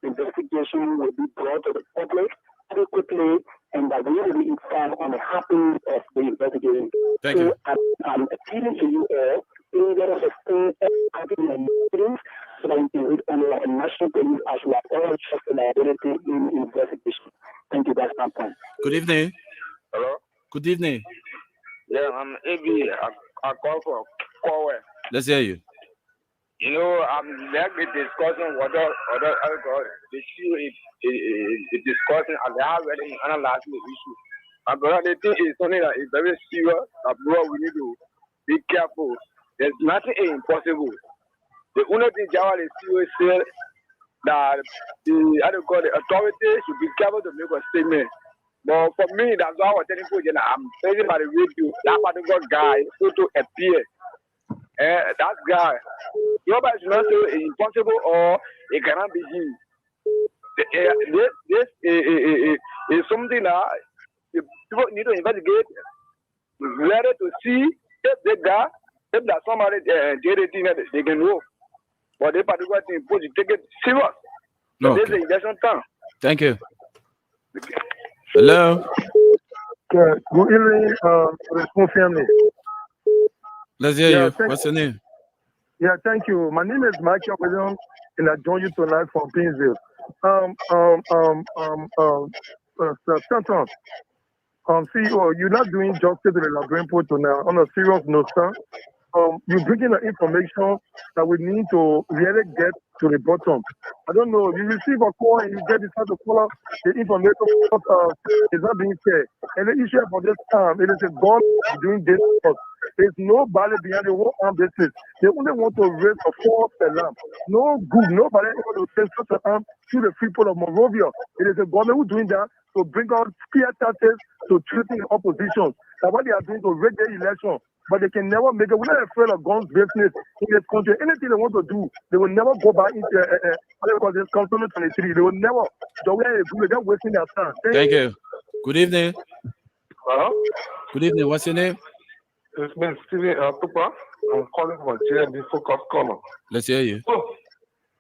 investigation will be brought to the public adequately and that we will be informed on the happenings of the investigation. Thank you. I'm appealing to you all to let us sustain every argument so that we can read under the national police as we are all trust and liability in investigation. Thank you, that's my point. Good evening. Hello? Good evening. Yeah, I'm AB. I call for Kowe. Let's hear you. You know, I'm like the discussion other alcohol. The issue is discussing and they are already analyzing the issue. And brother, the thing is something that is very serious. Bro, we need to be careful. There's nothing impossible. The only thing Jawal is serious is that the authority should be careful to make a statement. But for me, that's why I was telling you, I'm facing by the radio. That particular guy to appear. That guy, nobody should not say it's impossible or it cannot be him. This is something that people need to investigate, ready to see if the guy, if that somebody did anything that they can know. But the particular thing, put you take it serious. So Okay. this is election time. Thank you. Hello. Good evening, the small family. Let's hear Yeah, you. thank- What's your name? Yeah, thank you. My name is Michael Williams, and I join you tonight from Painesville. Stanton, CEO, you're not doing justice to the Labrador Port tonight. On a serious note, sir, you're bringing the information that we need to really get to the bottom. I don't know. You receive a call and you get this to follow the information is not being shared. And the issue for this time, it is a God doing this. There's nobody behind the whole arm business. They only want to raise a false alarm. No good. Nobody able to send such an arm to the people of Monrovia. It is the government who's doing that to bring out fear tactics to threaten the opposition. That's what they are doing to rig the election. But they can never make it. We're not afraid of guns business in this country. Anything they want to do, they will never go back into this council 23. They will never. They're wasting their time. Thank you. Good evening. Hello? Good evening. What's your name? It's been Steven Tupa. I'm calling from JNB Focus Corner. Let's hear you. So,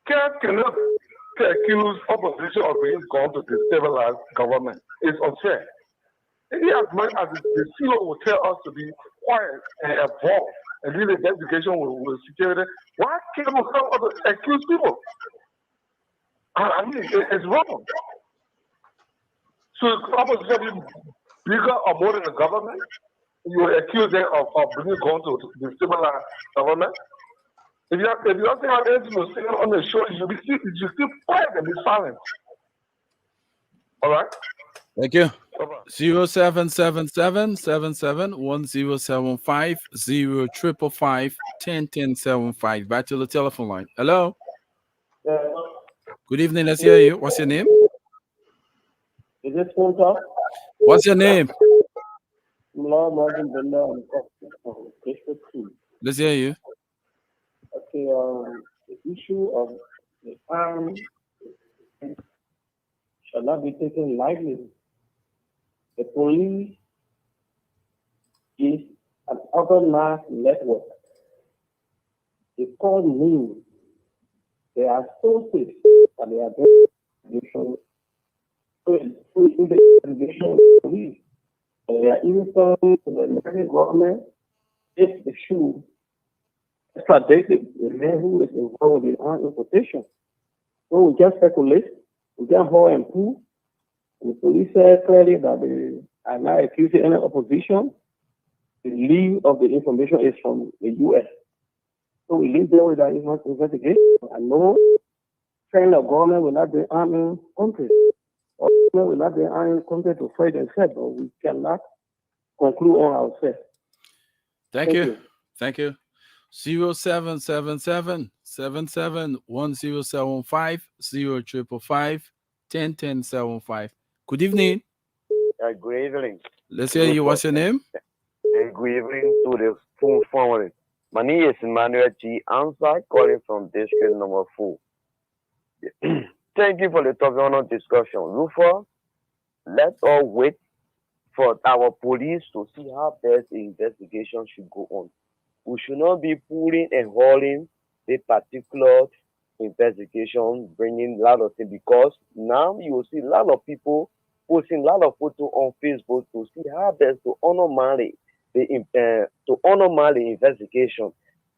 cannot accuse opposition of being gone to destabilize government. It's unfair. Maybe as much as the CEO will tell us to be quiet and evolve and do the investigation with security, why can't we come up to accuse people? I mean, it's wrong. So opposition be bigger or more than the government? You accuse them of being gone to destabilize government? If you don't think about anything to say on the show, you should still quiet and be silent. All right? Thank you. 0777-77-1075 055-101075. Back to the telephone line. Hello. Good evening. Let's hear you. What's your name? Is this phone talk? What's your name? Lord Morgan Bella, District 2. Let's hear you. Okay, the issue of the arm shall not be taken lightly. The police is an organized network. They call me. They are associates and they are doing investigation police. And they are even telling to the American government if the shoe extradited the man who is involved in armed importation. So we can speculate, we can hold and prove. The police said clearly that they are not accusing any opposition. The lead of the information is from the U.S. So we leave them with that investigation. I know saying the government will not be arming countries. Or government will not be arming countries to fight themselves, but we cannot conclude on ourselves. Thank you. Thank you. 0777-77-1075 055-101075. Good evening. Good evening. Let's hear you. What's your name? Good evening to the full family. My name is Emmanuel G. Answer, calling from district number 4. Thank you for the topic on discussion. Rufus, let's all wait for our police to see how best the investigation should go on. We should not be pulling and hauling a particular investigation, bringing a lot of things, because now you will see a lot of people posting a lot of photos on Facebook to see how best to honor the investigation.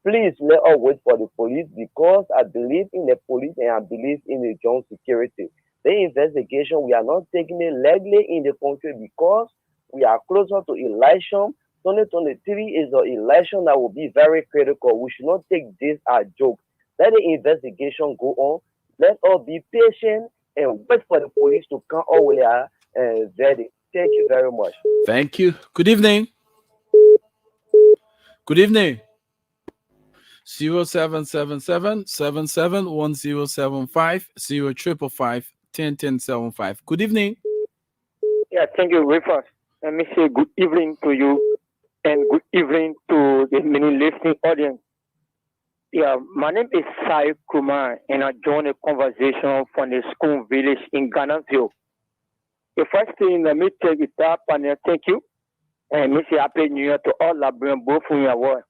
Please let us wait for the police, because I believe in the police and I believe in the joint security. The investigation, we are not taking it legally in the country because we are closer to election. 2023 is an election that will be very critical. We should not take this as a joke. Let the investigation go on. Let us be patient and wait for the police to come out with their verdict. Thank you very much. Thank you. Good evening. Good evening. 0777-771075 0555-101075. Good evening. Yeah, thank you, Rufus. Let me say good evening to you and good evening to the many listening audience. Yeah, my name is Sai Kumar, and I joined a conversation from the school village in Ghanaville. The first thing, let me take it up and thank you. And me say Happy New Year to all Liberians, both in your world.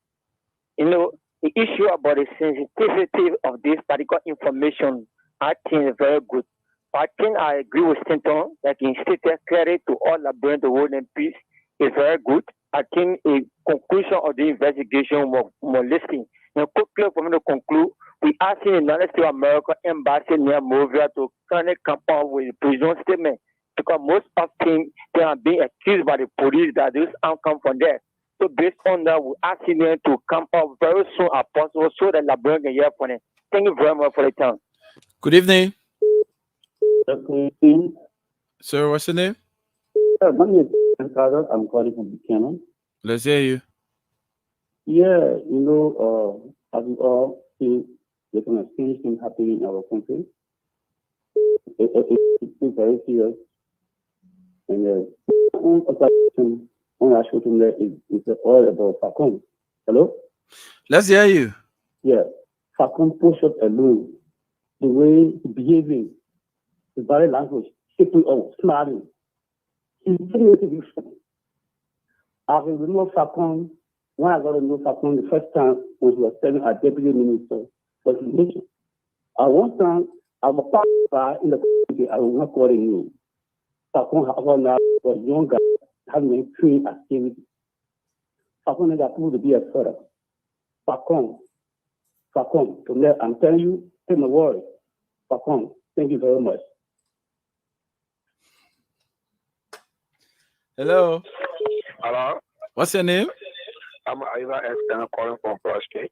You know, the issue about the sensitivity of this particular information, I think is very good. I think I agree with Stanton that in state credit to all Liberians to hold in peace is very good. I think a conclusion of the investigation was listening. And quickly for me to conclude, we asked the United States of America Embassy near Movia to kind of come up with a prison statement because most of them they are being accused by the police that this outcome from there. So based on that, we ask them to come up very soon as possible so that Liberians can hear from it. Thank you very much for the time. Good evening. Sir, what's your name? My name is Ricardo. I'm calling from Buchanan. Let's hear you. Yeah, you know, as we all see, there's an strange thing happening in our country. It's very serious. And the I showed him there is all about Facon. Hello? Let's hear you. Yeah. Facon pushed up alone. The way he's behaving, his body language, shaking out, smiling. He's very useful. I will know Facon. When I got to know Facon the first time when he was serving as deputy minister for the nation. At one time, I was part in the community, I was not calling you. Facon was younger, having been trained as activity. Facon never proved to be a father. Facon, I'm telling you, take my word. Facon, thank you very much. Hello. Hello. What's your name? I'm Ivan Esther calling from Prostrate.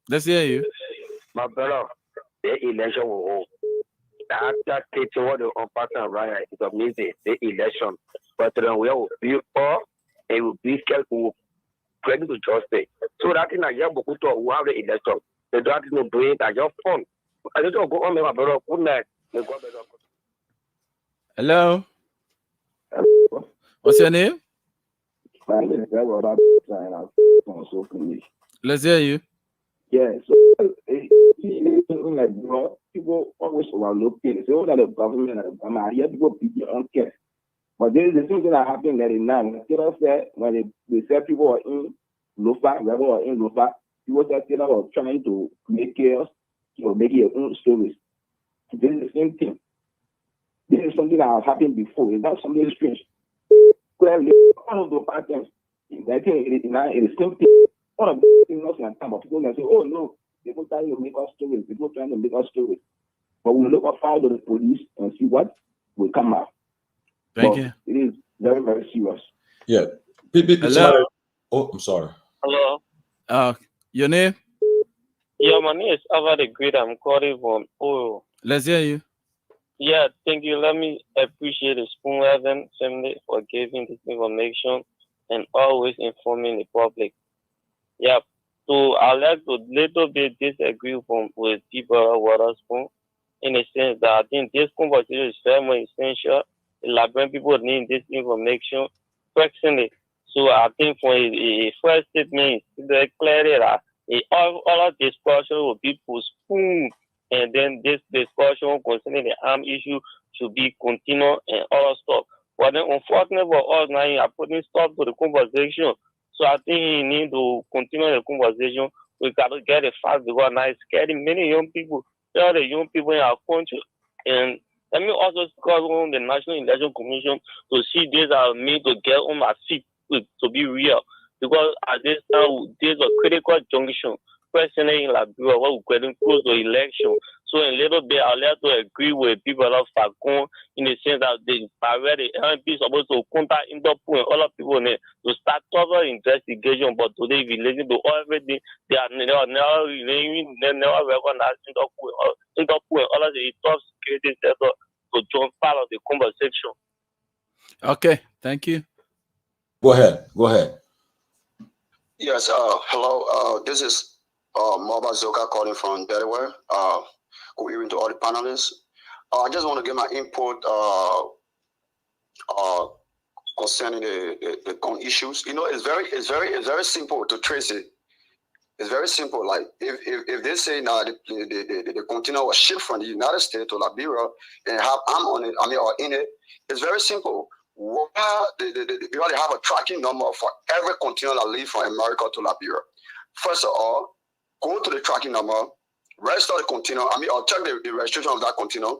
Let's hear you. My brother, the election will hold. After taking what the unpatterned right, it amazing, the election. But then we will be all and will be careful, ready to justice. So that in a year, we have the election. They don't have to bring it at your phone. I don't go on, my brother. Good night. Hello. What's your name? Let's hear you. Yeah, so like bro, people always overlook things. They all that the government and I hear people don't care. But there is the thing that happened that in now. Instead say when they say people are in Lofa, rebel are in Lofa, people say they are trying to make chaos or make your own stories. This is the same thing. This is something that has happened before. It's not something strange. Clearly, all of the patterns, I think it is the same thing. All of the things not time, but people can say, oh no, people trying to make us stories, people trying to make us stories. But we look out of the police and see what will come out. Thank you. It is very, very serious. Yeah. Hello. Oh, I'm sorry. Hello. Your name? Yeah, my name is Ava the Great. I'm calling from Oyo. Let's hear you. Yeah, thank you. Let me appreciate the Spoon Heaven family for giving this information and always informing the public. Yeah, so I'd like to little bit disagree with people Waterspoon in the sense that I think this conversation is very much essential. The Liberian people need this information personally. So I think for a first statement, it's clearly that all of discussion will be postponed, and then this discussion concerning the arm issue should be continued and all stuff. But then unfortunately for us now, you are putting stop to the conversation. So I think you need to continue the conversation. We got to get it fast because now it's scaring many young people, all the young people in our country. And let me also call on the National Election Commission to see this as me to get on my feet to be real. Because at this time, there's a critical junction. president in Liberia, what we're getting close to election. So in a little bit, I'll have to agree with people of Falcon in the sense that the MP supposed to contact Interpol and other people to start thorough investigation. But today, if you listen to everything, they never recognize Interpol and others in the top security sector to join part of the conversation. Okay, thank you. Go ahead. Go ahead. Yes, hello. This is Moba Zoka calling from Delaware. Good evening to all the panelists. I just want to give my input concerning the gun issues. You know, it's very simple to trace it. It's very simple. Like if they say now the container was shipped from the United States to Liberia and have arm on it, or in it, it's very simple. You already have a tracking number for every container that leaves from America to Liberia. First of all, go to the tracking number, register the container, or check the registration of that container,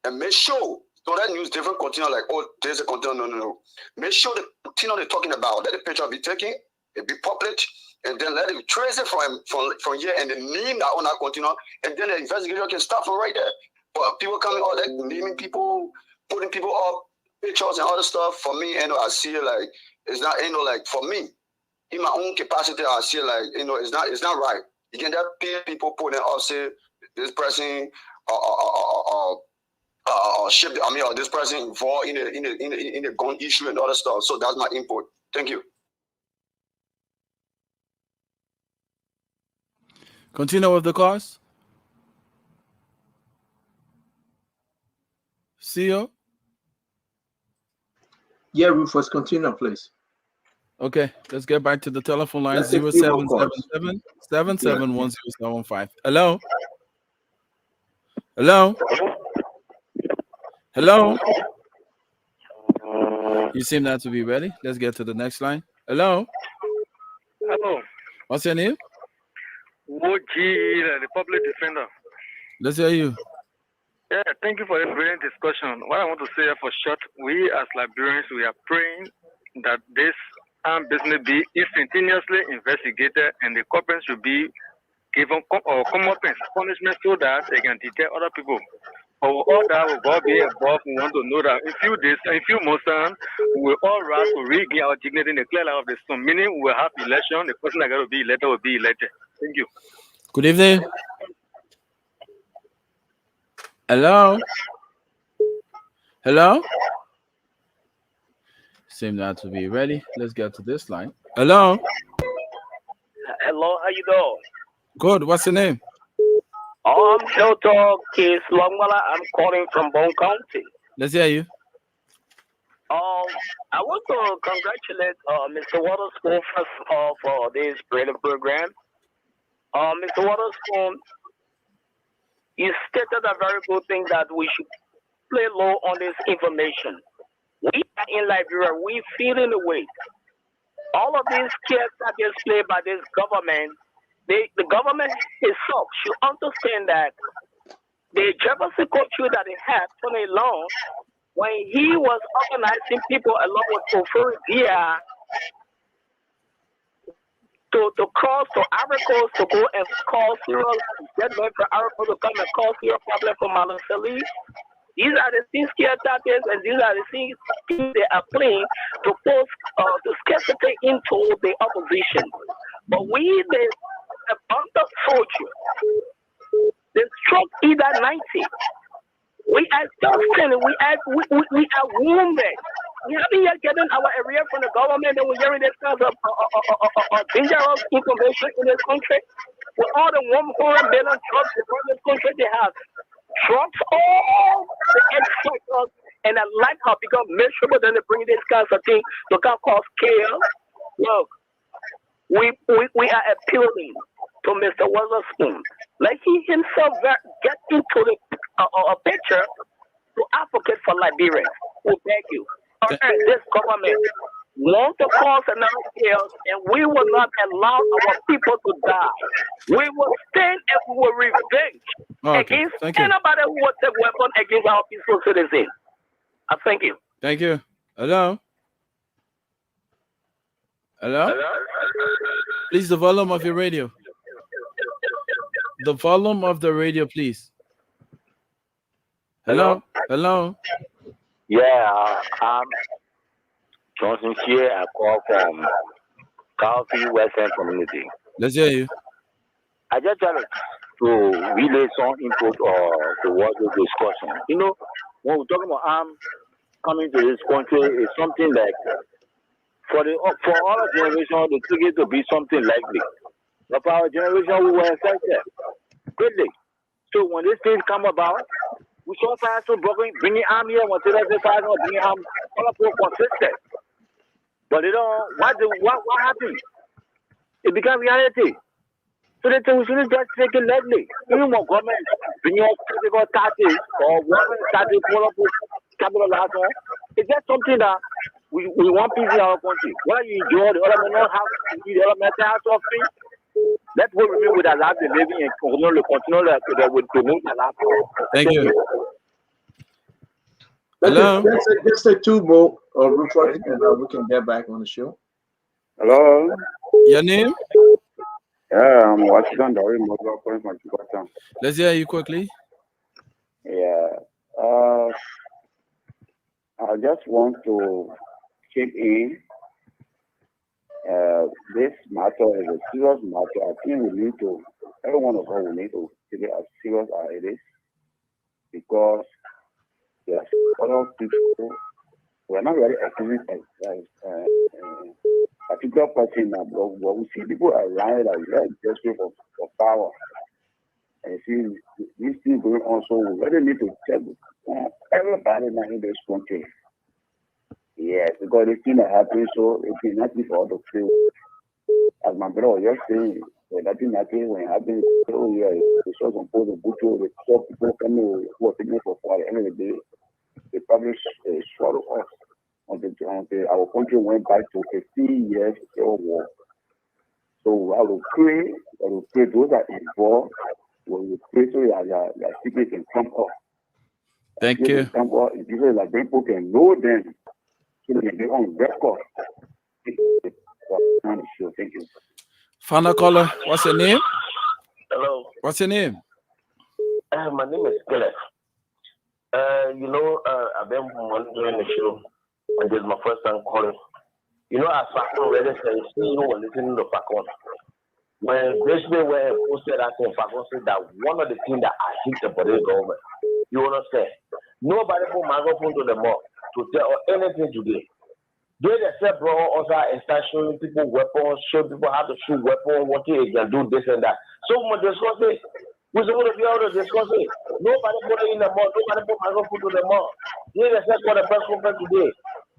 and make sure, so that use different container like, oh, there's a container, no. Make sure the container they're talking about, let the picture be taken, it be published, and then let it trace it from here and then name that on that container, and then the investigation can start from right there. But people coming out like naming people, putting people up, pictures and other stuff, for me, I see it like, it's not, like for me, in my own capacity, I see it like, it's not right. You can have people putting up, say, this person, ship, or this person involved in the gun issue and other stuff. So that's my input. Thank you. Continue with the cause. CEO? Yeah, Rufus, continue, please. Okay, let's get back to the telephone line. 0777 771075. Hello? Hello? Hello? You seem not to be ready. Let's get to the next line. Hello? Hello. What's your name? Woji, the public defender. Let's hear you. Yeah, thank you for this brilliant discussion. What I want to say for short, we as Liberians, we are praying that this armed business be instantaneously investigated and the culprits should be given comeuppance punishment so that they can deter other people. For all that will God be involved, we want to know that in few days, in few months, we will all rise to regain our dignity in the clear light of the sun. Meaning we will have election, the person that got to be elected will be elected. Thank you. Good evening. Hello? Hello? Seem not to be ready. Let's get to this line. Hello? Hello, how you doing? Good. What's your name? I'm Shelter Case Longwala. I'm calling from Bone County. Let's hear you. I want to congratulate Mr. Waterspoon first of all for this brilliant program. Mr. Waterspoon, you stated a very good thing that we should play low on this information. We are in Liberia, we feeling the weight. All of these kids are displayed by this government. The government itself should understand that the Jefferson culture that they had for a long, when he was organizing people along with Ofori Dia to cross to Africa to go and cause serious deadline for Africa to come and cause serious problem for Malasali. These are the things tactics and these are the things they are playing to force the scarcity into the opposition. But we, the abundant soldier, they struck either 90. We are just standing, we are wounded. We haven't yet gotten our area from the government and we're hearing this kind of dangerous information in this country. With all the 100 million trucks in this country, they have trucks, all the extractors, and the life have become miserable. Then they bring this kind of thing to cause chaos. Look, we are appealing to Mr. Witherspoon. Let he himself get into the picture to advocate for Liberia. We beg you. This government wants to cause another chaos, and we will not allow our people to die. We will stand and we will revenge against anybody who will take weapon against our peaceful citizens. I thank you. Thank you. Hello? Hello? Please, the volume of your radio. the volume of the radio, please. Hello? Hello? Yeah, Johnson here. I call from Calfee Western Community. Let's hear you. I just wanted to relay some input towards the discussion. You know, when we're talking about arms coming to this country, it's something like for our generation, they took it to be something likely. But for our generation, we were affected greatly. So when these things come about, we saw fast to bringing arm here, when they fast to bringing arm, all of them consistent. But you know, what happened? It became reality. So they we shouldn't just take it lightly. Even more government bring us critical taxes or government taxes pull up with capital last one. It's just something that we want peace in our country. Whether you enjoy the other may not have the other mental health suffering. Let's go remain with our life and living and continue with promote our life. Thank you. Hello. Let's take two more Rufus, and we can get back on the show. Hello. Your name? Yeah, I'm Washington Dari Mobile calling from Chicago. Let's hear you quickly. Yeah. I just want to chip in. This matter is a serious matter. I think every one of us will need to take it as serious as it is, because there's other people who are not very accusing a particular person now, but we see people around that are very desperate for power. And you see these things going on, so we really need to check everybody now in this country. Yes, because the thing that happens, so it's nothing for all to feel. As my brother was just saying, nothing when it happens, oh yeah, they saw some people to butcher, they saw people coming who are taking for fire. End of the day, they probably swallow us until our country went back to 15 years civil war. So I will pray those that are involved, we will pray so that secret can come up. Thank you. Come up, and people like people can know them. So they can be on record. Thank you. Final caller, what's your name? Hello. What's your name? My name is Caleb. I've been monitoring the show, and this is my first time calling. You know, as Fakon already said, you were listening to Fakon. When Brisbane were posted that thing, Fakon said that one of the things that I hate about the government, you understand? Nobody put microphone to them up to tell anything today. They themselves brought us out and start showing people weapons, show people how to shoot weapons, what they can do, this and that. So much discussing. We're supposed to be able to discuss it. Nobody put it in the mall. Nobody put microphone to the mall. They themselves for the press conference today.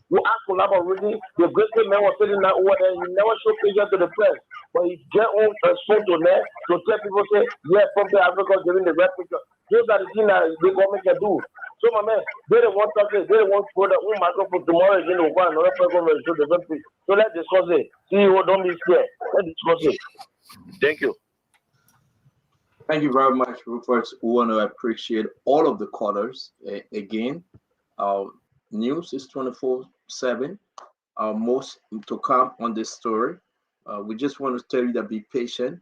We asked for already. The great man was sitting there over there. He never showed pictures to the press. But he get on a photo there to tell people, say, yeah, from the Africa giving the red picture. Those are the things that the government can do. So, my man, they don't want something. They don't want to put their own microphone tomorrow again. We'll find another press conference to the same thing. So, let's discuss it. CEO, don't be scared. Let's discuss it. Thank you. Thank you very much, Rufus. We want to appreciate all of the callers. Again, our news is 24/7. Most to come on this story. We just want to tell you that be patient.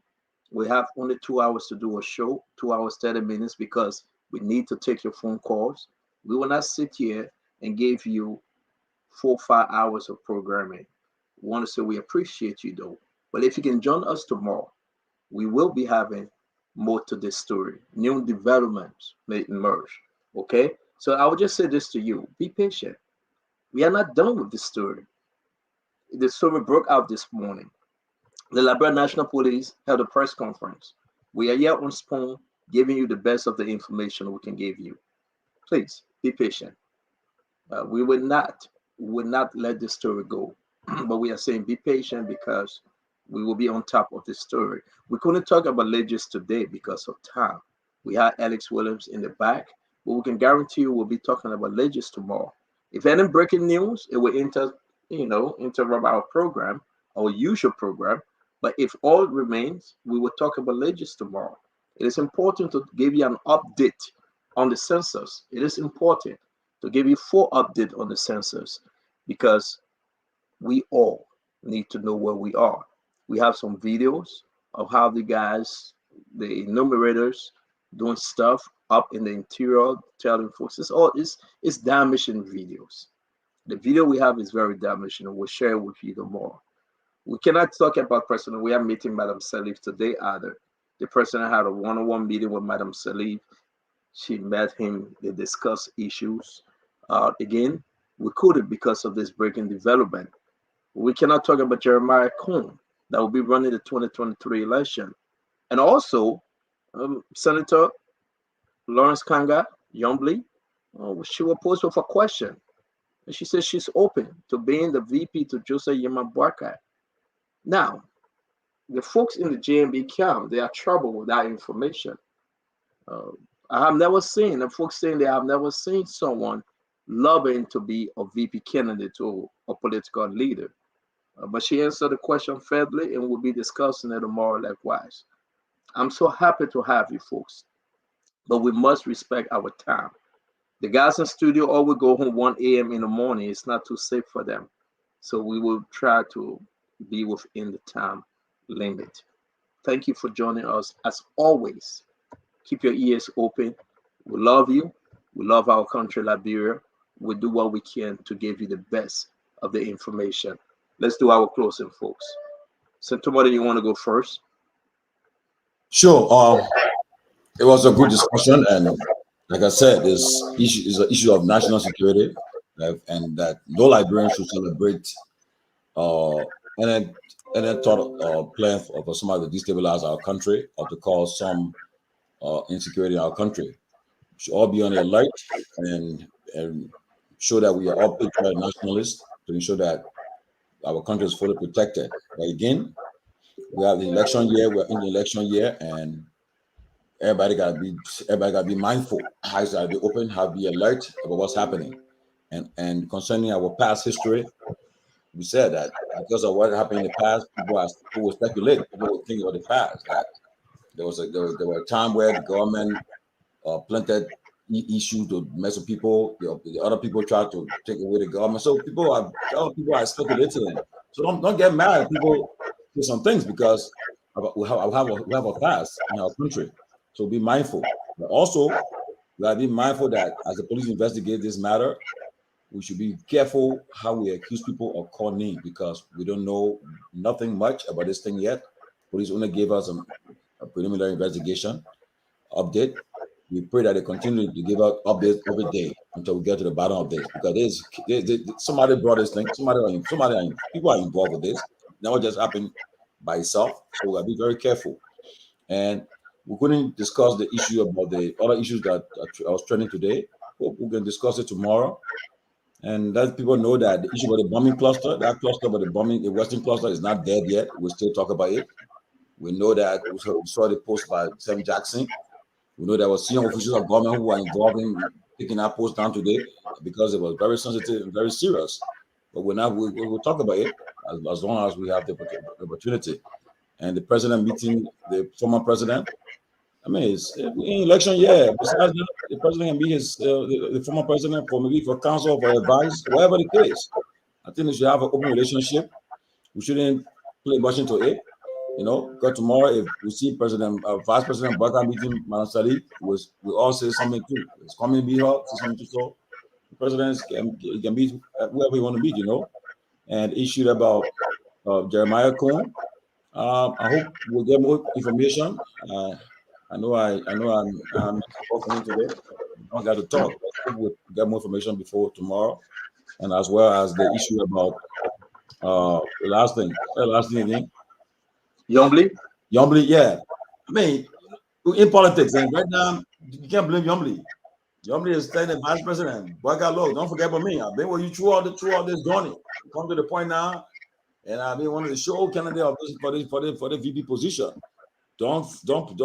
We have only 2 hours to do a show, 2 hours, 30 minutes, because we need to take your phone calls. We will not sit here and give you 4 or 5 hours of programming. We want to say we appreciate you, though. But if you can join us tomorrow, we will be having more to this story. New developments may emerge. Okay? So I would just say this to you. Be patient. We are not done with this story. The story broke out this morning. The Liberia National Police held a press conference. We are here on Spoon giving you the best of the information we can give you. Please be patient. We will not let this story go. But we are saying be patient, because we will be on top of this story. We couldn't talk about Legis today because of time. We had Alex Williams in the back, but we can guarantee you we'll be talking about Legis tomorrow. If any breaking news, it will interrupt our program, our usual program. But if all remains, we will talk about Legis tomorrow. It is important to give you an update on the census. It is important to give you full update on the census, because we all need to know where we are. We have some videos of how the guys the enumerators doing stuff up in the interior, telling folks it's damaging videos. The video we have is very damaging, and we'll share it with you tomorrow. We cannot talk about President. We are meeting Madam Salif today either. The president had a one-on-one meeting with Madam Salif. She met him. They discussed issues. Again, we couldn't because of this breaking development. We cannot talk about Jeremiah Cohn that will be running the 2023 election. And also, Senator Lawrence Kanga Yombly, she was posed with a question. And she says she's open to being the VP to Joseph Yema Boakai. Now, the folks in the JMB camp, they are troubled with that information. I have never seen, the folks saying they have never seen someone lobbying to be a VP candidate or a political leader. But she answered the question fairly, and we'll be discussing it tomorrow likewise. I'm so happy to have you folks, but we must respect our time. The guys in studio always go home 1 a.m. in the morning. It's not too safe for them. So we will try to be within the time limit. Thank you for joining us. As always, keep your ears open. We love you. We love our country, Liberia. We do what we can to give you the best of the information. Let's do our closing, folks. So, tomorrow, you want to go first? Sure. It was a good discussion, and like I said, this issue is an issue of national security, and that no Liberian should celebrate any thought or plan for somebody to destabilize our country or to cause some insecurity in our country. We should all be on the alert and show that we are all patriotic nationalists to ensure that our country is fully protected. But again, we have the election year. We're in the election year, and everybody gotta be mindful. Eyes gotta be open. Have be alert about what's happening. And concerning our past history, we said that because of what happened in the past, people will speculate. People will think about the past. That there was a time where the government planted issues to mess with people. The other people tried to take away the government. So people are speculating. So don't get mad at people do some things because we have a past in our country. So be mindful. But also, we gotta be mindful that as the police investigate this matter, we should be careful how we accuse people or call names because we don't know nothing much about this thing yet. Police only gave us a preliminary investigation update. We pray that they continue to give out updates every day until we get to the bottom of this because somebody brought this thing. People are involved with this. Never just happened by itself. So we gotta be very careful. And we couldn't discuss the issue about the other issues that I was trending today. Hope we can discuss it tomorrow. And let people know that the issue about the bombing cluster, that cluster about the bombing, the Western cluster is not dead yet. We'll still talk about it. We know that we saw the post by Sam Jackson. We know there were senior officials of government who were involved in taking that post down today because it was very sensitive and very serious. But we'll talk about it as long as we have the opportunity. And the president meeting the former president. I mean, it's in election year. Besides that, the president can be the former president for counsel, for advice, whatever the case. I think we should have an open relationship. We shouldn't play much into it. Because tomorrow, if we see Vice President Boakai meeting Madam Salif, we all say something too. It's coming to be her, say something too. So the president can meet whoever he want to meet, And issue about Jeremiah Cohn. I hope we'll get more information. I know I'm talking today. I got to talk. I hope we'll get more information before tomorrow, and as well as the issue about the last thing again. Yombly, yeah. I mean, in politics, and right now you can't blame Yombly. Yombly is standing vice president. Boakai Low, don't forget about me. I've been with you throughout this journey. Come to the point now, and I've been one of the show candidates for the VP position. Don't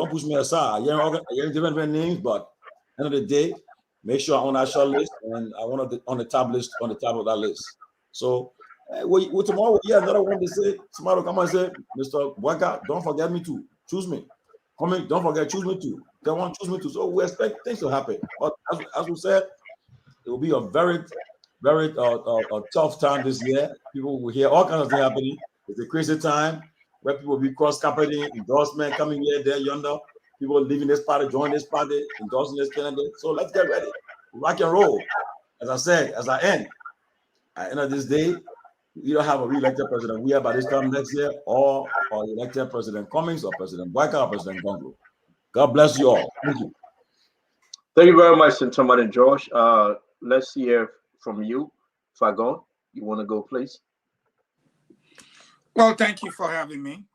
push me aside. I hear different names, but at the end of the day, make sure I'm on that short list, and I want to on the top of that list. So, tomorrow, another one to say, somebody will come and say, Mr. Boakai, don't forget me too. Choose me. Don't forget, choose me too. They want to choose me too. So we expect things to happen. But as we said, it will be a very, very tough time this year. People will hear all kinds of things happening. It's a crazy time. where people be cross-carpeting, endorsement, coming here, there, yonder. People leaving this party, joining this party, endorsing this candidate. So let's get ready. Rock and roll. As I said, as I end, at the end of this day, we don't have a re-elected president. We have by this time next year, or elected President Cummings or President Boyka or President Gongo. God bless you all. Thank you. Thank you very much, Sintomat and Josh. Let's hear from you. Fagon, you want to go, please? Well, thank you for having me.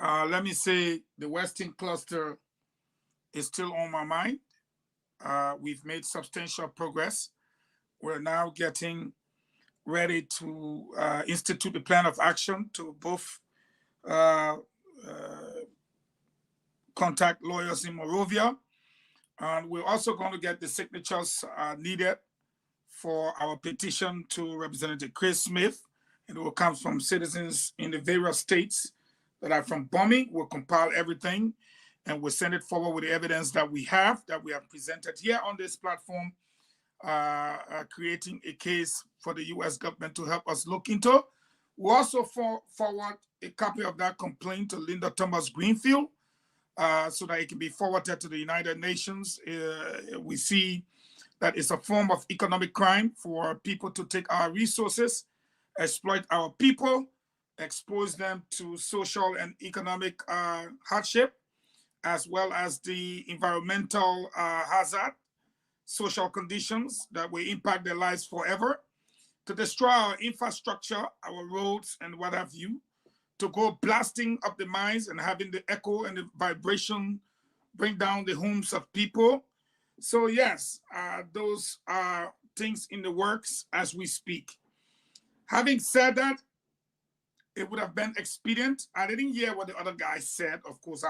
Let me say the Western cluster is still on my mind. We've made substantial progress. We're now getting ready to institute the plan of action to both contact lawyers in Monrovia. And we're also going to get the signatures needed for our petition to Representative Chris Smith. It will come from citizens in the various states that are from bombing. We'll compile everything and we'll send it forward with the evidence that we have presented here on this platform, creating a case for the U.S. government to help us look into. We'll also forward a copy of that complaint to Linda Thomas Greenfield so that it can be forwarded to the United Nations. We see that it's a form of economic crime for people to take our resources, exploit our people, expose them to social and economic hardship, as well as the environmental hazard, social conditions that will impact their lives forever, to destroy our infrastructure, our roads, and what have you, to go blasting up the mines and having the echo and the vibration bring down the homes of people. So yes, those are things in the works as we speak. Having said that, it would have been expedient. I didn't hear what the other guy said. Of course,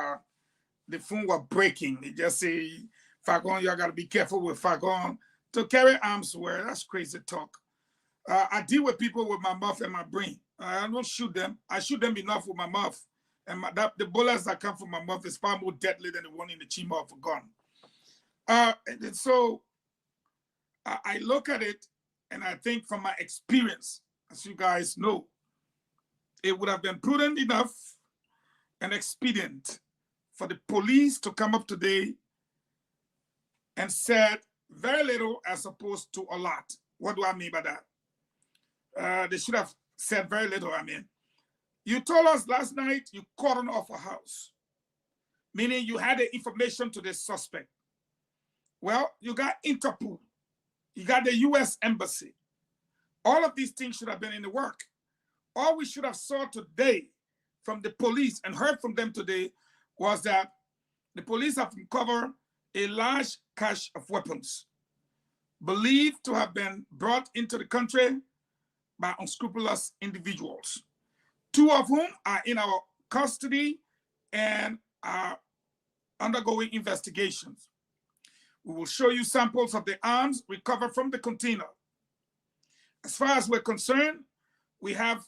the phone was breaking. They just say, Fagon, you gotta be careful with Fagon. To carry arms where, that's crazy talk. I deal with people with my mouth and my brain. I don't shoot them. I shoot them enough with my mouth. And the bullets that come from my mouth is far more deadly than the one in the chamber of a gun. So I look at it and I think from my experience, as you guys know, it would have been prudent enough and expedient for the police to come up today and said very little as opposed to a lot. What do I mean by that? They should have said very little. I mean, you told us last night you cordoned off a house, meaning you had the information to the suspect. Well, you got Interpol, you got the U.S. Embassy. All of these things should have been in the work. All we should have saw today from the police and heard from them today was that the police have uncovered a large cache of weapons believed to have been brought into the country by unscrupulous individuals, 2 of whom are in our custody and are undergoing investigations. We will show you samples of the arms recovered from the container. As far as we're concerned, we have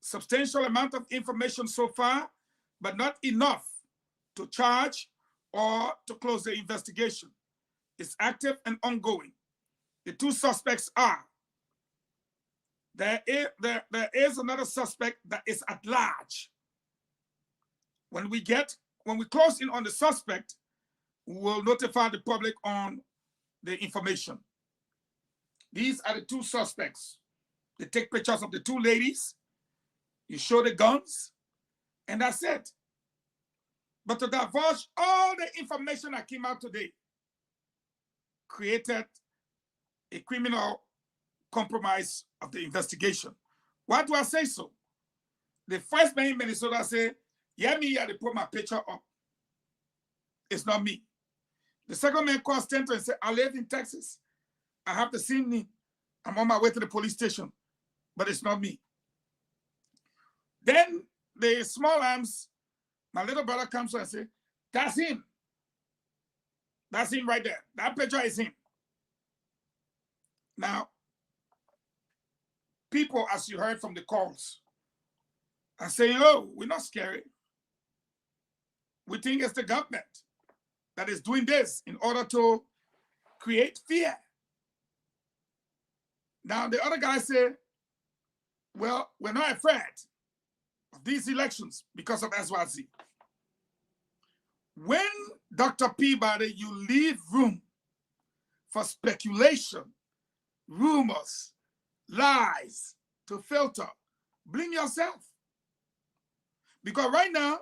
substantial amount of information so far, but not enough to charge or to close the investigation. It's active and ongoing. The 2 suspects are, there is another suspect that is at large. When we close in on the suspect, we will notify the public on the information. These are the 2 suspects. They take pictures of the 2 ladies, you show the guns, and that's it. But to divulge all the information that came out today created a criminal compromise of the investigation. Why do I say so? The first man in Minnesota said, yeah, me, I put my picture up. It's not me. The second man called Stanton and said, I live in Texas. I have to see me. I'm on my way to the police station, but it's not me. Then the small arms, my little brother comes and says, that's him. That's him right there. That picture is him. Now, people, as you heard from the calls, are saying, oh, we're not scary. We think it's the government that is doing this in order to create fear. Now, the other guy said, well, we're not afraid of these elections because of SYZ. When Dr. Peabody, you leave room for speculation, rumors, lies to filter, blame yourself. Because right now,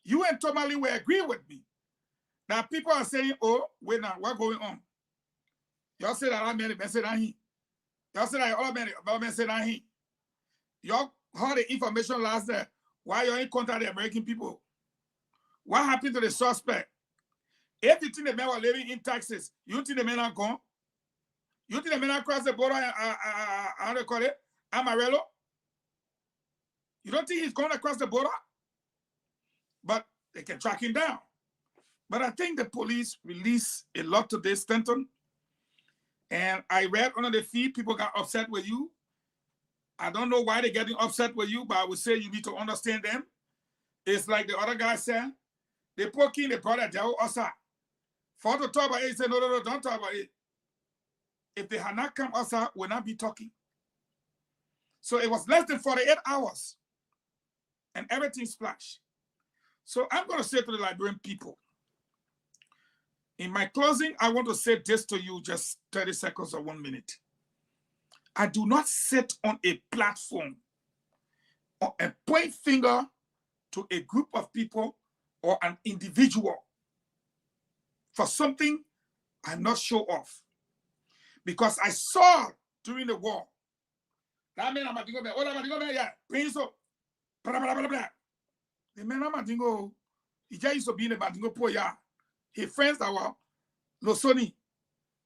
you and Tomali will agree with me that people are saying, oh, wait now, what's going on? Y'all say that I made a message on him. Y'all say that all made a message on him. Y'all heard the information last night. Why you ain't contact the American people? What happened to the suspect? If you think the men were living in Texas, you think the men are gone? You think the men are crossed the border, how do you call it? Amarillo? You don't think he's going across the border? But they can track him down. But I think the police released a lot today, Stanton. And I read under the feed, people got upset with you. I don't know why they're getting upset with you, but I would say you need to understand them. It's like the other guy said, they poke in the brother, they will also. For to talk about it, he said, no, don't talk about it. If they had not come outside, we'll not be talking. So it was less than 48 hours and everything splashed. So I'm going to say to the Liberian people, in my closing, I want to say this to you, just 30 seconds or 1 minute. I do not sit on a platform or a point finger to a group of people or an individual for something I'm not sure of. Because I saw during the war, that man, the man, he just used to be in the Madingo Poya. His friends that were Losoni,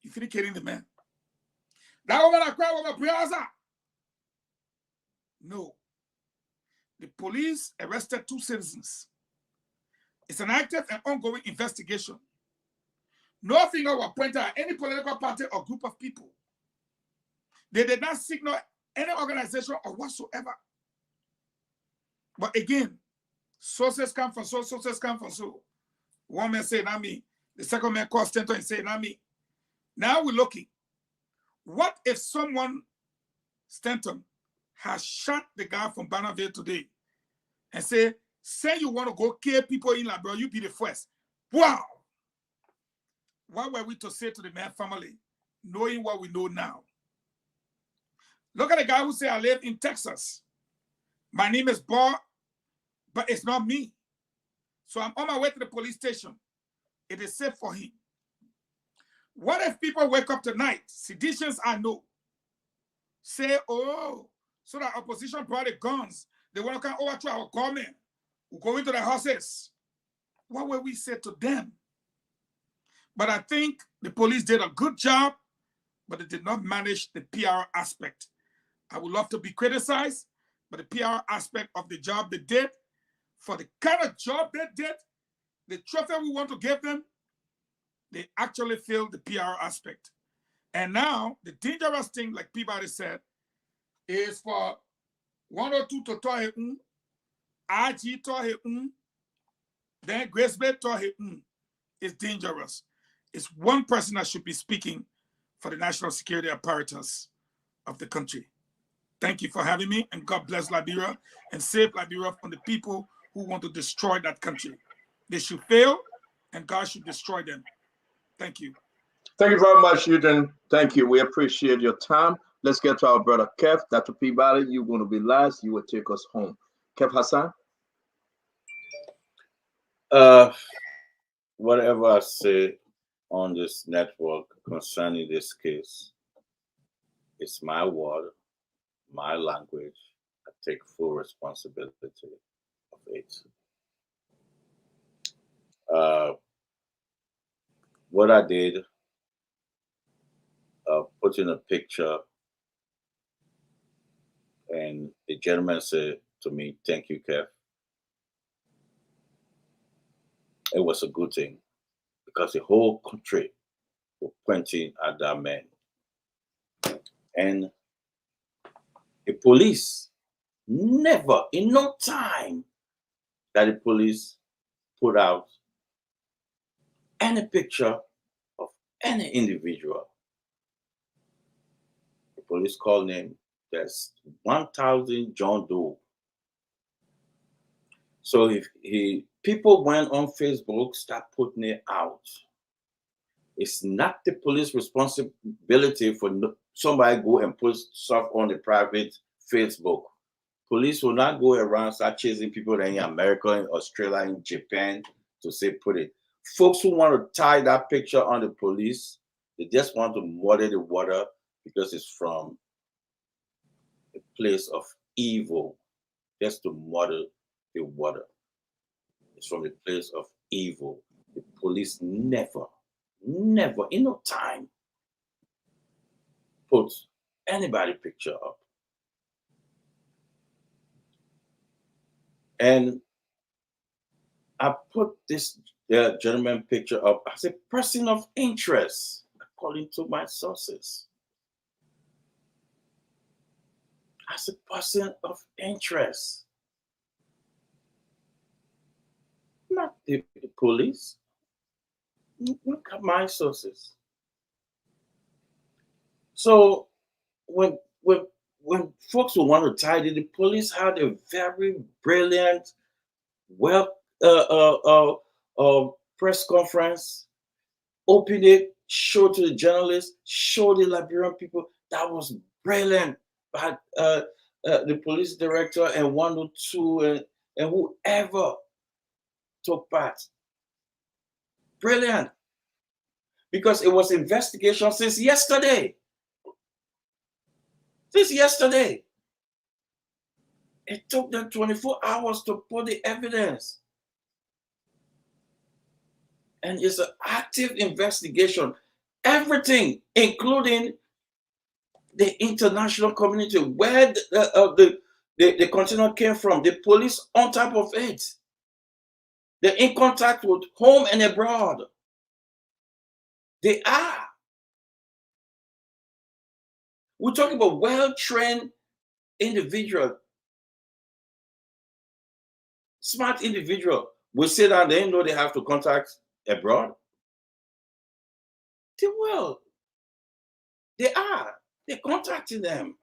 he finished killing the man. That woman I cried over Priyaza. No. The police arrested 2 citizens. It's an active and ongoing investigation. No finger was pointed at any political party or group of people. They did not signal any organization or whatsoever. But again, sources come from so, sources come from so. One man said, not me. The second man called Stanton and said, not me. Now we're looking. What if someone, Stanton, has shot the guy from Bonneville today and say you want to go kill people in Liberia, you be the first. Wow. What were we to say to the man family, knowing what we know now? Look at the guy who said, I live in Texas. My name is Bob, but it's not me. So I'm on my way to the police station. It is safe for him. What if people wake up tonight, seditions I know, say, oh, so that opposition brought the guns, they want to come over to our government, we go into the houses. What will we say to them? But I think the police did a good job, but they did not manage the PR aspect. I would love to be criticized, but the PR aspect of the job they did, for the kind of job they did, the trophy we want to give them, they actually failed the PR aspect. And now, the dangerous thing, like Peabody said, is for 102 to tohe IG tohe then Grace Bay tohe is dangerous. It's one person that should be speaking for the national security apparatus of the country. Thank you for having me, and God bless Liberia and save Liberia from the people who want to destroy that country. They should fail, and God should destroy them. Thank you. Thank you very much, Eugene. Thank you. We appreciate your time. Let's get to our brother Kev. Dr. Peabody, you're going to be last. You will take us home. Kev Hassan? Whatever I say on this network concerning this case, it's my word, my language. I take full responsibility of it. What I did, put in a picture, and the gentleman said to me, thank you, Kev. It was a good thing because the whole country was pointing at that man. And the police never, in no time that the police put out any picture of any individual. The police called name, there's 1,000 John Doe So if people went on Facebook, start putting it out. It's not the police responsibility for somebody go and put stuff on the private Facebook. Police will not go around start chasing people in America, in Australia, in Japan to say put it. Folks who want to tie that picture on the police, they just want to muddy the water because it's from a place of evil, just to muddy the water. It's from a place of evil. The police never in no time put anybody picture up. And I put this gentleman picture up as a person of interest, according to my sources. As a person of interest. Not the police. Look at my sources. So when folks will want to tie it, the police had a very brilliant, press conference, opened it, showed to the journalists, showed the Liberian people. That was brilliant. But the police director and 102 and whoever took part. Brilliant. Because it was investigation since yesterday. Since yesterday. It took them 24 hours to put the evidence. And it's an active investigation. Everything, including the international community, where the container came from, the police on top of it. They're in contact with home and abroad. They are. We're talking about well-trained individual, smart individual. We say that they know they have to contact abroad. They will. They are. They're contacting them.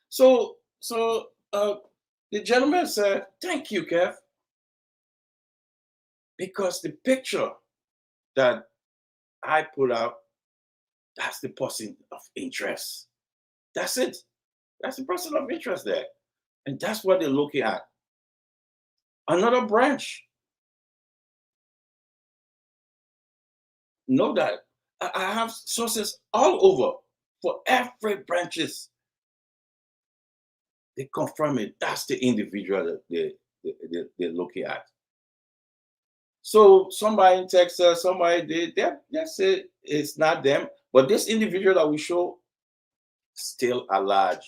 So the gentleman said, "Thank you, Kev." Because the picture that I put out, that's the person of interest. That's it. That's the person of interest there. And that's what they're looking at. Another branch. Know that I have sources all over for every branches. They confirm it. That's the individual that they're looking at. So somebody in Texas, somebody they say it's not them, but this individual that we show still alive.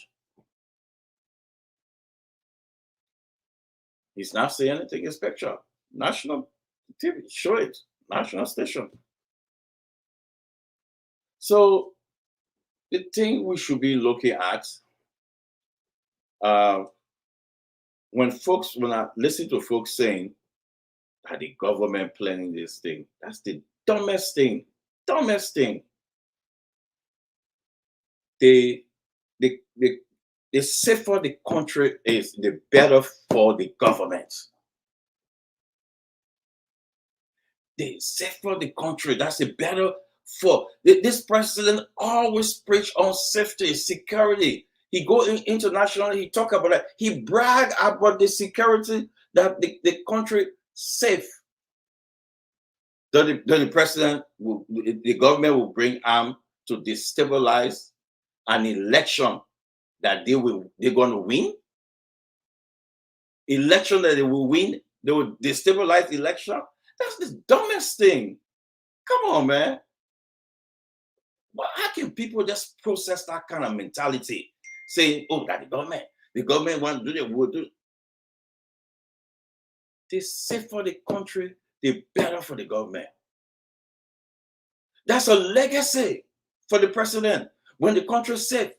He's not saying anything. His picture, national TV, show it, national station. So the thing we should be looking at when I listen to folks saying that the government planning this thing, that's the dumbest thing. Dumbest thing. The safer the country is, the better for the government. The safer the country, that's the better for. This president always preach on safety, security. He go internationally, he talk about that. He brag about the security that the country safe. Then the president, the government will bring arms to destabilize an election that they're going to win. Election that they will win, they will destabilize the election. That's the dumbest thing. Come on, man. But how can people just process that kind of mentality? Saying, oh, that the government want to do it, will do it. The safer the country, the better for the government. That's a legacy for the president. When the country is safe,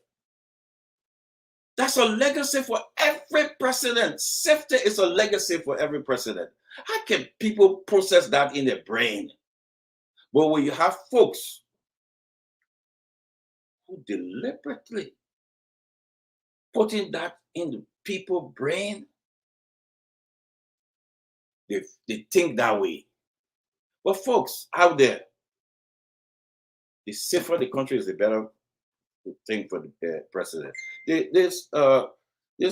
that's a legacy for every president. Safety is a legacy for every president. How can people process that in their brain? But when you have folks who deliberately putting that in the people's brain, they think that way. But folks out there, the safer the country is, the better thing for the president. This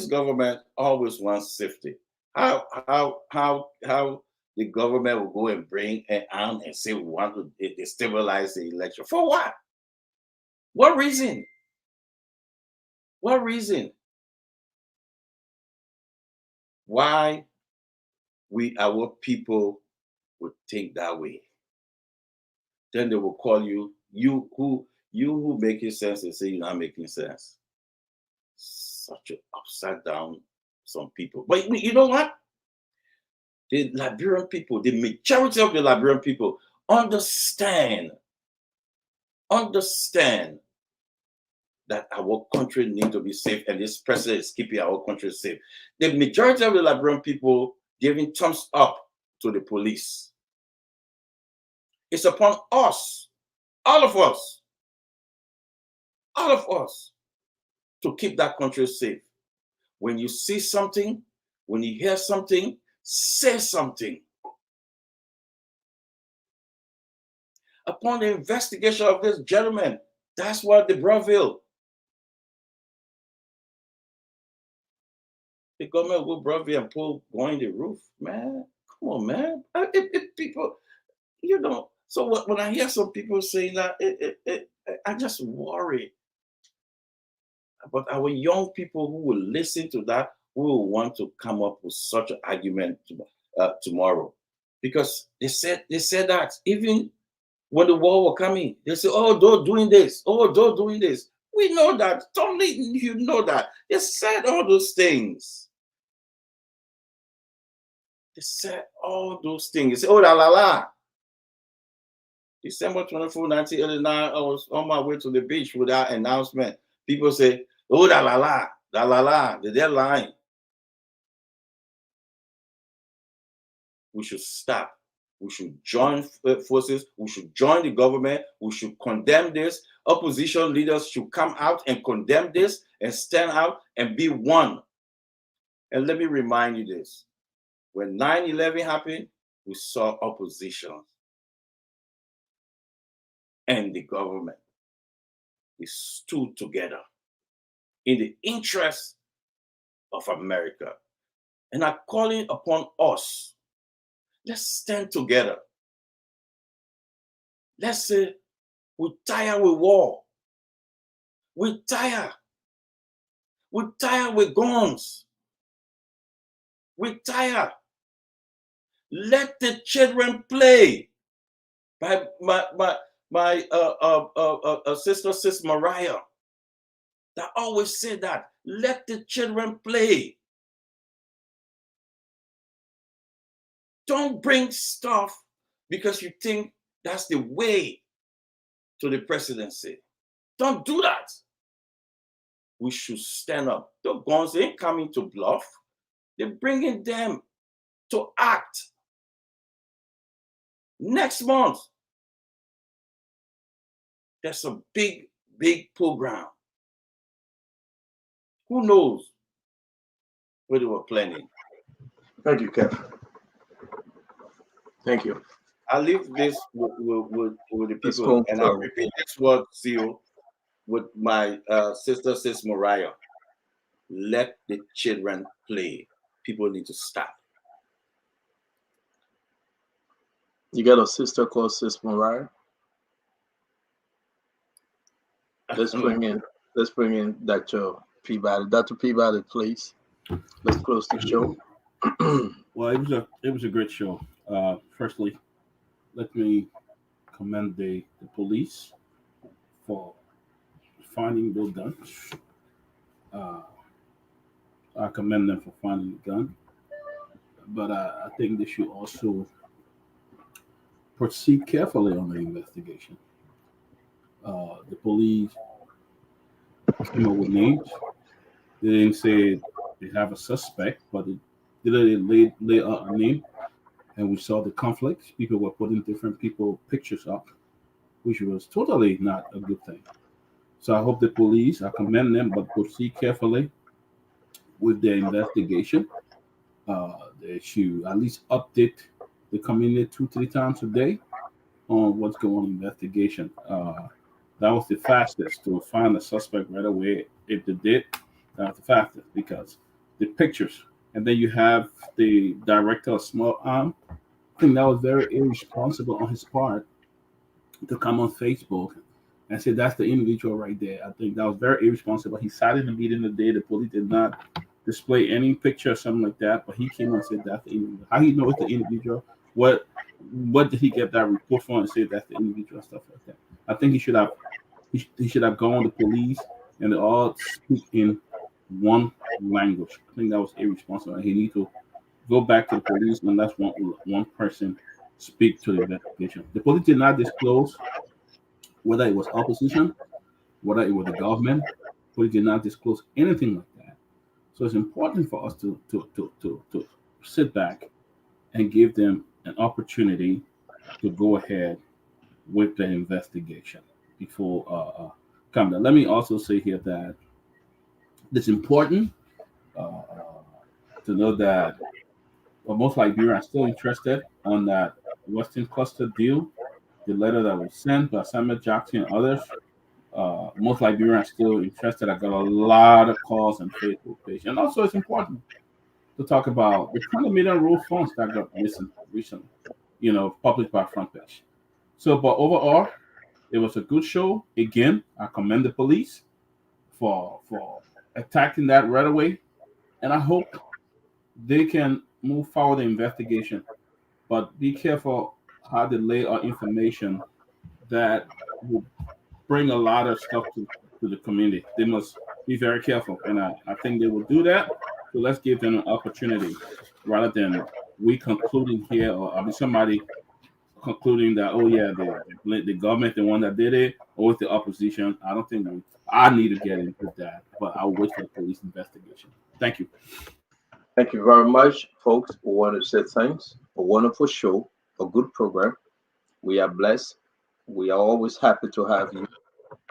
government always wants safety. How the government will go and bring an arm and say we want to destabilize the election for what? What reason? What reason? Why our people would think that way? Then they will call you who making sense and say you're not making sense. Such an upside down some people. But you know what? The Liberian people, the majority of the Liberian people understand that our country needs to be safe, and this president is keeping our country safe. The majority of the Liberian people giving thumbs up to the police. It's upon us, all of us, to keep that country safe. When you see something, when you hear something, say something. Upon the investigation of this gentleman, that's what the Brownsville. The government will Brownsville and pull going the roof, man. Come on, man. People, you know. So when I hear some people saying that, I just worry about our young people who will listen to that, who will want to come up with such an argument tomorrow, because they said that even when the war was coming, they said, "Oh, they're doing this. Oh, they're doing this." We know that. Totally, you know that. They said all those things. They said all those things. They said, "Oh, la la la." December 24, 1989, I was on my way to the beach with that announcement. People say, "Oh, la la la, la la la." They're lying. We should stop. We should join forces. We should join the government. We should condemn this. Opposition leaders should come out and condemn this and stand out and be one. And let me remind you this. When 9/11 happened, we saw opposition and the government. They stood together in the interest of America. And I'm calling upon us. Let's stand together. Let's say we're tired with war. We're tired. We're tired with guns. We're tired. Let the children play. My sister, Sis Mariah, that always said that. Let the children play. Don't bring stuff because you think that's the way to the presidency. Don't do that. We should stand up. The guns ain't coming to bluff. They're bringing them to act. Next month, there's a big program. Who knows what they were planning? Thank you, Kev. Thank you. I leave this with the people, and I repeat this word, Seal, with my sister, Sis Mariah. Let the children play. People need to stop. You got a sister called Sis Mariah? Let's bring in Dr. Peabody. Dr. Peabody, please. Let's close the show. Well, it was a great show. Firstly, let me commend the police for finding those guns. I commend them for finding the gun, but I think they should also proceed carefully on the investigation. The police came up with names. They didn't say they have a suspect, but they lay out a name. And we saw the conflicts. People were putting different pictures up, which was totally not a good thing. So I hope the police, I commend them, but proceed carefully with their investigation. The they should at least update the community 2-3 times a day on what's going on in the investigation. That was the fastest to find the suspect right away. If they did, that was the fastest because the pictures, and then you have the director of small arm. I think that was very irresponsible on his part to come on Facebook and say that's the individual right there. I think that was very irresponsible. He sat in the meeting the day the police did not display any picture or something like that, but he came and said that's the individual. How he know it's the individual? What did he get that report from and say that's the individual and stuff like that? I think he should have gone to police and they all speak in one language. I think that was irresponsible. He need to go back to the police and let one person speak to the investigation. The police did not disclose whether it was opposition, whether it was the government. The police did not disclose anything like that. So it's important for us to sit back and give them an opportunity to go ahead with the investigation before come down. Let me also say here that it's important to know that most Liberians are still interested on that Western Cluster deal, the letter that was sent by Samuel Jackson and others. Most Liberians are still interested. I got a lot of calls on Facebook page. And also it's important to talk about the $20 million rule funds that got missing recently, published by Front Page. So, but overall, it was a good show. Again, I commend the police for attacking that right away. And I hope they can move forward the investigation. But be careful how they lay out information that will bring a lot of stuff to the community. They must be very careful. And I think they will do that. So let's give them an opportunity rather than we concluding here or somebody concluding that, oh yeah, the government, the one that did it, or it's the opposition. I don't think I need to get into that, but I'll wait for the police investigation. Thank you. Thank you very much, folks. We want to say thanks. A wonderful show, a good program. We are blessed. We are always happy to have you.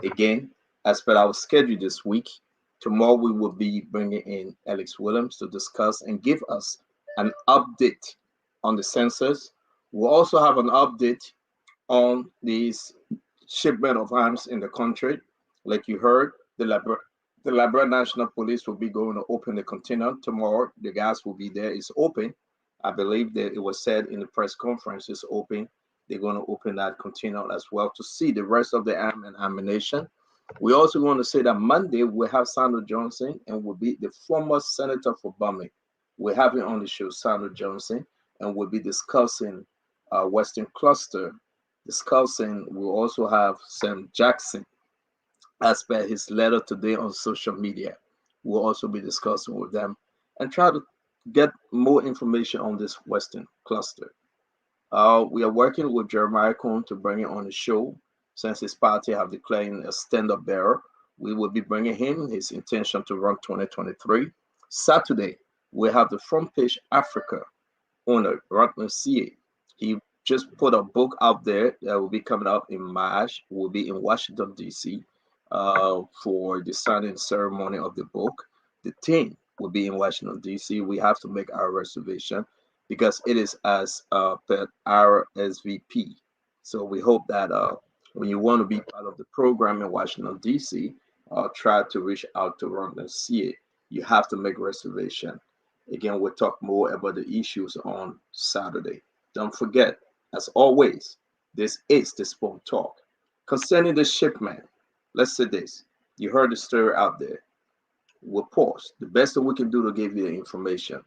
Again, as per our schedule this week, tomorrow we will be bringing in Alex Williams to discuss and give us an update on the census. We'll also have an update on these shipment of arms in the country. Like you heard, the Liberia National Police will be going to open the container tomorrow. The gas will be there. It's open. I believe that it was said in the press conference it's open. They're going to open that container as well to see the rest of the arm and ammunition. We also want to say that Monday we'll have Sandra Johnson and will be the former senator for Bami. We're having on the show Sandra Johnson and we'll be discussing Western Cluster. We'll also have Sam Jackson as per his letter today on social media. We'll also be discussing with them and try to get more information on this Western Cluster. We are working with Jeremiah Cohn to bring it on the show. Since his party have declared him a stand-up bearer, we will be bringing him his intention to run 2023. Saturday, we have the Front Page Africa owner, Rutland CA. He just put a book out there that will be coming out in March. Will be in Washington, D.C. For the signing ceremony of the book. The team will be in Washington, D.C. We have to make our reservation because it is as per our SVP. So we hope that when you want to be part of the program in Washington, D.C., try to reach out to Rutland CA. You have to make a reservation. Again, we'll talk more about the issues on Saturday. Don't forget, as always, this is the Spoon Talk. Concerning the shipment, let's say this. You heard the story out there. We'll pause. The best that we can do to give you the information.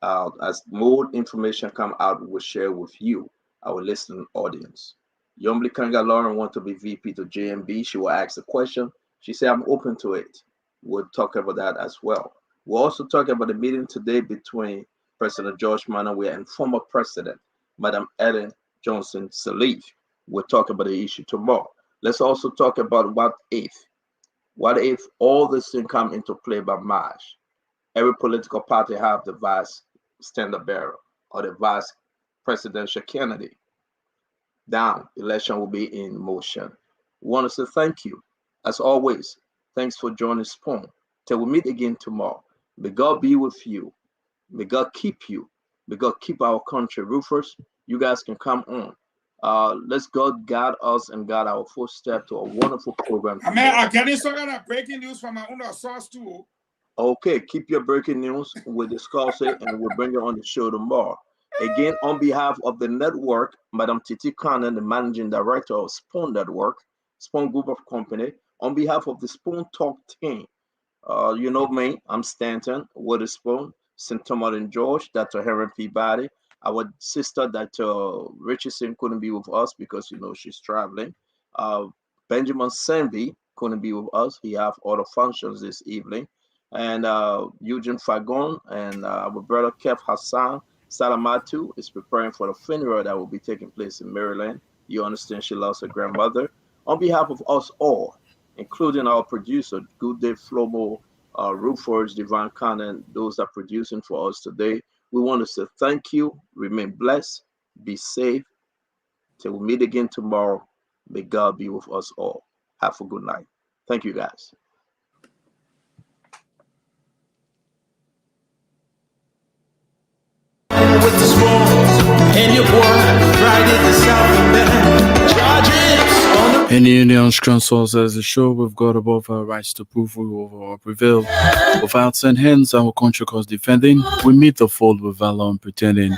As more information come out, we'll share with you, our listening audience. Yombli Kanga Lauren want to be VP to JMB. She will ask a question. She said, I'm open to it. We'll talk about that as well. We'll also talk about the meeting today between President George Manawe and former President, Madam Ellen Johnson Sirleaf. We'll talk about the issue tomorrow. Let's also talk about what if all this thing come into play by March. Every political party have the vice stand-up bearer or the vice presidential candidate. Down, election will be in motion. We want to say thank you. As always, thanks for joining Spoon. Till we meet again tomorrow. May God be with you. May God keep you. May God keep our country. Roofers, you guys can come on. Let's God guide us and guide our footstep to a wonderful program. I mean, I'm getting some kind of breaking news from my own source too. Okay, keep your breaking news. We'll discuss it and we'll bring it on the show tomorrow. Again, on behalf of the network, Madam Titi Cannon, the managing director of Spoon Network, Spoon Group of Company, on behalf of the Spoon Talk team, you know me, I'm Stanton, Witherspoon, St. Thomas and George, Dr. Helen Peabody, our sister, Dr. Richardson, couldn't be with us because, you know, she's traveling. Benjamin Sanby couldn't be with us. He have other functions this evening. And Eugene Fagon and our brother Kev Hassan Salamatu is preparing for the funeral that will be taking place in Maryland. You understand she lost her grandmother. On behalf of us all, including our producer, Good Day Flomo, Roofers, Divine Cannon, those that are producing for us today, we want to say thank you, remain blessed, be safe. Till we meet again tomorrow, may God be with us all. Have a good night. Thank you, guys. With the spoon and your boy Friday the South charges. In Union Strong Sources, the show we've got above our rights to prove we will prevail. Without saying hands, our country cause defending. We meet the fold with valor and pretending.